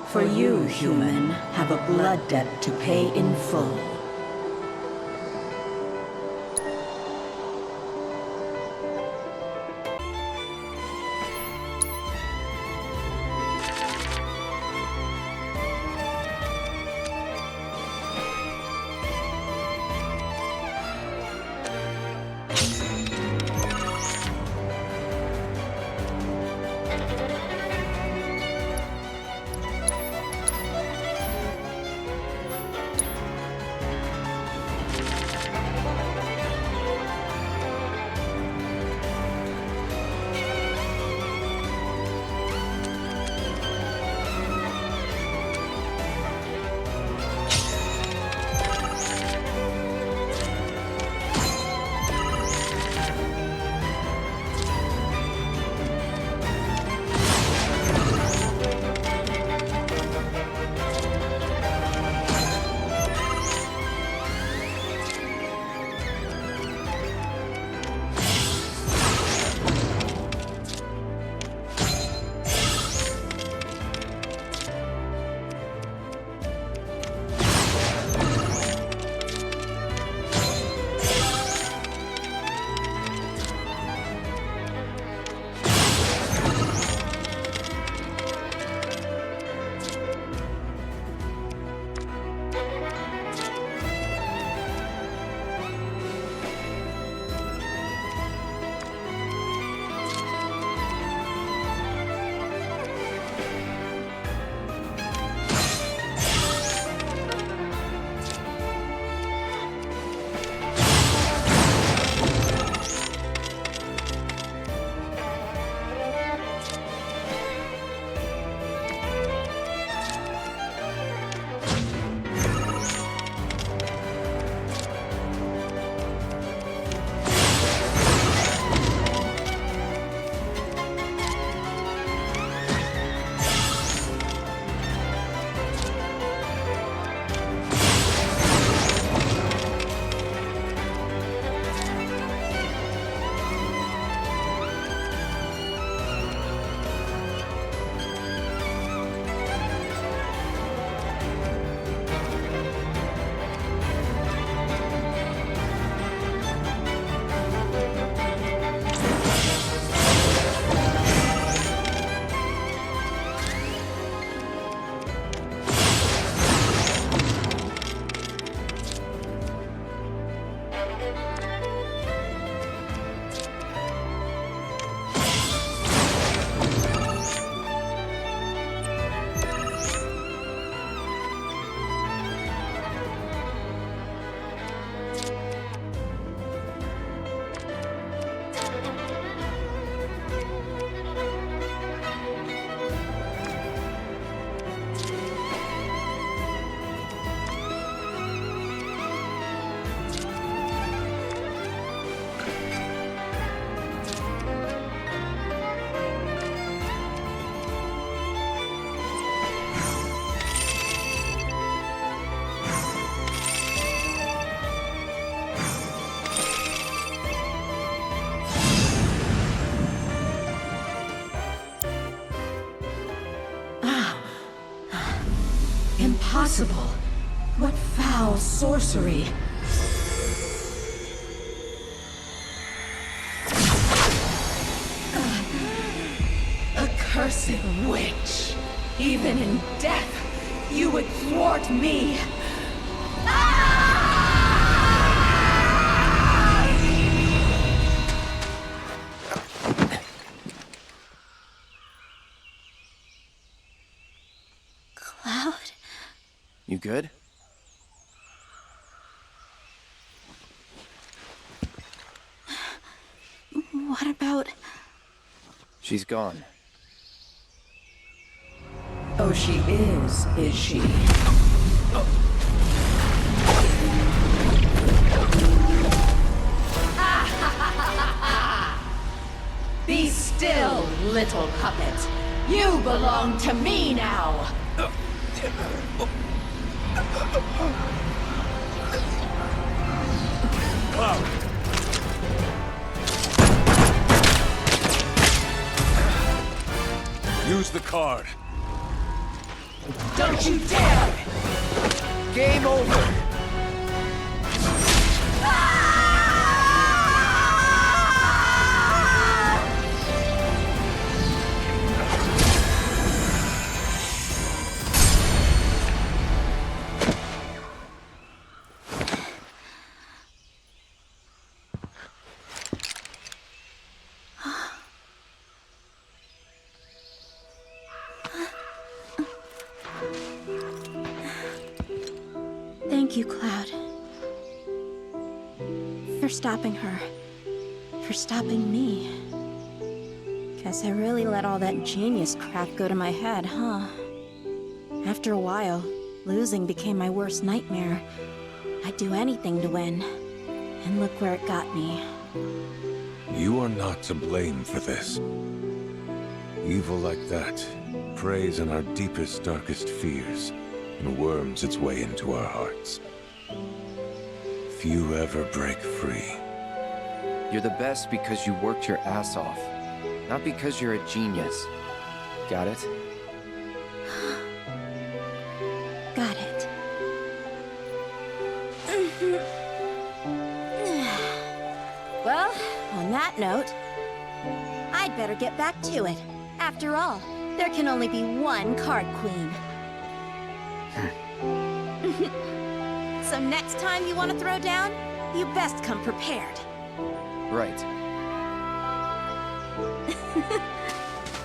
For you, human, have a blood debt to pay in full. Impossible! What foul sorcery! Accursed witch! Even in death, you would thwart me! You good? What about... She's gone. Oh, she is she? little puppet. You belong to me now! Cloud! Use the card. Don't you dare! Game over! Thank you, Cloud. For stopping her. For stopping me. Guess I really let all that genius crap go to my head, huh? After a while, losing became my worst nightmare. I'd do anything to win. And look where it got me. You are not to blame for this. Evil like that preys on our deepest, darkest fears and worms its way into our hearts. Few ever break free. You're the best because you worked your ass off, not because you're a genius. Got it? Got it. Well, on that note, I'd better get back to it. After all, there can only be one card queen. So next time you want to throw down, you best come prepared. Right.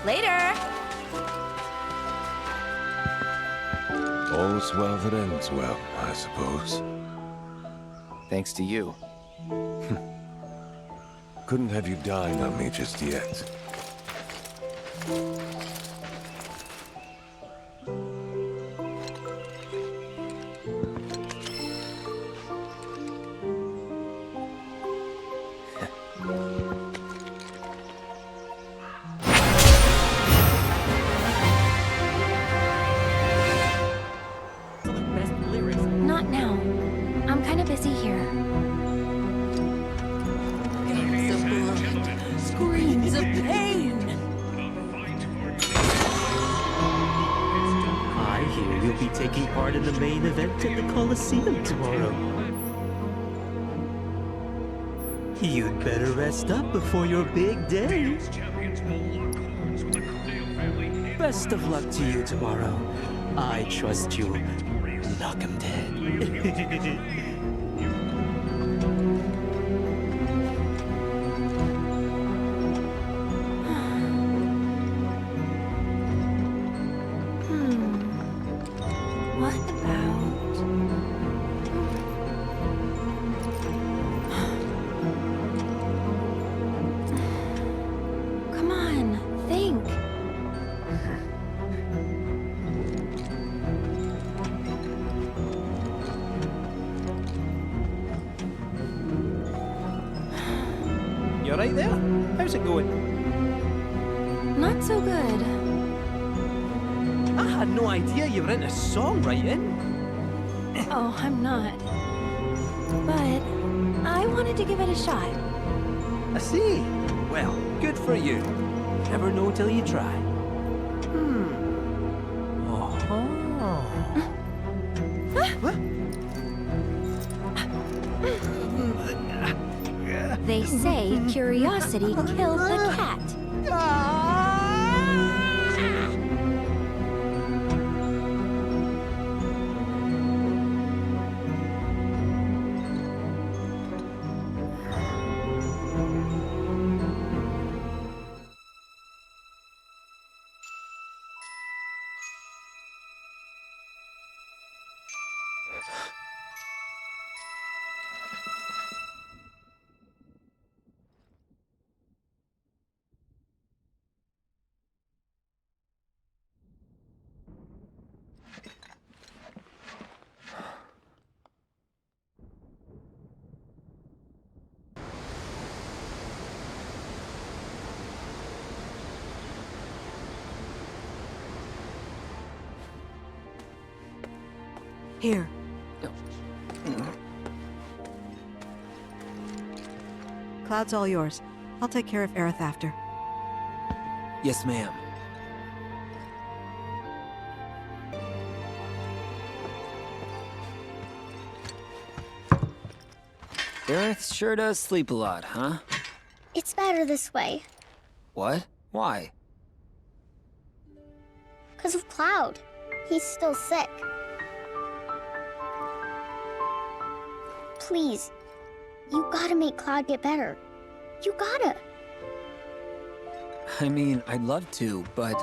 Later! All's well that ends well, I suppose. Thanks to you. Couldn't have you dying on me just yet. Not now. I'm kind of busy here. Games of blood, screams of pain. I hear you'll be taking part in the main event at the Colosseum tomorrow. You'd better rest up before your big day. Best of luck to you tomorrow. I trust you. Knock 'em dead. What about... Come on, think. You alright there? How's it going? Not so good. I had no idea you were into songwriting. Oh, I'm not. But I wanted to give it a shot. I see. Well, good for you. Never know till you try. They say curiosity killed the cat. Here. Cloud's all yours. I'll take care of Aerith after. Yes, ma'am. Aerith sure does sleep a lot, huh? It's better this way. What? Why? Because of Cloud. He's still sick. Please, you gotta make Cloud get better. You gotta. I mean, I'd love to, but...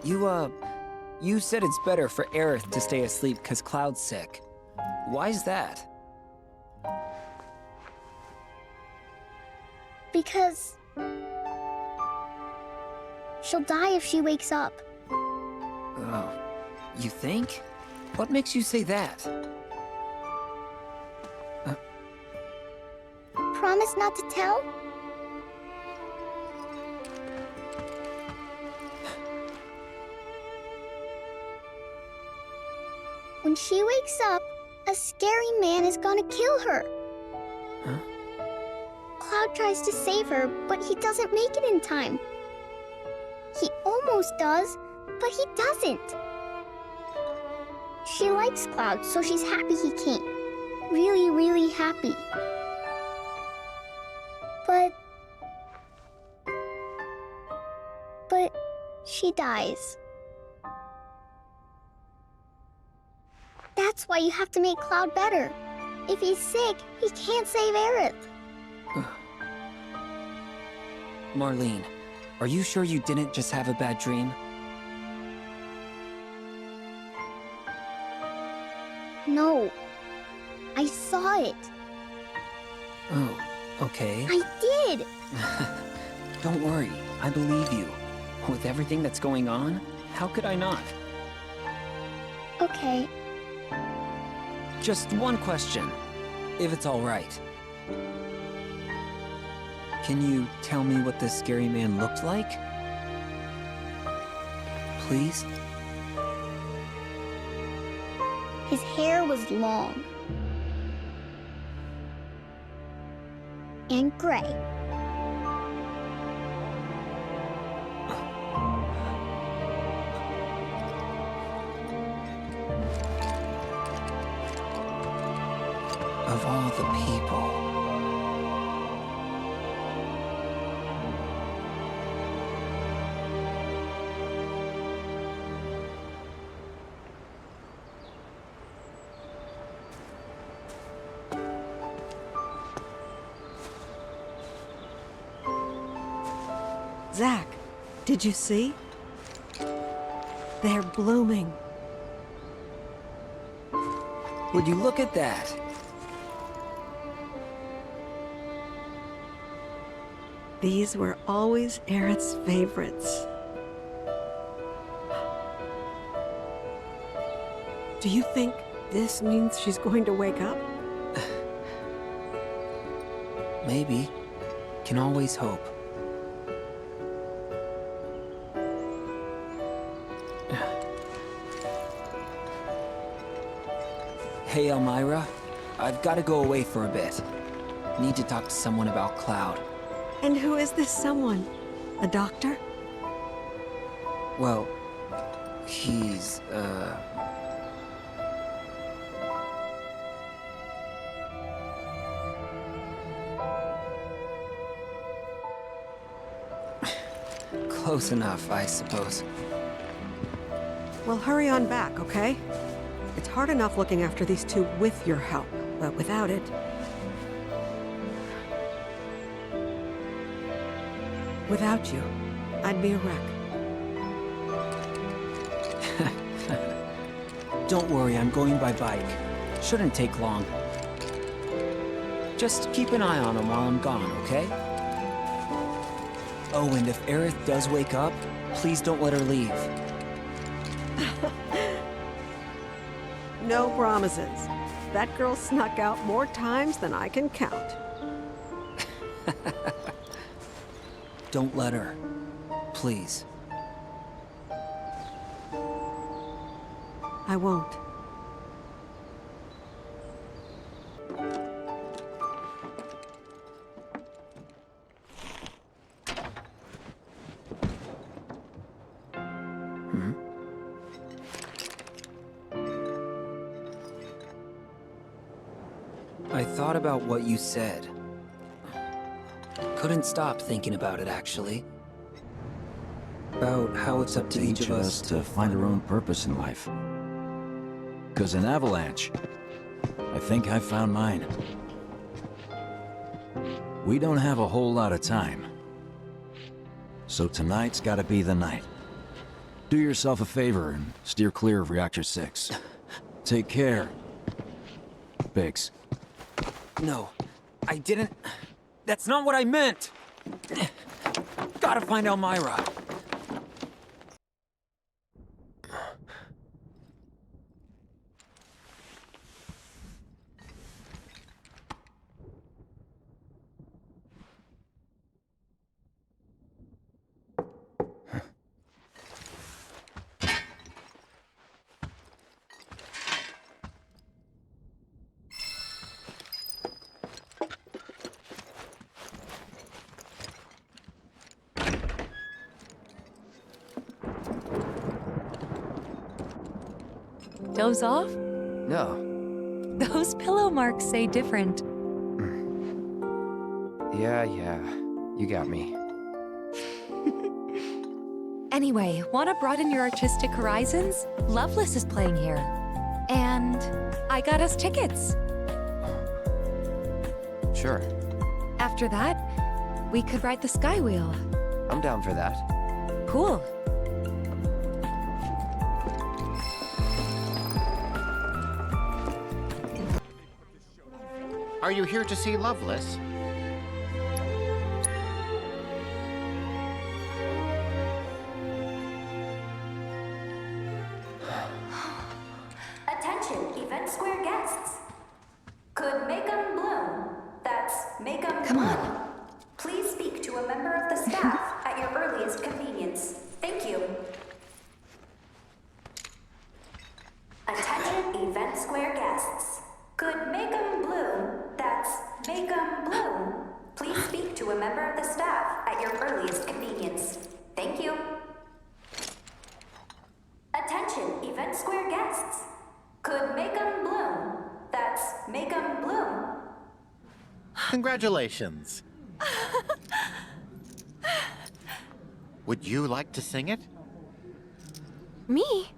You said it's better for Aerith to stay asleep because Cloud's sick. Why's that? Because... she'll die if she wakes up. Oh, you think? What makes you say that? Promise not to tell? When she wakes up, a scary man is gonna kill her. Huh? Cloud tries to save her, but he doesn't make it in time. He almost does, but he doesn't. She likes Cloud, so she's happy he came. Really, really happy. But she dies. That's why you have to make Cloud better. If he's sick, he can't save Aerith. Marlene, are you sure you didn't just have a bad dream? No. I saw it. Oh, okay. I did! Don't worry, I believe you. With everything that's going on, how could I not? Okay. Just one question, if it's all right. Can you tell me what this scary man looked like? Please? His hair was long. And gray. Of all the people... Zack, did you see? They're blooming. Would you look at that? These were always Aerith's favorites. Do you think this means she's going to wake up? Maybe. Can always hope. Hey, Elmira. I've got to go away for a bit. Need to talk to someone about Cloud. And who is this someone? A doctor? Well, he's, close enough, I suppose. Well, hurry on back, okay? It's hard enough looking after these two with your help, but without it... Without you, I'd be a wreck. Don't worry, I'm going by bike. Shouldn't take long. Just keep an eye on him while I'm gone, okay? Oh, and if Aerith does wake up, please don't let her leave. No promises. That girl snuck out more times than I can count. Don't let her. Please. I won't. thought about what you said. Couldn't stop thinking about it, actually. About how it's up to each of us to find our own purpose in life. Because in Avalanche, I think I found mine. We don't have a whole lot of time. So tonight's gotta be the night. Do yourself a favor and steer clear of Reactor 6. Take care, Biggs. No, I didn't... That's not what I meant! Gotta find Elmira. Doze off? No. Those pillow marks say different. Yeah, you got me. Anyway, wanna broaden your artistic horizons? Loveless is playing here. And I got us tickets. Sure. After that, we could ride the Sky Wheel. I'm down for that. Cool. Are you here to see Loveless? Attention, Event Square guests. Could make 'em bloom. That's make 'em Come bloom. on. Please speak to a member of the staff at your earliest convenience. Thank you. Attention, Event Square guests. Could make 'em bloom. That's make 'em bloom. Please speak to a member of the staff at your earliest convenience. Thank you. Attention, Event Square guests. Could make 'em bloom. That's make 'em bloom. Congratulations. Would you like to sing it? Me?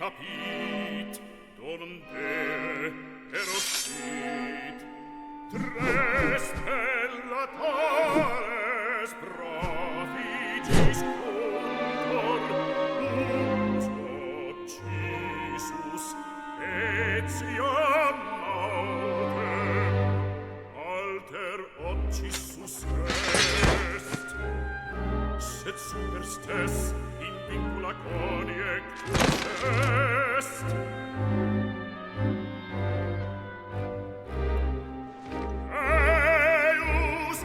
capit, donde erosit, tres pellatores prodigis Condor, uns occisus, etiam autem, alter occisus est, sed super stes in vincula coniectus est. Eius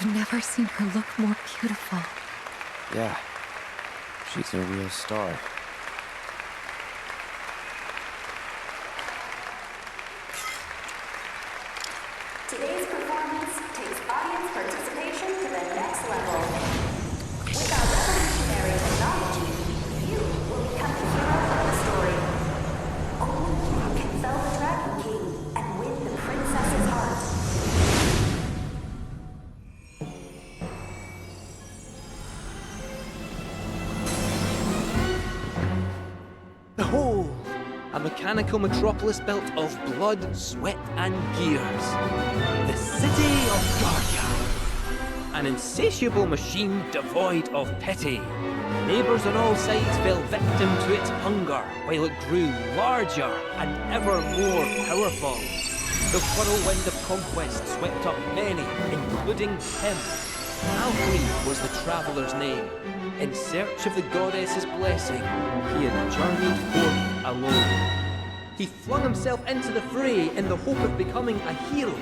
I've never seen her look more beautiful. Yeah, she's a real star. Today's performance takes audience participation to the next level. With our revolutionary technology, you will become the hero of the story. Only you can fell the Dragon King and win the princess's heart. Behold, a mechanical metropolis built of blood, sweat, and gears. The city of Guardia. An insatiable machine devoid of pity. Neighbours on all sides fell victim to its hunger, while it grew larger and ever more powerful. The whirlwind of conquest swept up many, including him. Alfred was the traveller's name. In search of the goddess's blessing, he had journeyed forth alone. He flung himself into the fray in the hope of becoming a hero,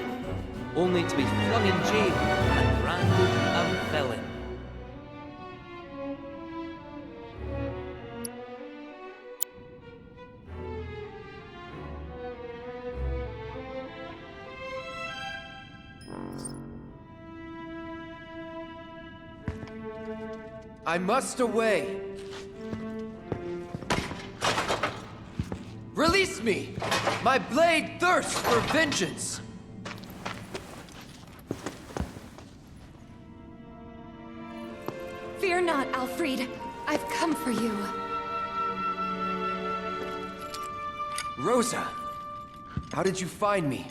only to be flung in jail and branded a villain. I must away! Release me! My blade thirsts for vengeance! Fear not, Alfred. I've come for you. Rosa! How did you find me?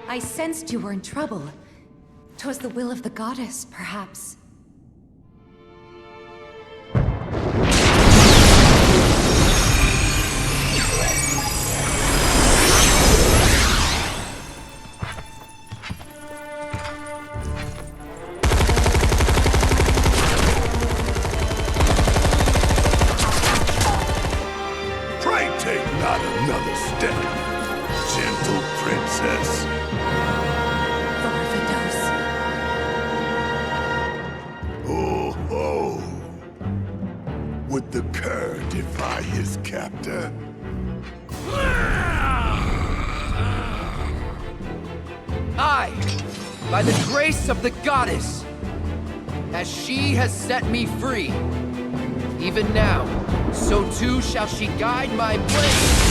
I sensed you were in trouble. 'Twas the will of the goddess, perhaps. Pray take not another step, gentle princess. Oh, oh. Would the cur defy his captor? I, by the grace of the goddess, as she has set me free, even now, so too shall she guide my blade.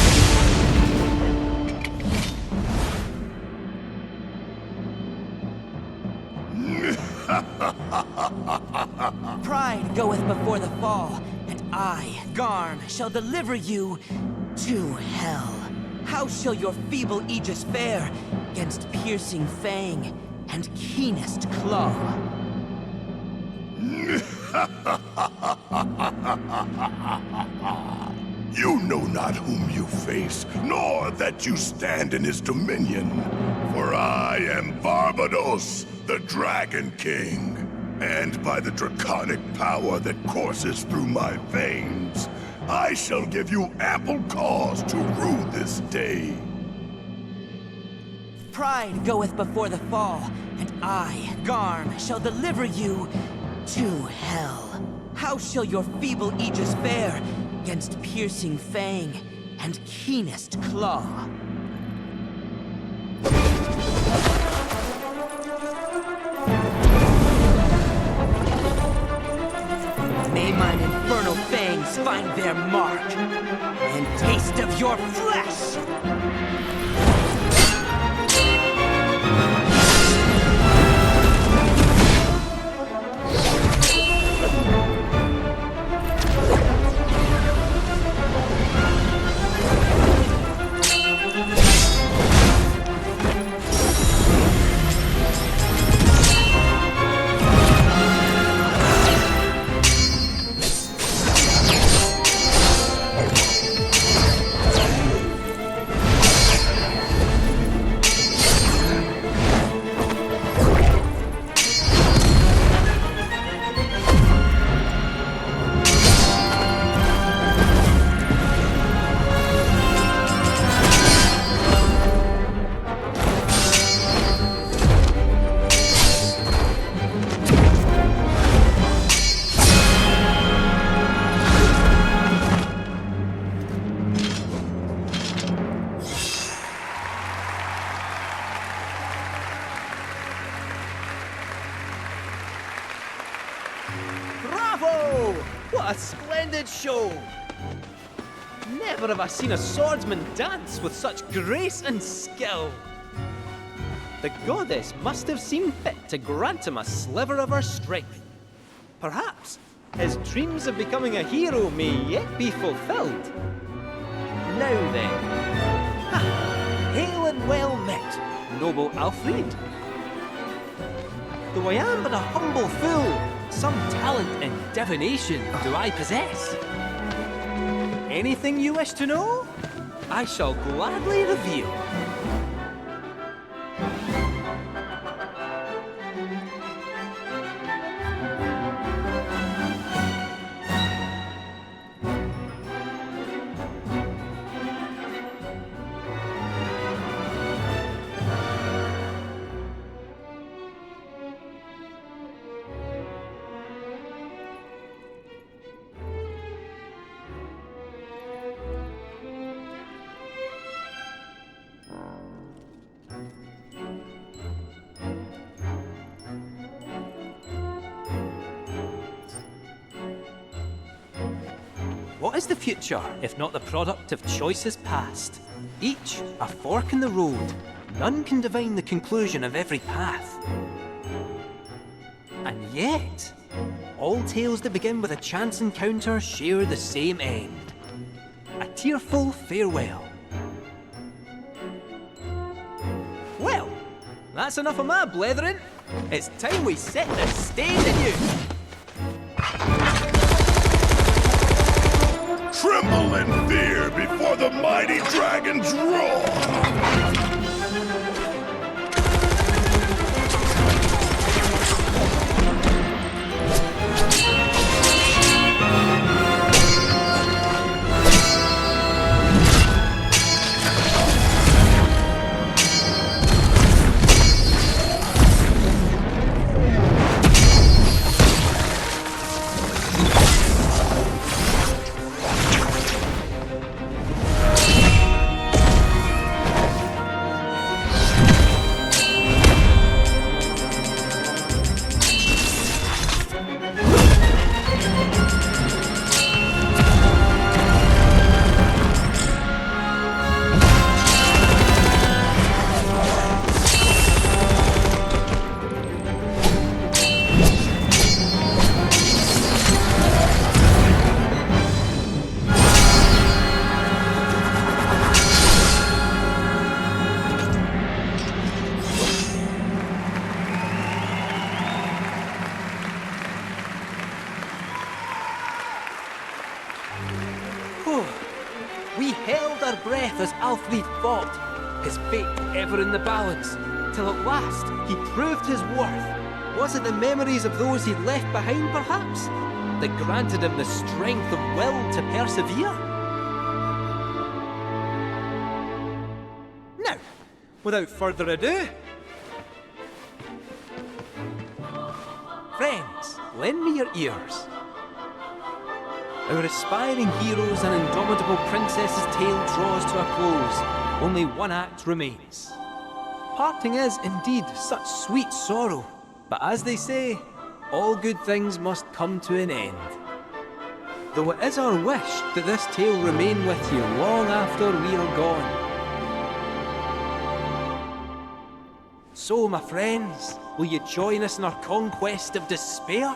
Pride goeth before the fall, and I, Garm, shall deliver you to hell. How shall your feeble aegis fare against piercing fang and keenest claw? You know not whom you face, nor that you stand in his dominion. For I am Barbados, the Dragon King. And by the draconic power that courses through my veins, I shall give you ample cause to rue this day. Pride goeth before the fall, and I, Garm, shall deliver you to hell. How shall your feeble aegis fare against piercing fang and keenest claw? May mine infernal fangs find their mark, and taste of your flesh! What a splendid show! Never have I seen a swordsman dance with such grace and skill. The goddess must have seen fit to grant him a sliver of her strength. Perhaps his dreams of becoming a hero may yet be fulfilled. Now then, hail and well met, noble Alfred. Though I am but a humble fool, some talent in divination do I possess. Anything you wish to know, I shall gladly reveal. What is the future, if not the product of choices past? Each a fork in the road, none can divine the conclusion of every path. And yet, all tales that begin with a chance encounter share the same end. A tearful farewell. Well, that's enough of my blethering. It's time we set the stage anew. Tremble in fear before the mighty dragon's roar! We held our breath as Alfred fought, his fate ever in the balance, till at last he proved his worth. Was it the memories of those he'd left behind, perhaps, that granted him the strength of will to persevere? Now, without further ado, friends, lend me your ears. Our aspiring heroes and indomitable princess's tale draws to a close. Only one act remains. Parting is, indeed, such sweet sorrow. But as they say, all good things must come to an end. Though it is our wish that this tale remain with you long after we are gone. So, my friends, will you join us in our conquest of despair?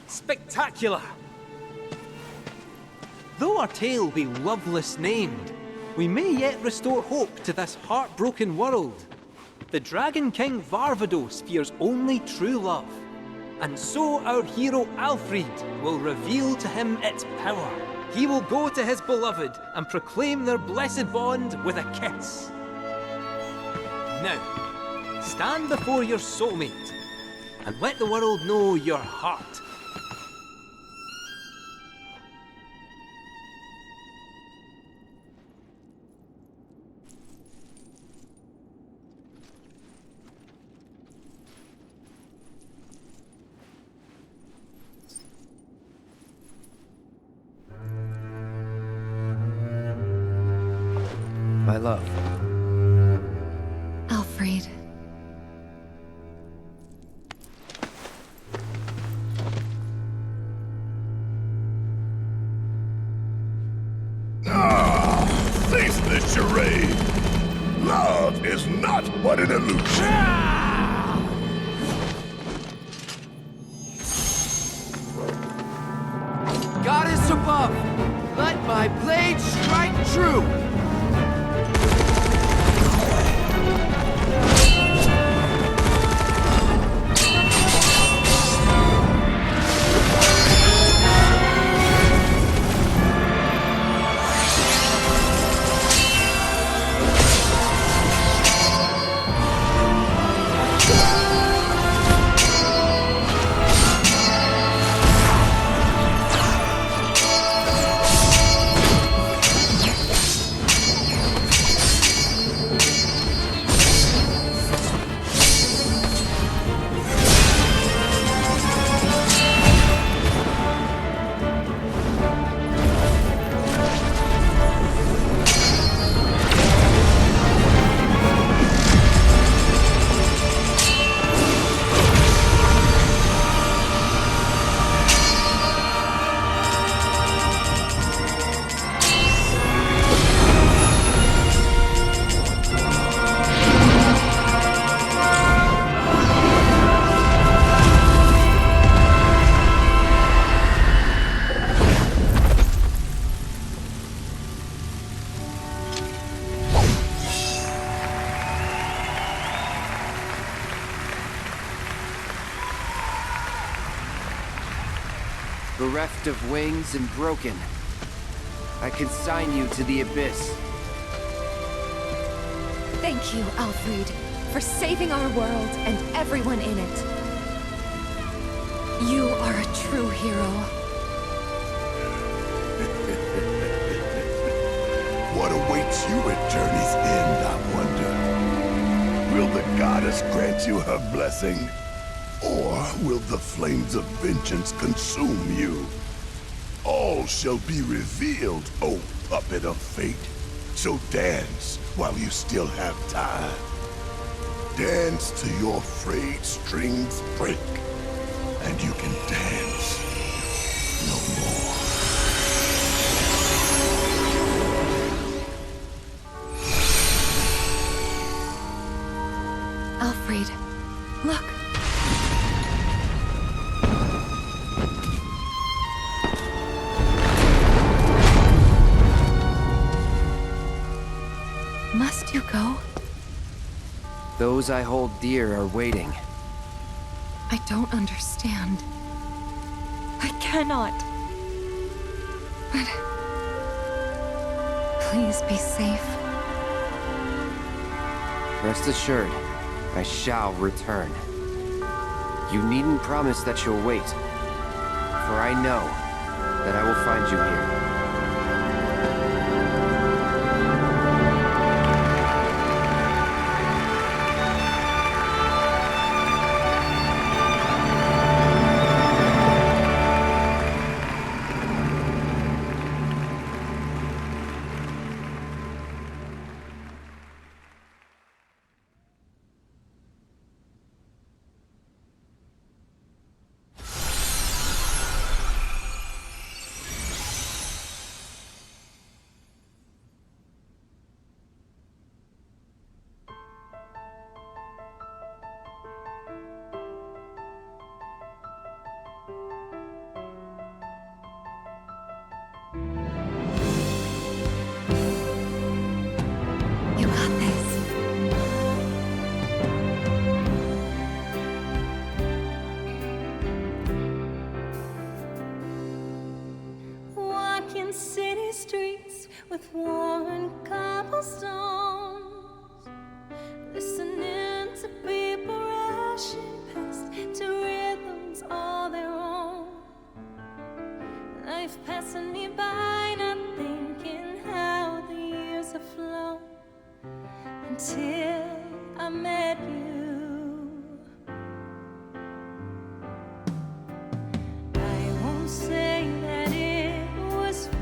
Spectacular! Though our tale be loveless named, we may yet restore hope to this heartbroken world. The Dragon King Varvados fears only true love, and so our hero Alfred will reveal to him its power. He will go to his beloved and proclaim their blessed bond with a kiss. Now, stand before your soulmate and let the world know your heart. My love, Alfred. Cease this charade! Love is not but an illusion! Goddess above, let my blade strike true! Bereft of wings and broken, I consign you to the abyss. Thank you, Alfred, for saving our world and everyone in it. You are a true hero. What awaits you at Journey's End, I wonder? Will the goddess grant you her blessing? Or will the flames of vengeance consume you? All shall be revealed, O puppet of fate. So dance while you still have time. Dance till your frayed strings break, and you can dance no more. Alfred, look. Must you go? Those I hold dear are waiting. I don't understand. I cannot. But... please be safe. Rest assured, I shall return. You needn't promise that you'll wait, for I know that I will find you here. with worn cobblestones, listening to people rushing past to rhythms all their own. Life passing me by, not thinking how the years have flown until I met you. I won't say that it was fair.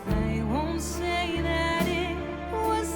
I won't say that it was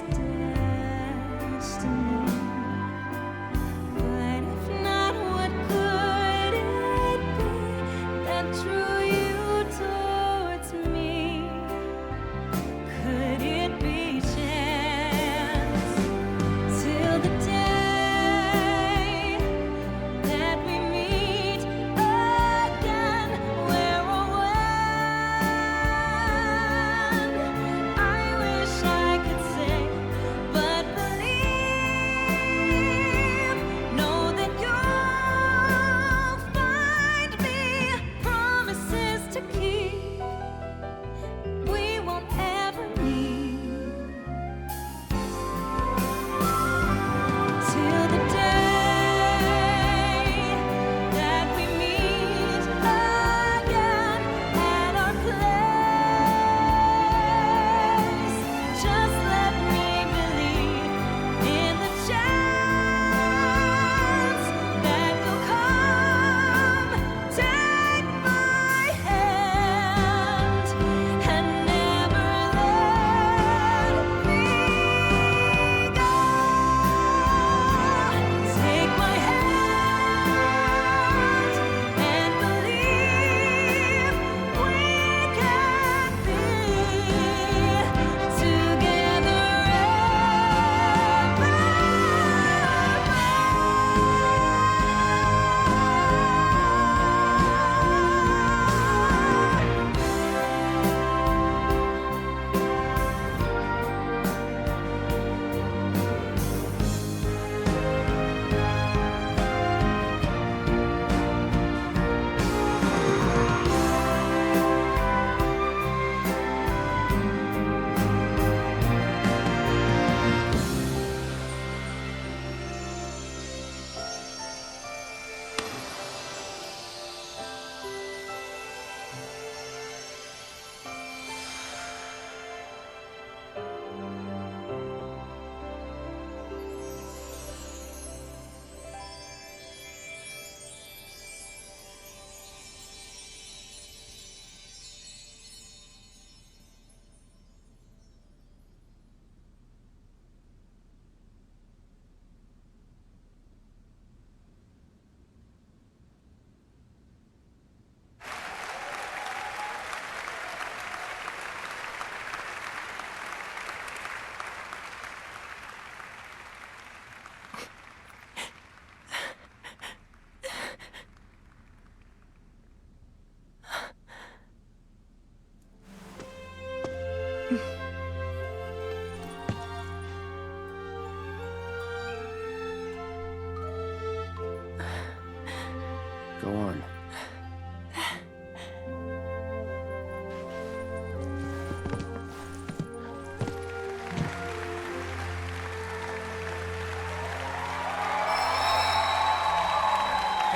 Go on.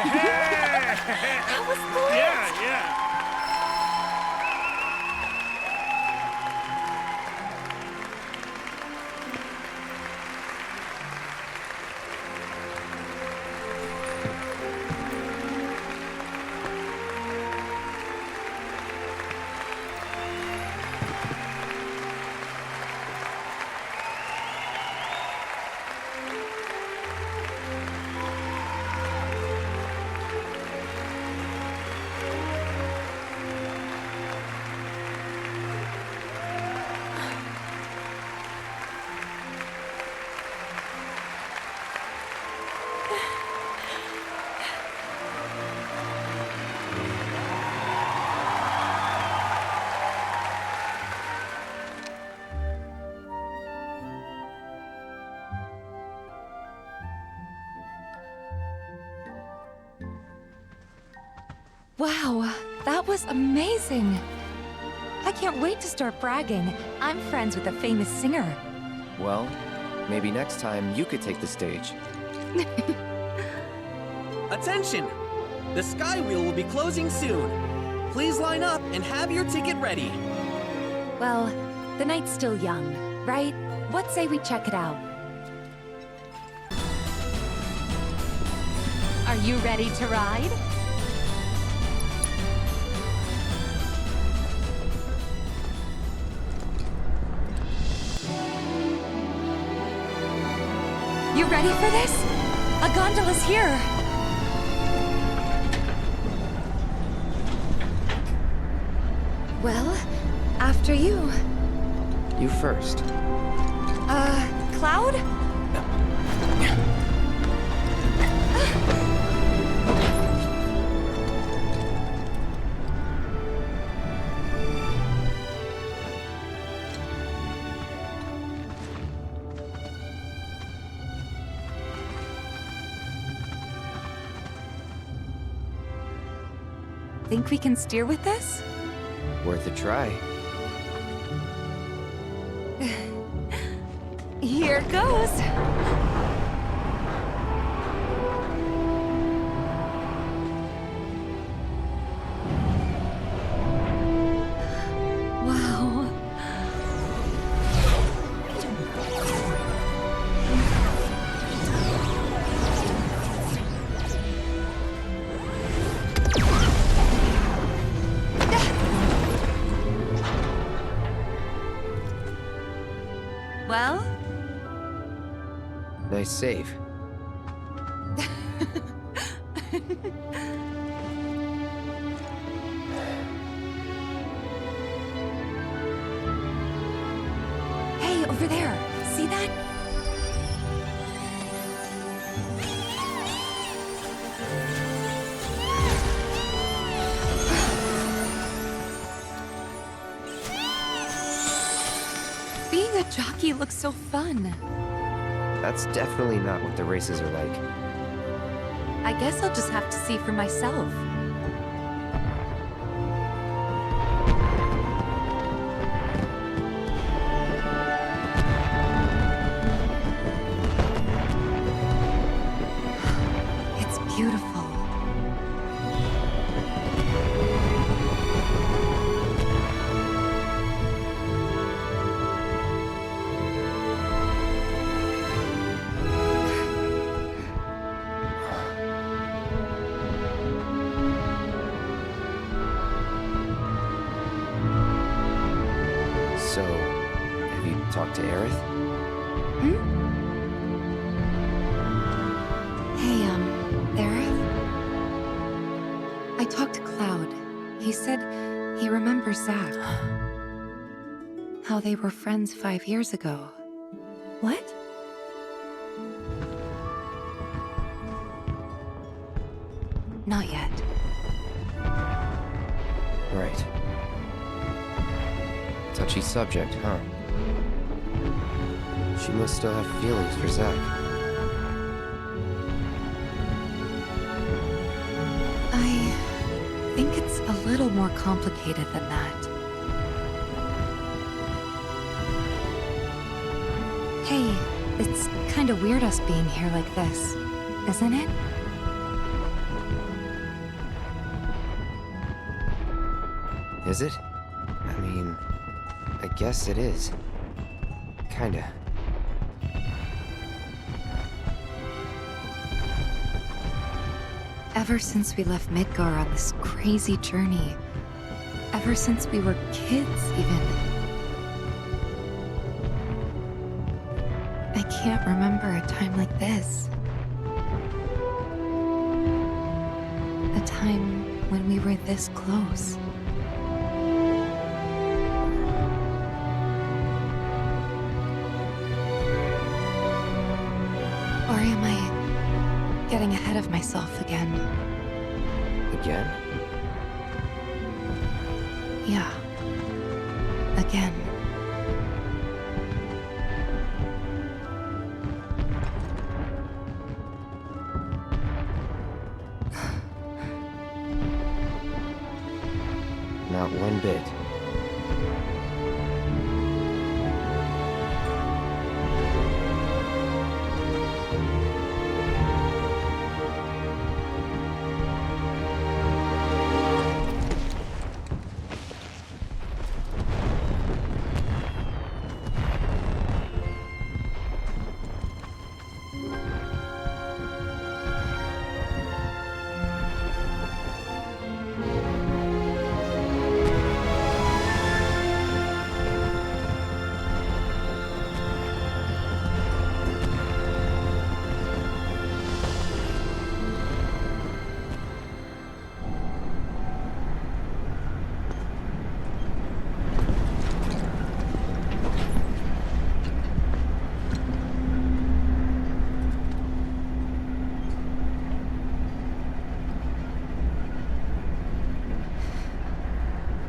That was great! Yeah. Wow, that was amazing! I can't wait to start bragging. I'm friends with a famous singer. Well, maybe next time you could take the stage. Attention! The Sky Wheel will be closing soon. Please line up and have your ticket ready. Well, the night's still young, right? What say we check it out? Are you ready to ride? You ready for this? A gondola's here! Well, after you. You first. Cloud? Think we can steer with this? Worth a try. Here goes! Wow. Well? Nice save. Hey, over there. See that? Being a jockey looks so fun. That's definitely not what the races are like. I guess I'll just have to see for myself. It's beautiful. So, have you talked to Aerith? Hey, Aerith? I talked to Cloud. He said he remembers Zack. How they were friends 5 years ago. What? Not yet. Right. Touchy subject, huh? She must still have feelings for Zack. I think it's a little more complicated than that. Hey, it's kinda weird us being here like this, isn't it? Is it? I mean, I guess it is. Kinda. Ever since we left Midgar on this crazy journey, ever since we were kids, even, I can't remember a time like this. A time when we were this close. Or am I getting ahead of myself again? Again? Yeah. Again. Not one bit.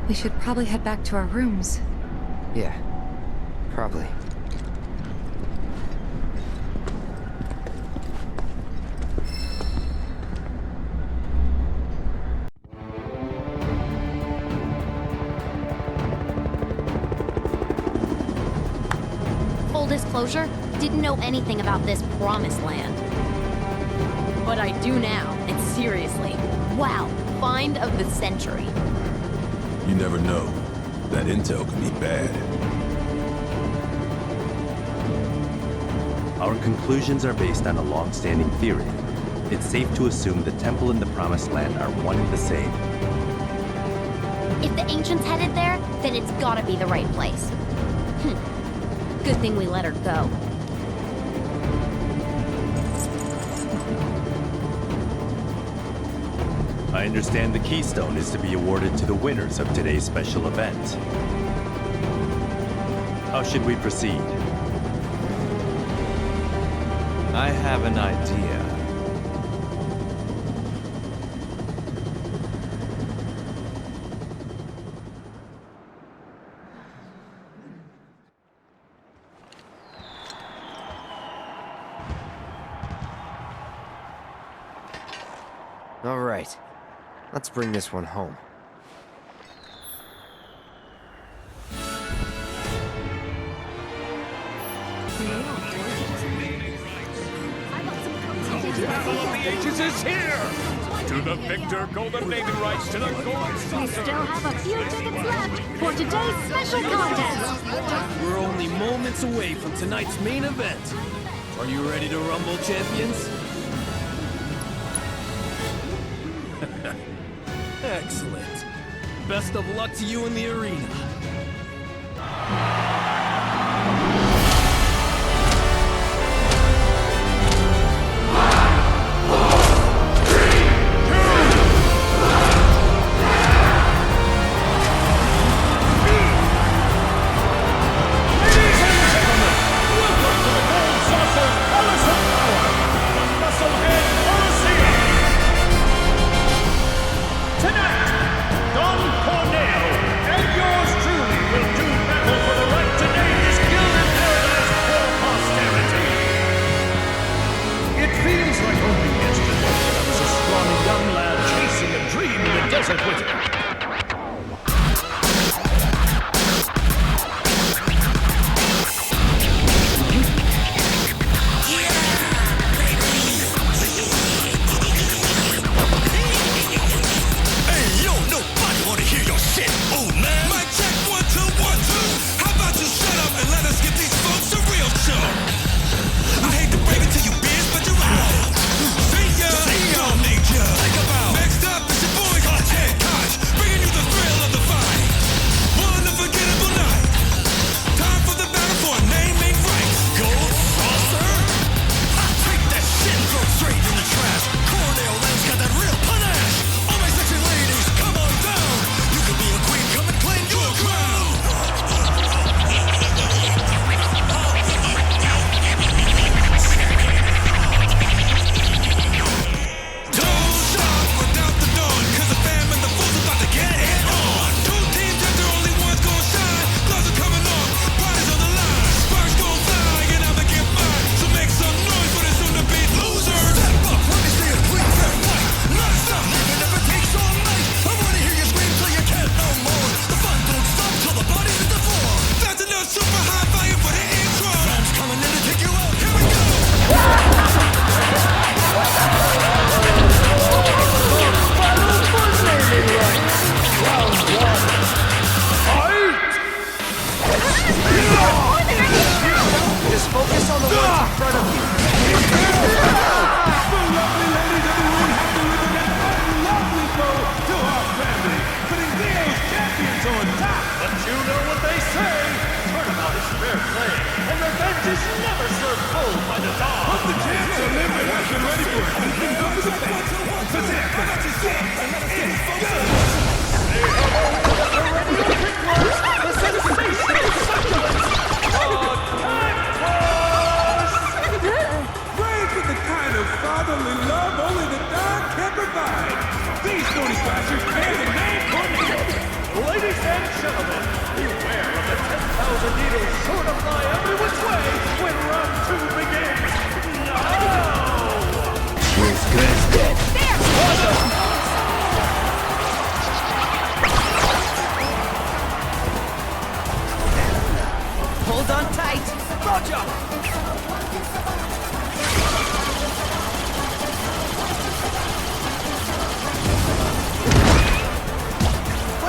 We should probably head back to our rooms. Yeah, probably. Full disclosure, didn't know anything about this promised land. But I do now, and seriously, wow, find of the century. You never know. That intel can be bad. Our conclusions are based on a long-standing theory. It's safe to assume the temple and the Promised Land are one and the same. If the ancients headed there, then it's gotta be the right place. Good thing we let her go. I understand the Keystone is to be awarded to the winners of today's special event. How should we proceed? I have an idea. All right. Let's bring this one home. The Battle of the Ages is here! To the victor, golden naming rights to the gold saucer! We still have a few tickets left for today's special contest! We're only moments away from tonight's main event. Are you ready to rumble, champions? Excellent. Best of luck to you in the arena. Tonight, Don Corneo and yours truly will do battle for the right delicious. Never served cold by the dawn. Put the chance to live and I've been ready for it. Anything up to the face. Let's hit The sensational succulence of Cactuars! Raised with the kind of fatherly love only the dog can provide. These thorny bastards bear the name Corneo. Ladies and gentlemen, beware of the 10,000 needles sure to fly every which way when round 2 begins. Now! Here's Gristed. Hold on tight. Roger!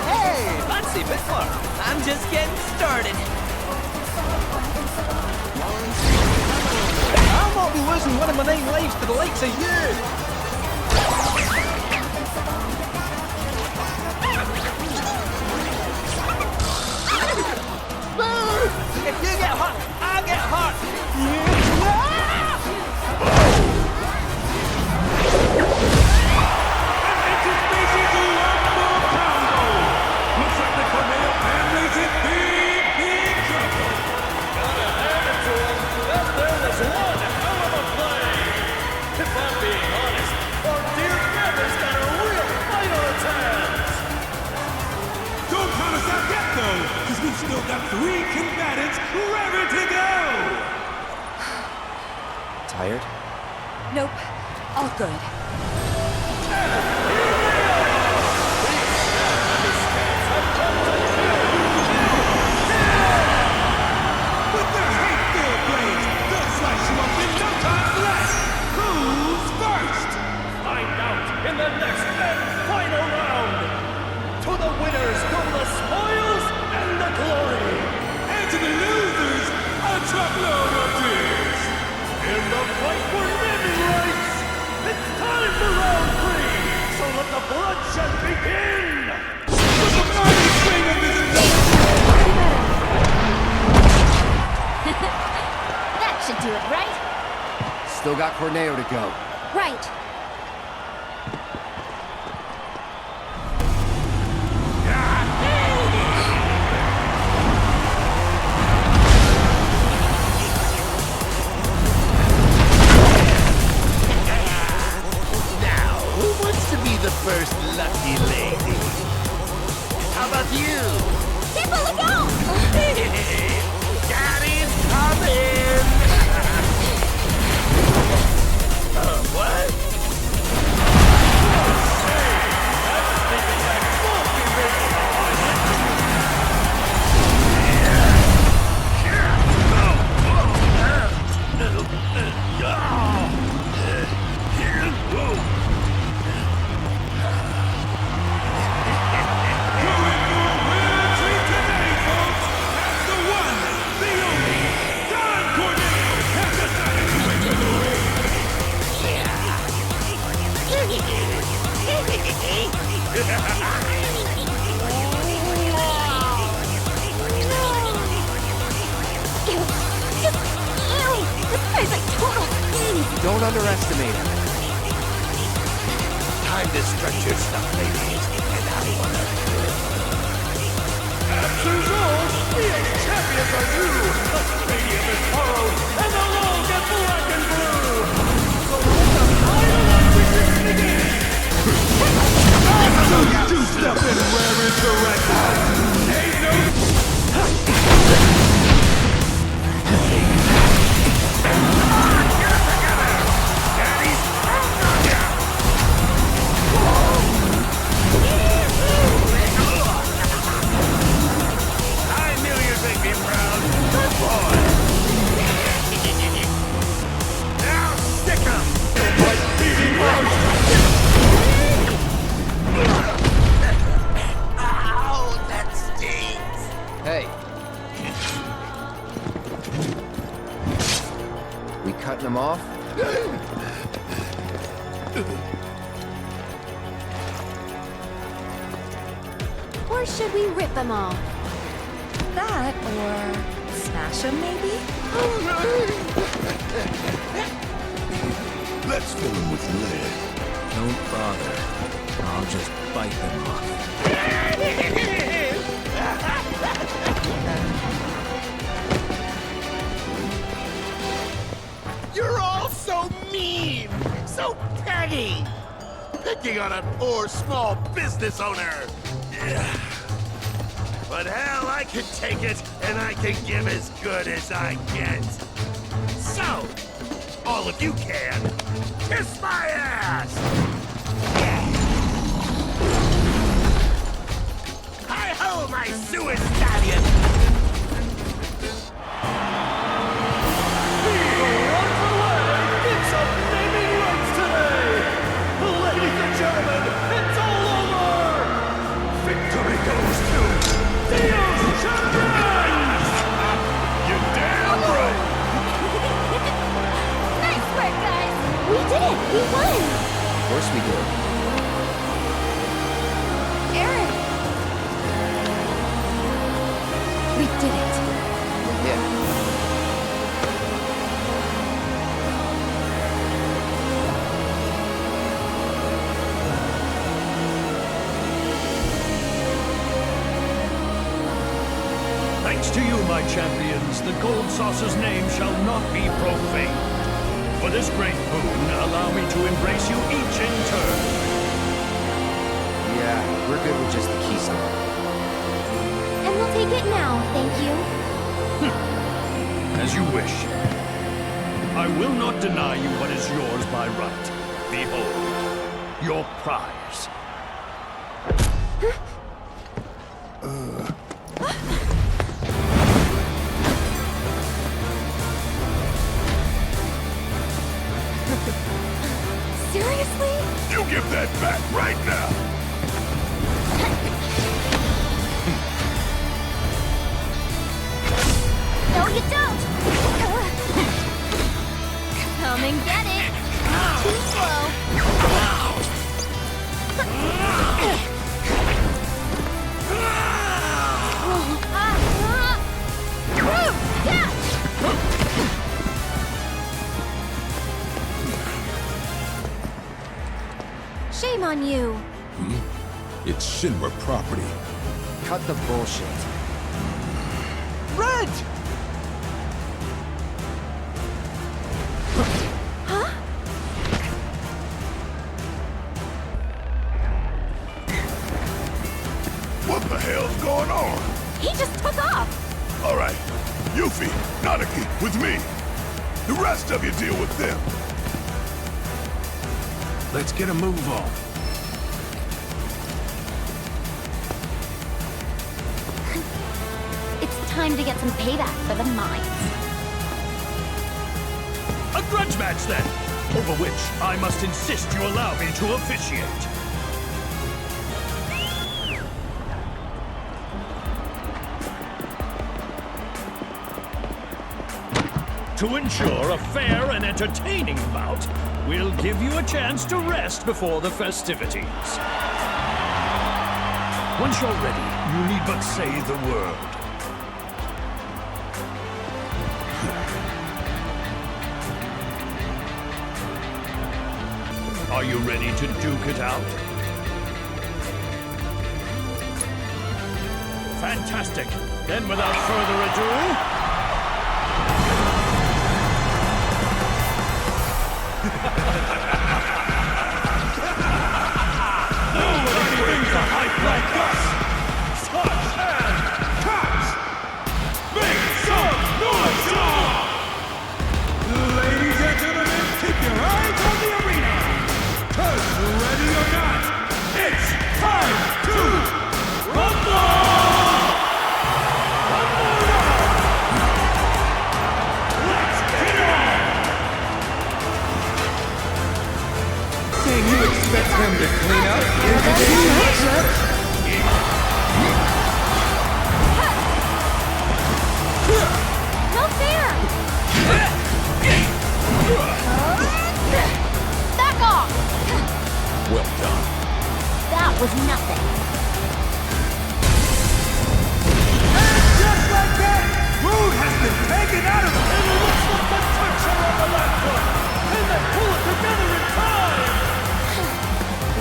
Hey, fancy Bitler. I'm just getting started. I'll not be losing one of my 9 lives to the likes of you! If you get hot, I'll get hot. Looks like the Corneo family's in big trouble. Gotta hand it to him. That there was one hell of a play. If I'm being honest, our dear Feather's got a real fight on its hands. Don't count us out yet, though, because we've still got 3 combatants ready to go. Tired? Nope. All good. With their hate-filled blades, they'll slice you up in no time flat. Who's first? Find out in the next and final round. To the winners go the spoils and the glory. And to the losers, a truckload of tears. In the fight for naming rights, it's time for round 3. So let the bloodshed begin. With the mighty swing of this That should do it, right? Still got Corneo to go. Right. Now, who wants to be the first lucky lady? How about you? Tippa, look out! Daddy's coming! What? Don't underestimate him. Time to stretch your stuff, ladies, and I wanna Answers all, the ex-champions are new. The stadium is borrowed, and the lawn gets black and blue. So let the final auditions begin. Two-step in where is the right one? Ain't no... Hey. We cutting him off? Or should we rip them off? That, or Smash him, maybe? Let's fill him with lead. Don't bother. I'll just bite them off. You're all so mean! So petty! Picking on a poor small business owner! Yeah. But hell, I can take it, and I can give as good as I get. So, all of you can, kiss my ass! Hi-ho, my suicide! Gentlemen, it's all over! Victory goes to Theo's champions! You're damn right! Nice work, guys! We did it! We won! Of course we did. Aaron! We did it! Yeah. Thanks to you, my champions, the Gold Saucer's name shall not be profaned. For this great boon, allow me to embrace you each in turn. Yeah, we're good with just the keystone. And we'll take it now, thank you. As you wish. I will not deny you what is yours by right. Behold, your prize. Seriously? You give that back right now! No, you don't! Come and get it! Too slow. Shame on you. It's Shinra property. Cut the bullshit. Red! Huh? What the hell's going on? He just took off! All right, Yuffie, Nanaki, with me. The rest of you deal with them. Let's get a move on. It's time to get some payback for the mines. A grudge match, then, over which I must insist you allow me to officiate. To ensure a fair and entertaining bout, we'll give you a chance to rest before the festivities. Once you're ready, you need but say the word. Are you ready to duke it out? Fantastic. Then without further ado... Nobody brings a hype like us! Touch and catch! Make some noise! Ladies and gentlemen, keep your eyes on the arena! 'Cause ready or not, it's time to rumble! One more round! Let's get it on! You expect them to clean up infantry? No fair! Back off! Well done. That was nothing. And just like that, Rude has been taken out of it! It looks like the touch are on the left foot! And they pull it together in time!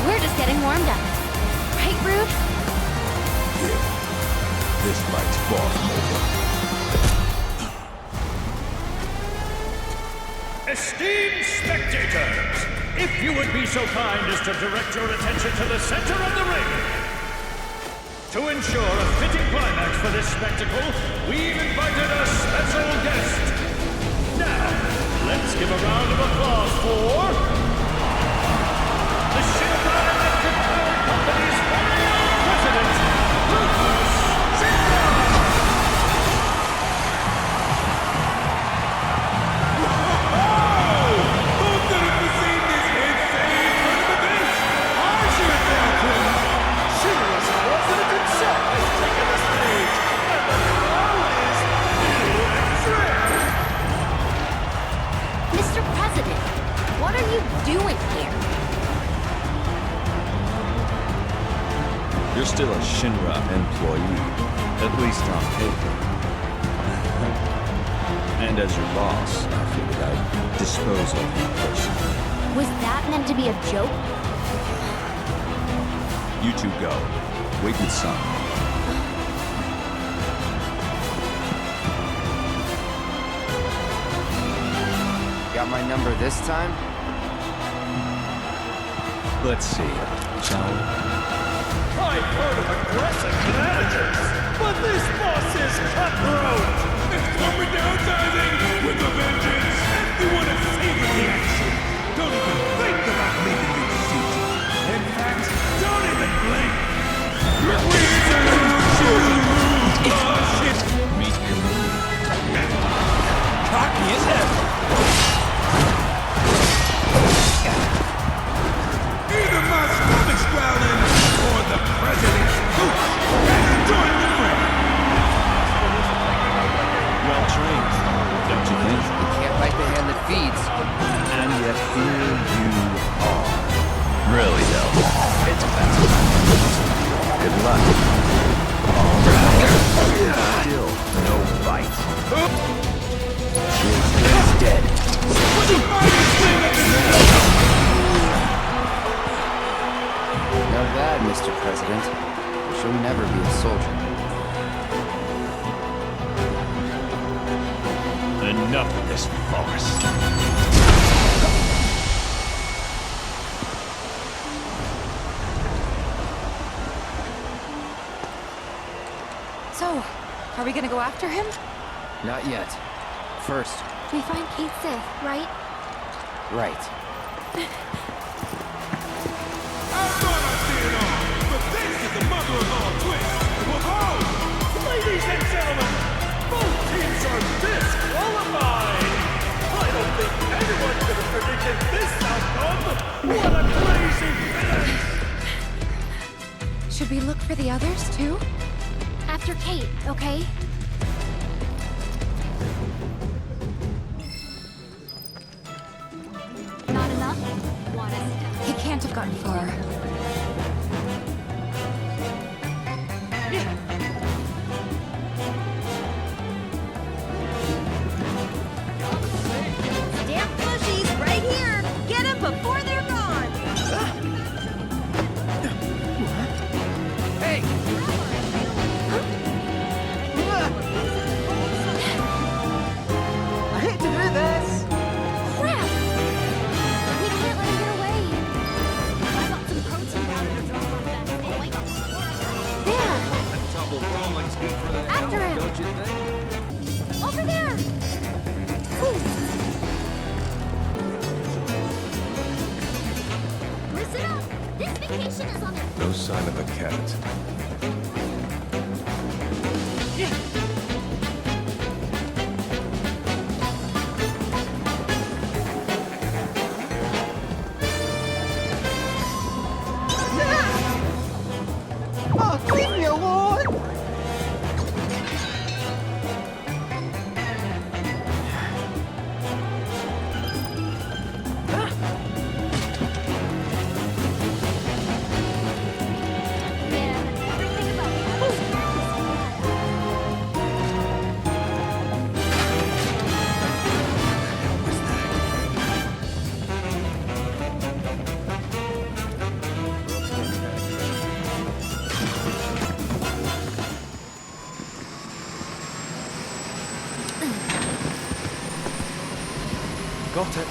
We're just getting warmed up. Right, Rude? Yeah. This fight's far from over. Esteemed spectators, if you would be so kind as to direct your attention to the center of the ring. To ensure a fitting climax for this spectacle, we've invited a special guest. Now, let's give a round of applause for the Shiva Electric Power Company's very own president, Rufus. Mr. President, what are you doing here? You're still a Shinra employee, at least on paper. And as your boss, I figured I'd dispose of you personally. Was that meant to be a joke? You two go. Wait in the sun. Got my number this time? Let's see, shall we? I've heard of aggressive managers, but this boss is cutthroat! It's corporate downsizing with a vengeance! You want to savor the action! Don't even think about leaving your seat! In fact, don't even blink! We Meet your cocky as ever! Either my stomach's growling, or the president's gooch has joined the fray! well trained, don't you think? You can't bite the hand that feeds. And yet here you are. Really though, it's fast. Good luck. Alright. Still no bite. He's dead. Not bad, Mr. President. But you'll never be a soldier. Enough of this farce. So, are we gonna go after him? Not yet. First, We find Cait Sith, right? right. I thought I'd see it all, but this is the mother of all twists! Whoa! Ladies and gentlemen, both teams are disqualified! I don't think anyone could have predicted this outcome! What a crazy finish! Should we look for the others, too? After Cait, okay? Not enough? Want us? He can't have gotten far. Damn plushies right here! Get them before they're gone! Hey! I hate to do this! Crap! We can't let him get away. I got some protein powder to drop on that. There! Double brawling's good for the After him! don't you think? Over there! Listen up! This vacation is on a... No sign of a cat. Oh, leave me alone! Man, got it.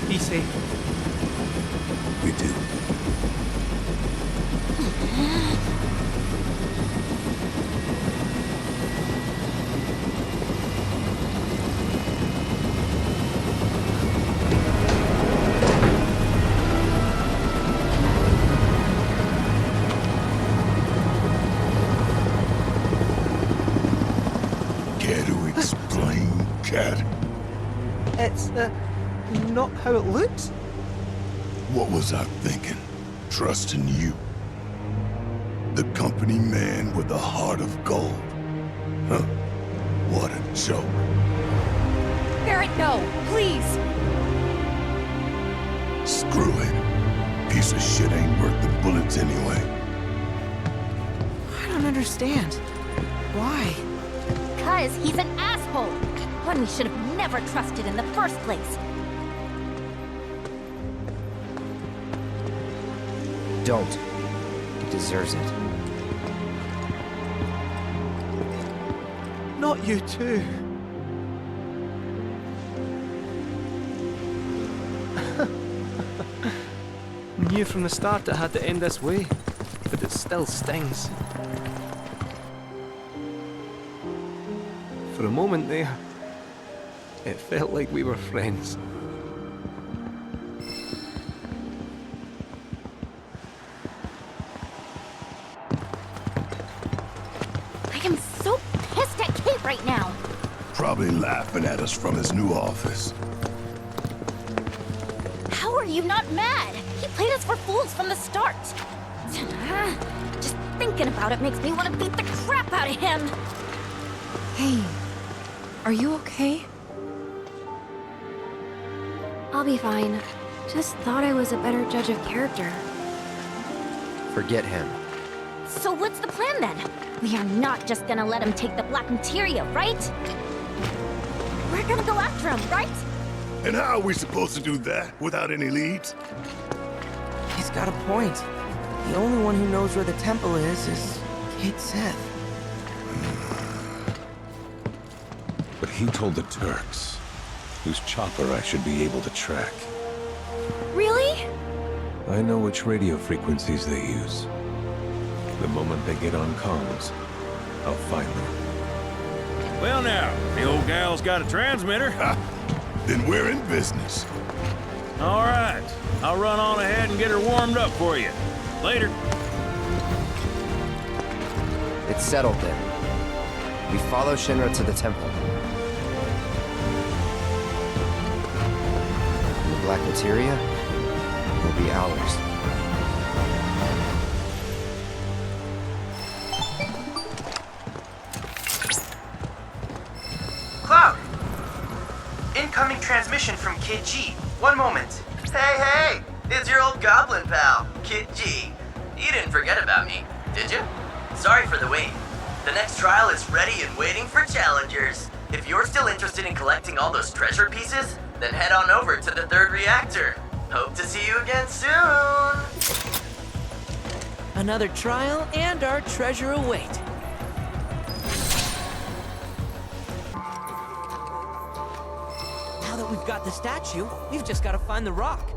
Be safe. We do. It's, not how it looks? What was I thinking? Trusting you. The company man with a heart of gold. Huh. What a joke. Barrett, no! Please! Screw it. Piece of shit ain't worth the bullets anyway. I don't understand. Why? Because he's an asshole! One we should have never trusted in the first place. Don't. He deserves it. Not you too. Knew from the start it had to end this way, but it still stings. For a moment there, it felt like we were friends. I am so pissed at Cait right now. Probably laughing at us from his new office. How are you not mad? He played us for fools from the start. Just thinking about it makes me want to beat the crap out of him. Hey, are you okay? I'll be fine. Just thought I was a better judge of character. Forget him. So what's the plan then? We are not just gonna let him take the black materia, right? We're gonna go after him, right? And how are we supposed to do that without any leads? He's got a point. The only one who knows where the temple is Cait Sith. But he told the Turks, whose chopper I should be able to track. Really? I know which radio frequencies they use. The moment they get on comms, I'll find them. Well now, the old gal's got a transmitter. Then we're in business. All right, I'll run on ahead and get her warmed up for you. Later. It's settled then. We follow Shinra to the temple. And the black materia will be ours. Cloud! Incoming transmission from Kid G. One moment. Hey! It's your old goblin pal, Kid G. You didn't forget about me, did you? Sorry for the wait. The next trial is ready and waiting for challengers. If you're still interested in collecting all those treasure pieces, then head on over to the third reactor. Hope to see you again soon! Another trial and our treasure await. Now that we've got the statue, we've just got to find the rock.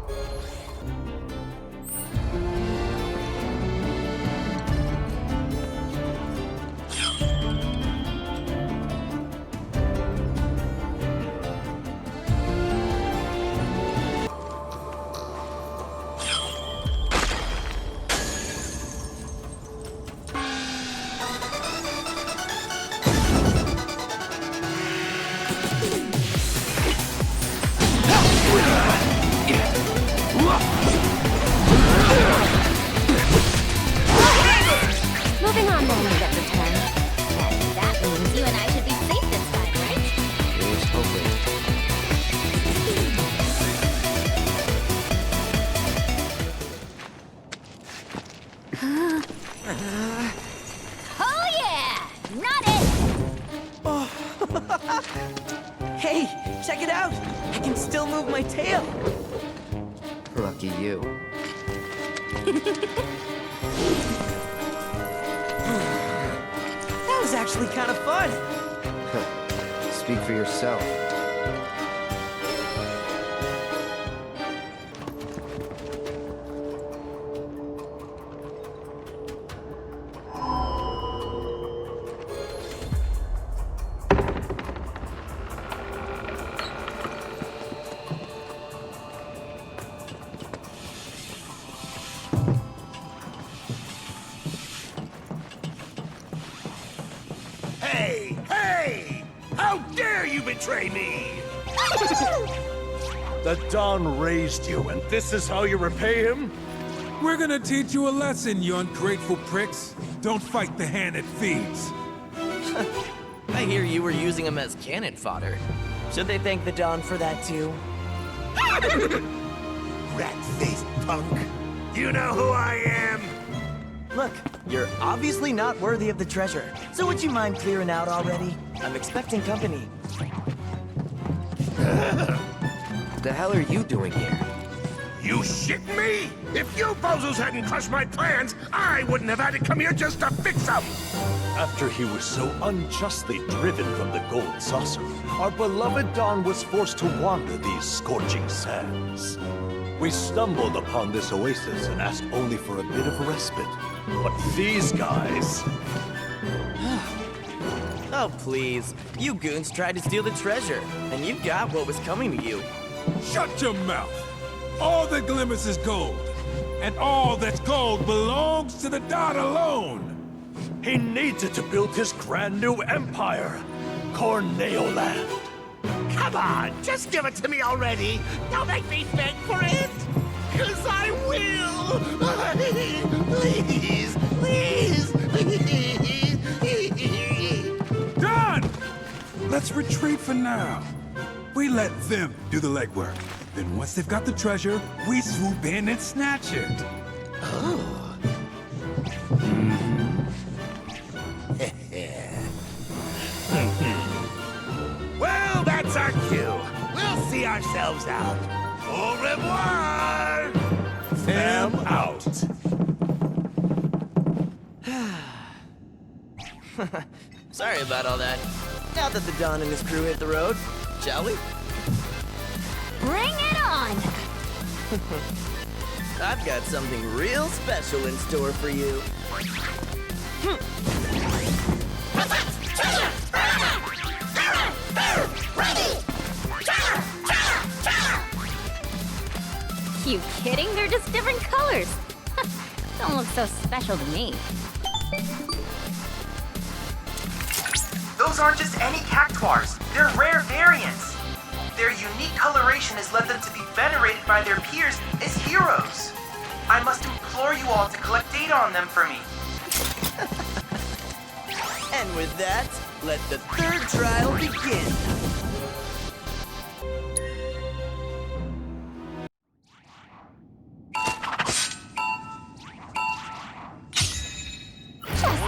Moving on then, Sector 10. And that means you and I should be safe this time, right? Here's hoping. Oh yeah! Not it! Hey, check it out! I can still move my tail! Lucky you. actually kind of fun. Speak for yourself. Hey! Hey! How dare you betray me! The Don raised you, and this is how you repay him? We're gonna teach you a lesson, you ungrateful pricks. Don't fight the hand that feeds. I hear you were using him as cannon fodder. Should they thank the Don for that too? Rat-faced punk! You know who I am! Look, you're obviously not worthy of the treasure. So would you mind clearing out already? I'm expecting company. The hell are you doing here? You shit me? If you bozos hadn't crushed my plans, I wouldn't have had to come here just to fix them! After he was so unjustly driven from the gold saucer, our beloved Don was forced to wander these scorching sands. We stumbled upon this oasis and asked only for a bit of respite. But these guys... Oh, please. You goons tried to steal the treasure, and you got what was coming to you. Shut your mouth! All that glimmers is gold, and all that's gold belongs to the Don alone! He needs it to build his grand new empire, Corneo land. Come on, just give it to me already! Don't make me beg for it! 'Cause I will! Please, please, please! Done! Let's retreat for now. We let them do the legwork. Then once they've got the treasure, we swoop in and snatch it. Oh. Well, that's our cue. We'll see ourselves out. Au revoir! Them out. Sorry about all that. Now that the Don and his crew hit the road, shall we? Bring it on! I've got something real special in store for you. You kidding? They're just different colors. Don't look so special to me. Those aren't just any Cactuars. They're rare variants. Their unique coloration has led them to be venerated by their peers as heroes. I must implore you all to collect data on them for me. And with that, let the third trial begin.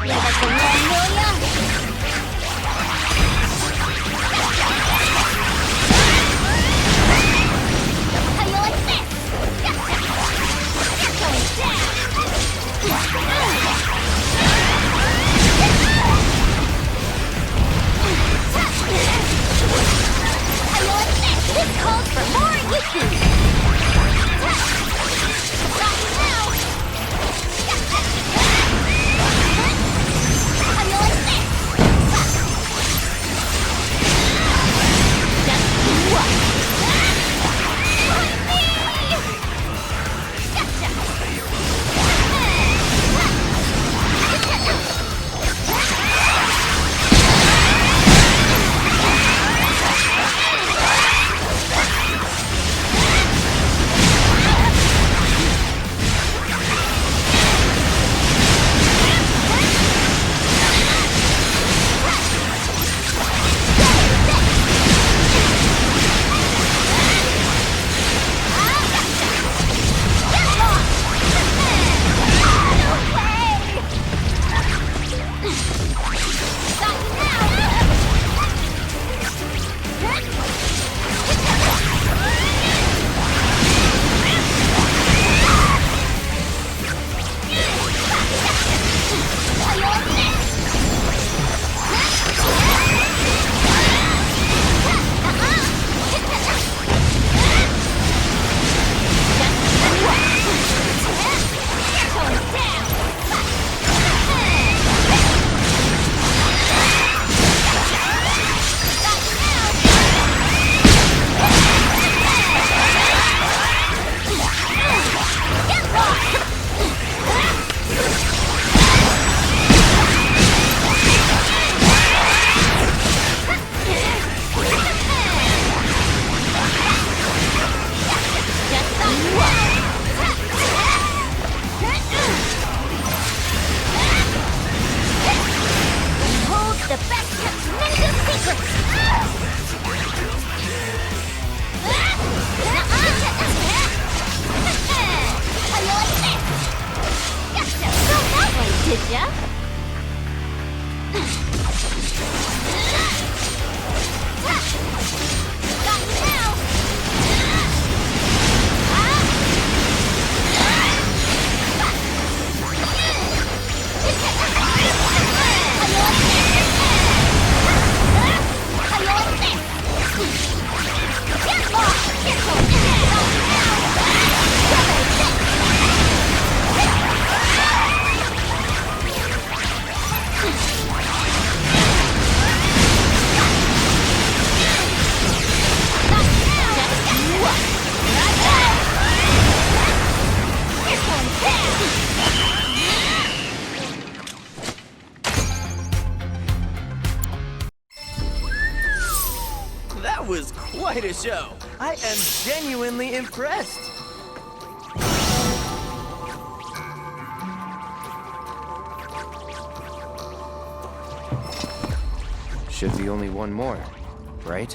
Leave us alone, will ya? How you like this? You're going down! ya? Got you now! That was quite a show. I am genuinely impressed. Should be only one more, right?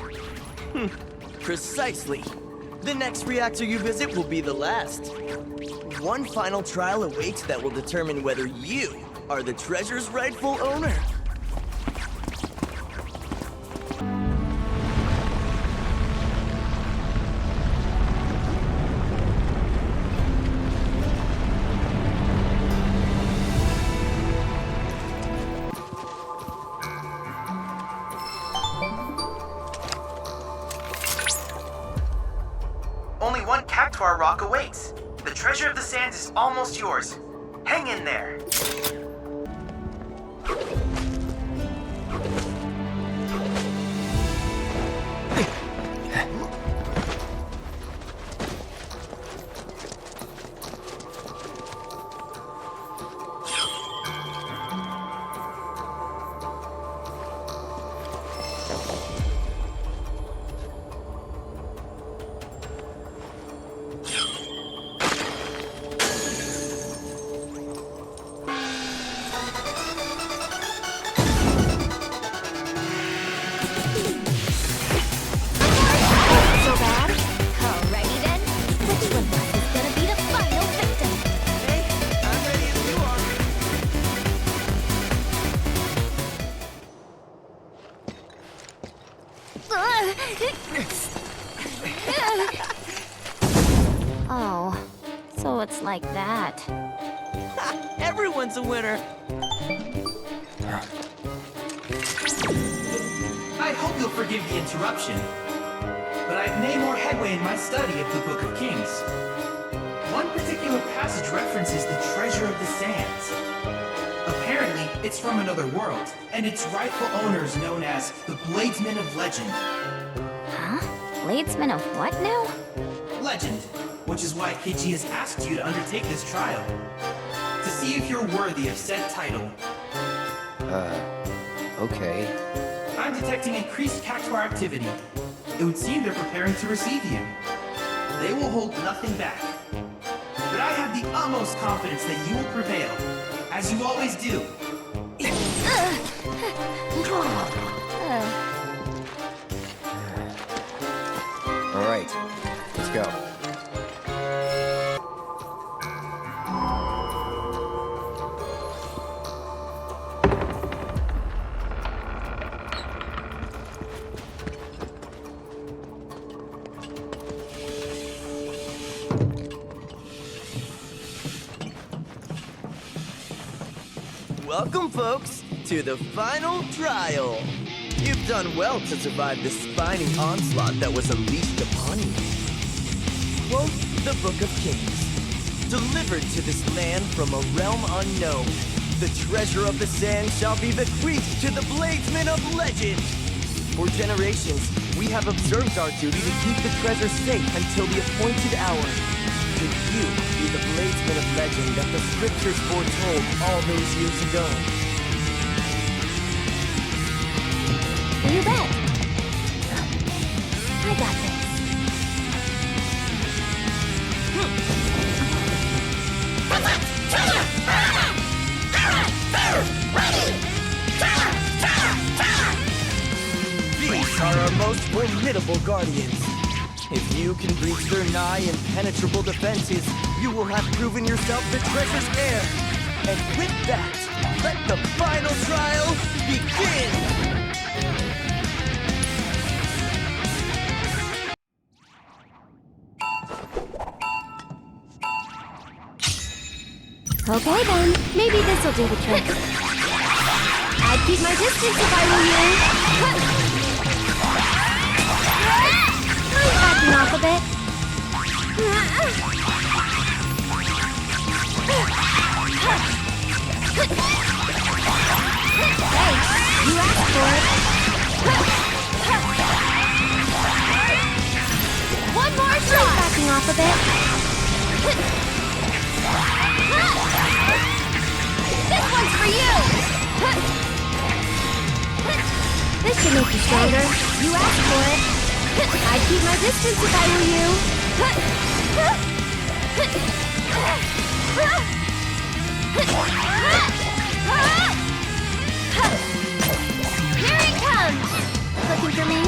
Precisely. The next reactor you visit will be the last. One final trial awaits that will determine whether you are the treasure's rightful owner. Only one Cactuar Rock awaits. The treasure of the sands is almost yours. Hang in there. Oh, so it's like that. Everyone's a winner. I hope you'll forgive the interruption, but I've made more headway in my study of the Book of Kings. One particular passage references the treasure of the sands. Apparently, it's from another world, and its rightful owner is known as the Bladesman of Legend. Huh? Bladesman of what now? Legend, which is why Cait Sith has asked you to undertake this trial. To see if you're worthy of said title. Okay. I'm detecting increased Cactuar activity. It would seem they're preparing to receive you. They will hold nothing back. But I have the utmost confidence that you will prevail, as you always do. All right, let's go. Welcome, folks, to the final trial. You've done well to survive the spiny onslaught that was unleashed upon you. Quote the Book of Kings. Delivered to this land from a realm unknown, the treasure of the sand shall be bequeathed to the Bladesman of Legend. For generations, we have observed our duty to keep the treasure safe until the appointed hour. Could you be the Bladesman of Legend that the scriptures foretold all those years ago? You bet. I got this. These are our most formidable guardians. If you can breach their nigh impenetrable defenses, you will have proven yourself the treasure's heir. And with that, let the final trial begin! Okay then, maybe this'll do the trick. I'd keep my distance if I were you. I'm backing off a bit. Hey, you asked for it. One more shot! I'm backing off a bit. This one's for you! This should make you stronger. You asked for it. I'd keep my distance if I were you. Here it comes! Looking for me?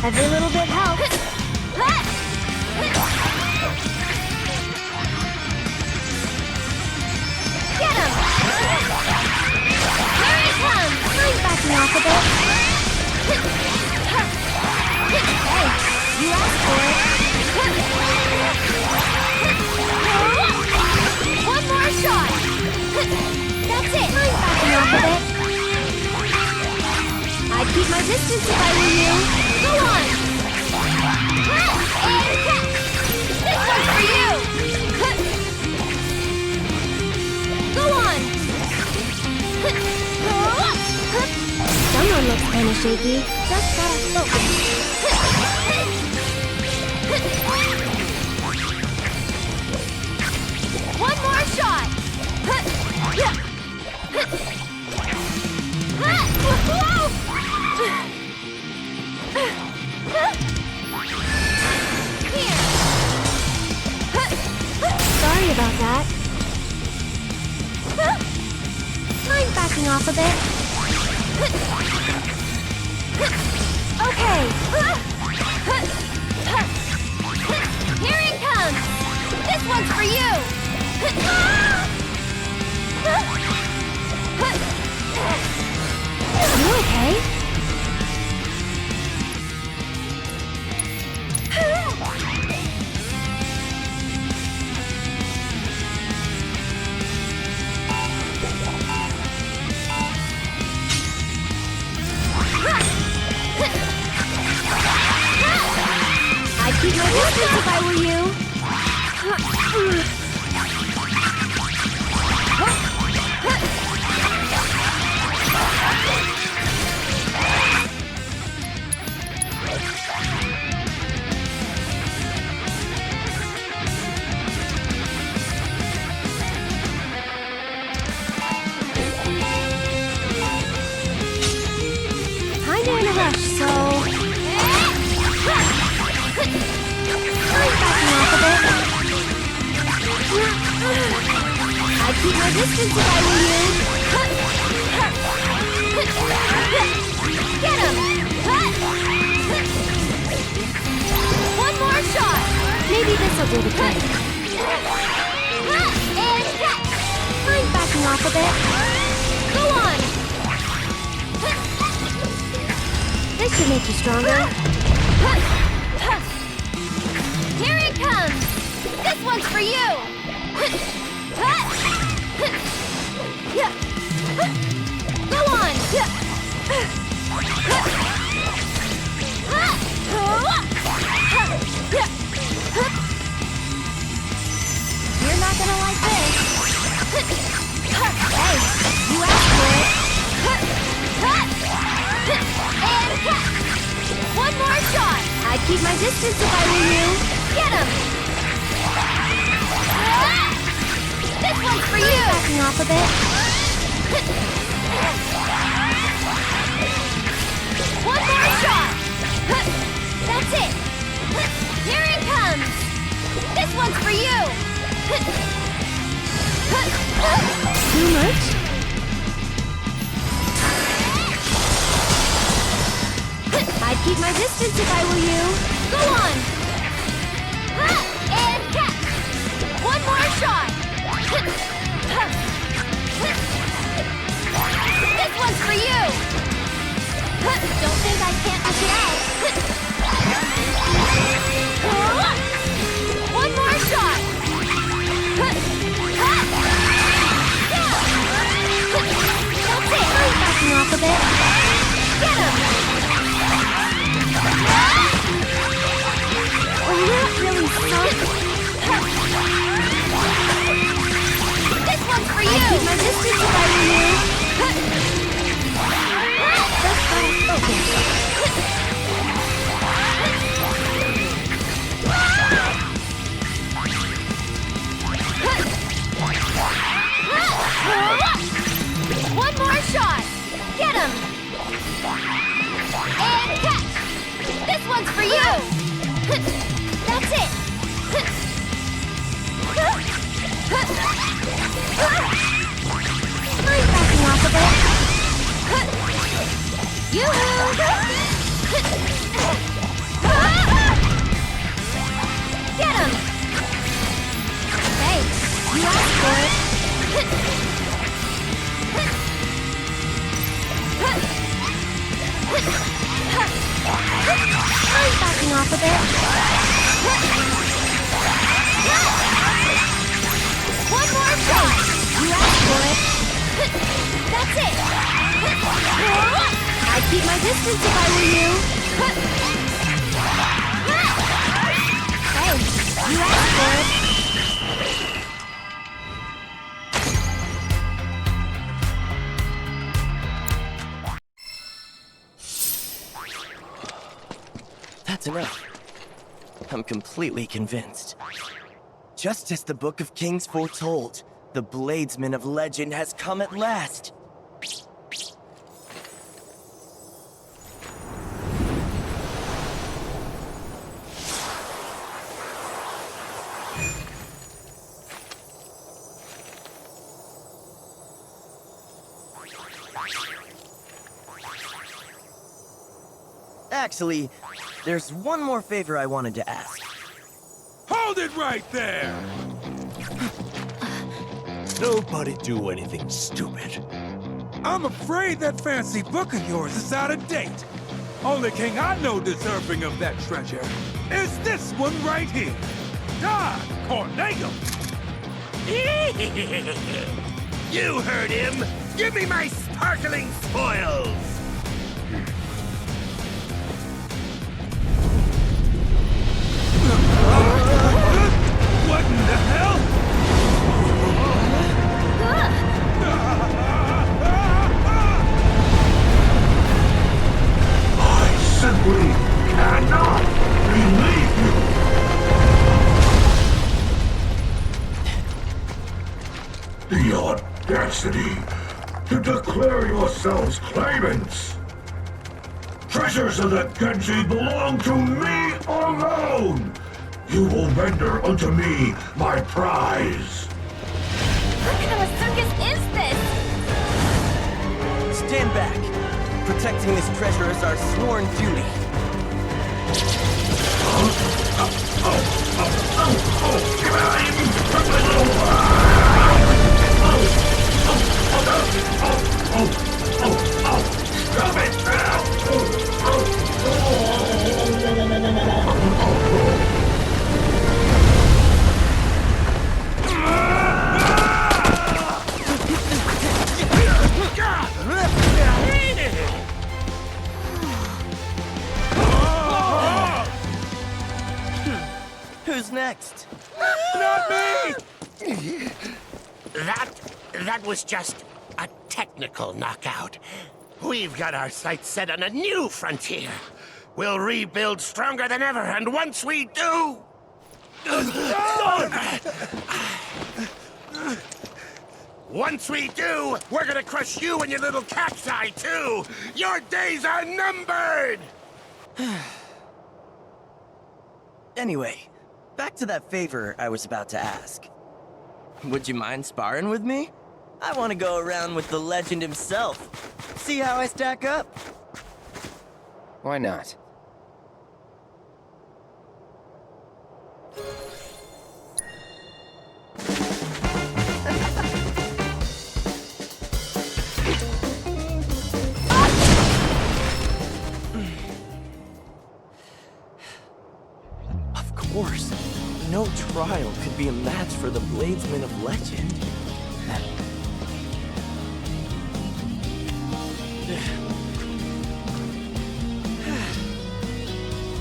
Every little bit helps. Get him! Here he comes! I'm backing off a bit. Hey, you asked for it. One more shot! That's it! I'm backing off a bit. I'd keep my distance if I were you. Go on! And catch! This one's for you! Go on! Someone looks kind of shaky. Just gotta focus. One more shot! Here. Sorry about that. I'm backing off a bit. Okay. Here it comes. This one's for you. You okay? I'd keep my distance if I were you. Kinda in a rush, so... I'm backing off a bit. I'd keep my distance if I were you. Get him! One more shot! Maybe this'll do the trick. And catch! I'm backing off a bit. Go on! This should make you stronger. Here it comes! This one's for you! Go on! You're not gonna like this. Hey, you asked for it. And catch! One more shot! I'd keep my distance if I were you. Get him! This one's for you! Backing off a bit. One more shot! That's it! Here it comes! This one's for you! Too much? I'd keep my distance if I were you. Go on! And catch! One more shot! for you! I'd keep my distance if I were you! One more shot! Get him! And catch! This one's for you! That's it! I'm backing off a bit. Yoo-hoo! Get him! Thanks, you asked for it. I'm backing off a bit. One more shot! You asked for it. That's it! I'd keep my distance if I were you. Thanks, you asked for it. That's enough. I'm completely convinced. Just as the Book of Kings foretold, the Bladesman of Legend has come at last. Actually, there's one more favor I wanted to ask. Hold it right there! Nobody do anything stupid. I'm afraid that fancy book of yours is out of date. Only king I know deserving of that treasure is this one right here. Corneo! You heard him! Give me my sparkling spoils! What in the hell? I simply cannot believe you! The audacity to declare yourselves claimants! Treasures of the Genji belong to me alone! You will render unto me my prize! What kind of a circus is this? Stand back. Protecting this treasure is our sworn duty. Stop it now! Who's next? Not me! That was just a technical knockout. We've got our sights set on a new frontier. We'll rebuild stronger than ever, and once we do... Once we do, we're gonna crush you and your little cacti, too! Your days are numbered! Anyway, back to that favor I was about to ask. Would you mind sparring with me? I want to go around with the legend himself. See how I stack up? Why not? Of course. No trial could be a match for the Bladesman of Legend.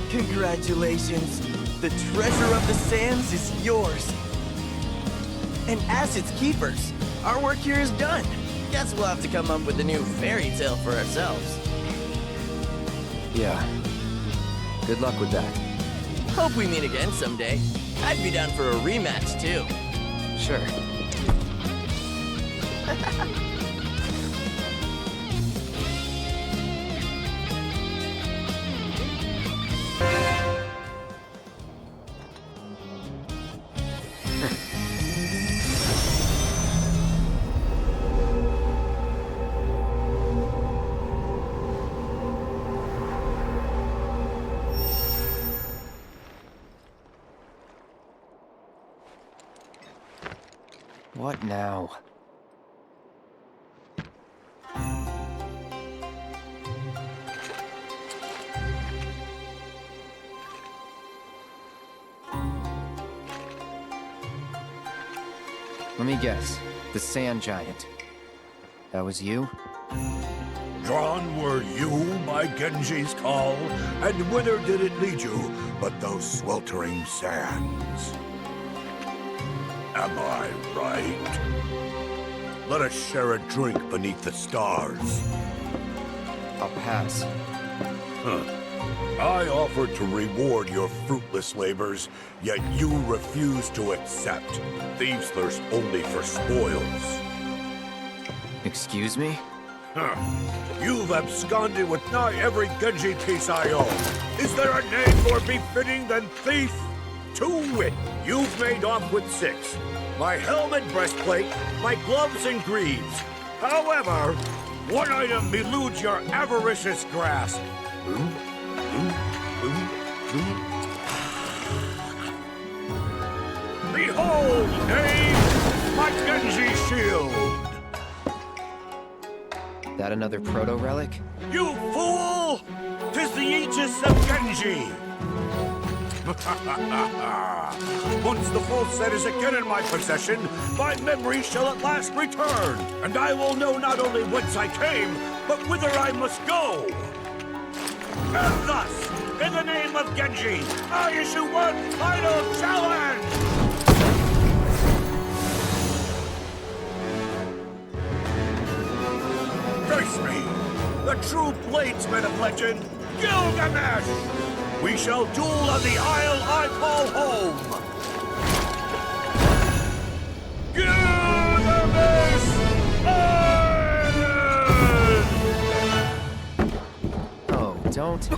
Congratulations. The treasure of the sands is yours. And as its keepers, our work here is done. Guess we'll have to come up with a new fairy tale for ourselves. Yeah. Good luck with that. Hope we meet again someday. I'd be down for a rematch, too. Sure. What now? Let me guess. The Sand Giant. That was you? Drawn were you by Genji's call, and whither did it lead you but those sweltering sands? Am I right? Let us share a drink beneath the stars. I'll pass. I offered to reward your fruitless labors, yet you refuse to accept. Thieves thirst only for spoils. Excuse me? You've absconded with nigh every Genji piece I own. Is there a name more befitting than thief? To wit, you've made off with 6. My helmet breastplate, my gloves and greaves. However, one item eludes your avaricious grasp. Behold, knave, my Genji shield! That another proto-relic? You fool! 'Tis the Aegis of Genji! Once the full set is again in my possession, my memory shall at last return, and I will know not only whence I came, but whither I must go! And thus, in the name of Genji, I issue one final challenge! Face me, the true bladesman of legend, Gilgamesh! We shall duel on the isle I call home! Gilgamesh Island! Oh, don't...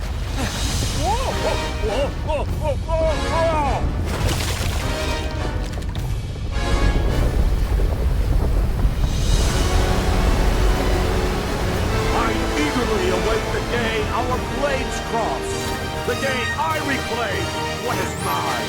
I eagerly await the day our blades cross. The day I reclaim what is mine!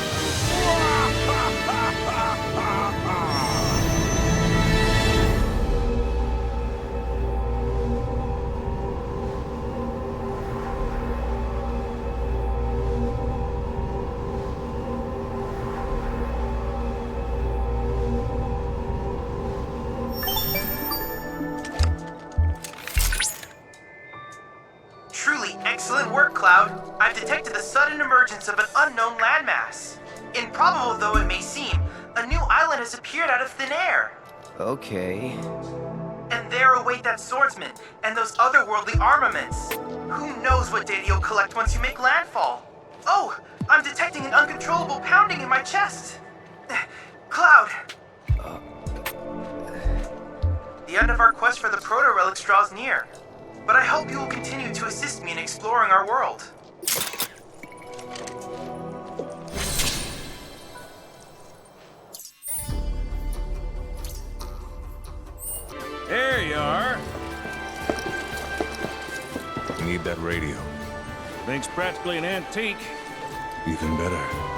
Truly excellent work, Cloud. I've detected the sudden emergence of an unknown landmass. Improbable though it may seem, a new island has appeared out of thin air. Okay... And there await that swordsman and those otherworldly armaments. Who knows what data you'll collect once you make landfall? Oh, I'm detecting an uncontrollable pounding in my chest. Cloud! The end of our quest for the proto-relics draws near. But I hope you will continue to assist me in exploring our world. There you are. Need that radio. Thing's practically an antique. Even better.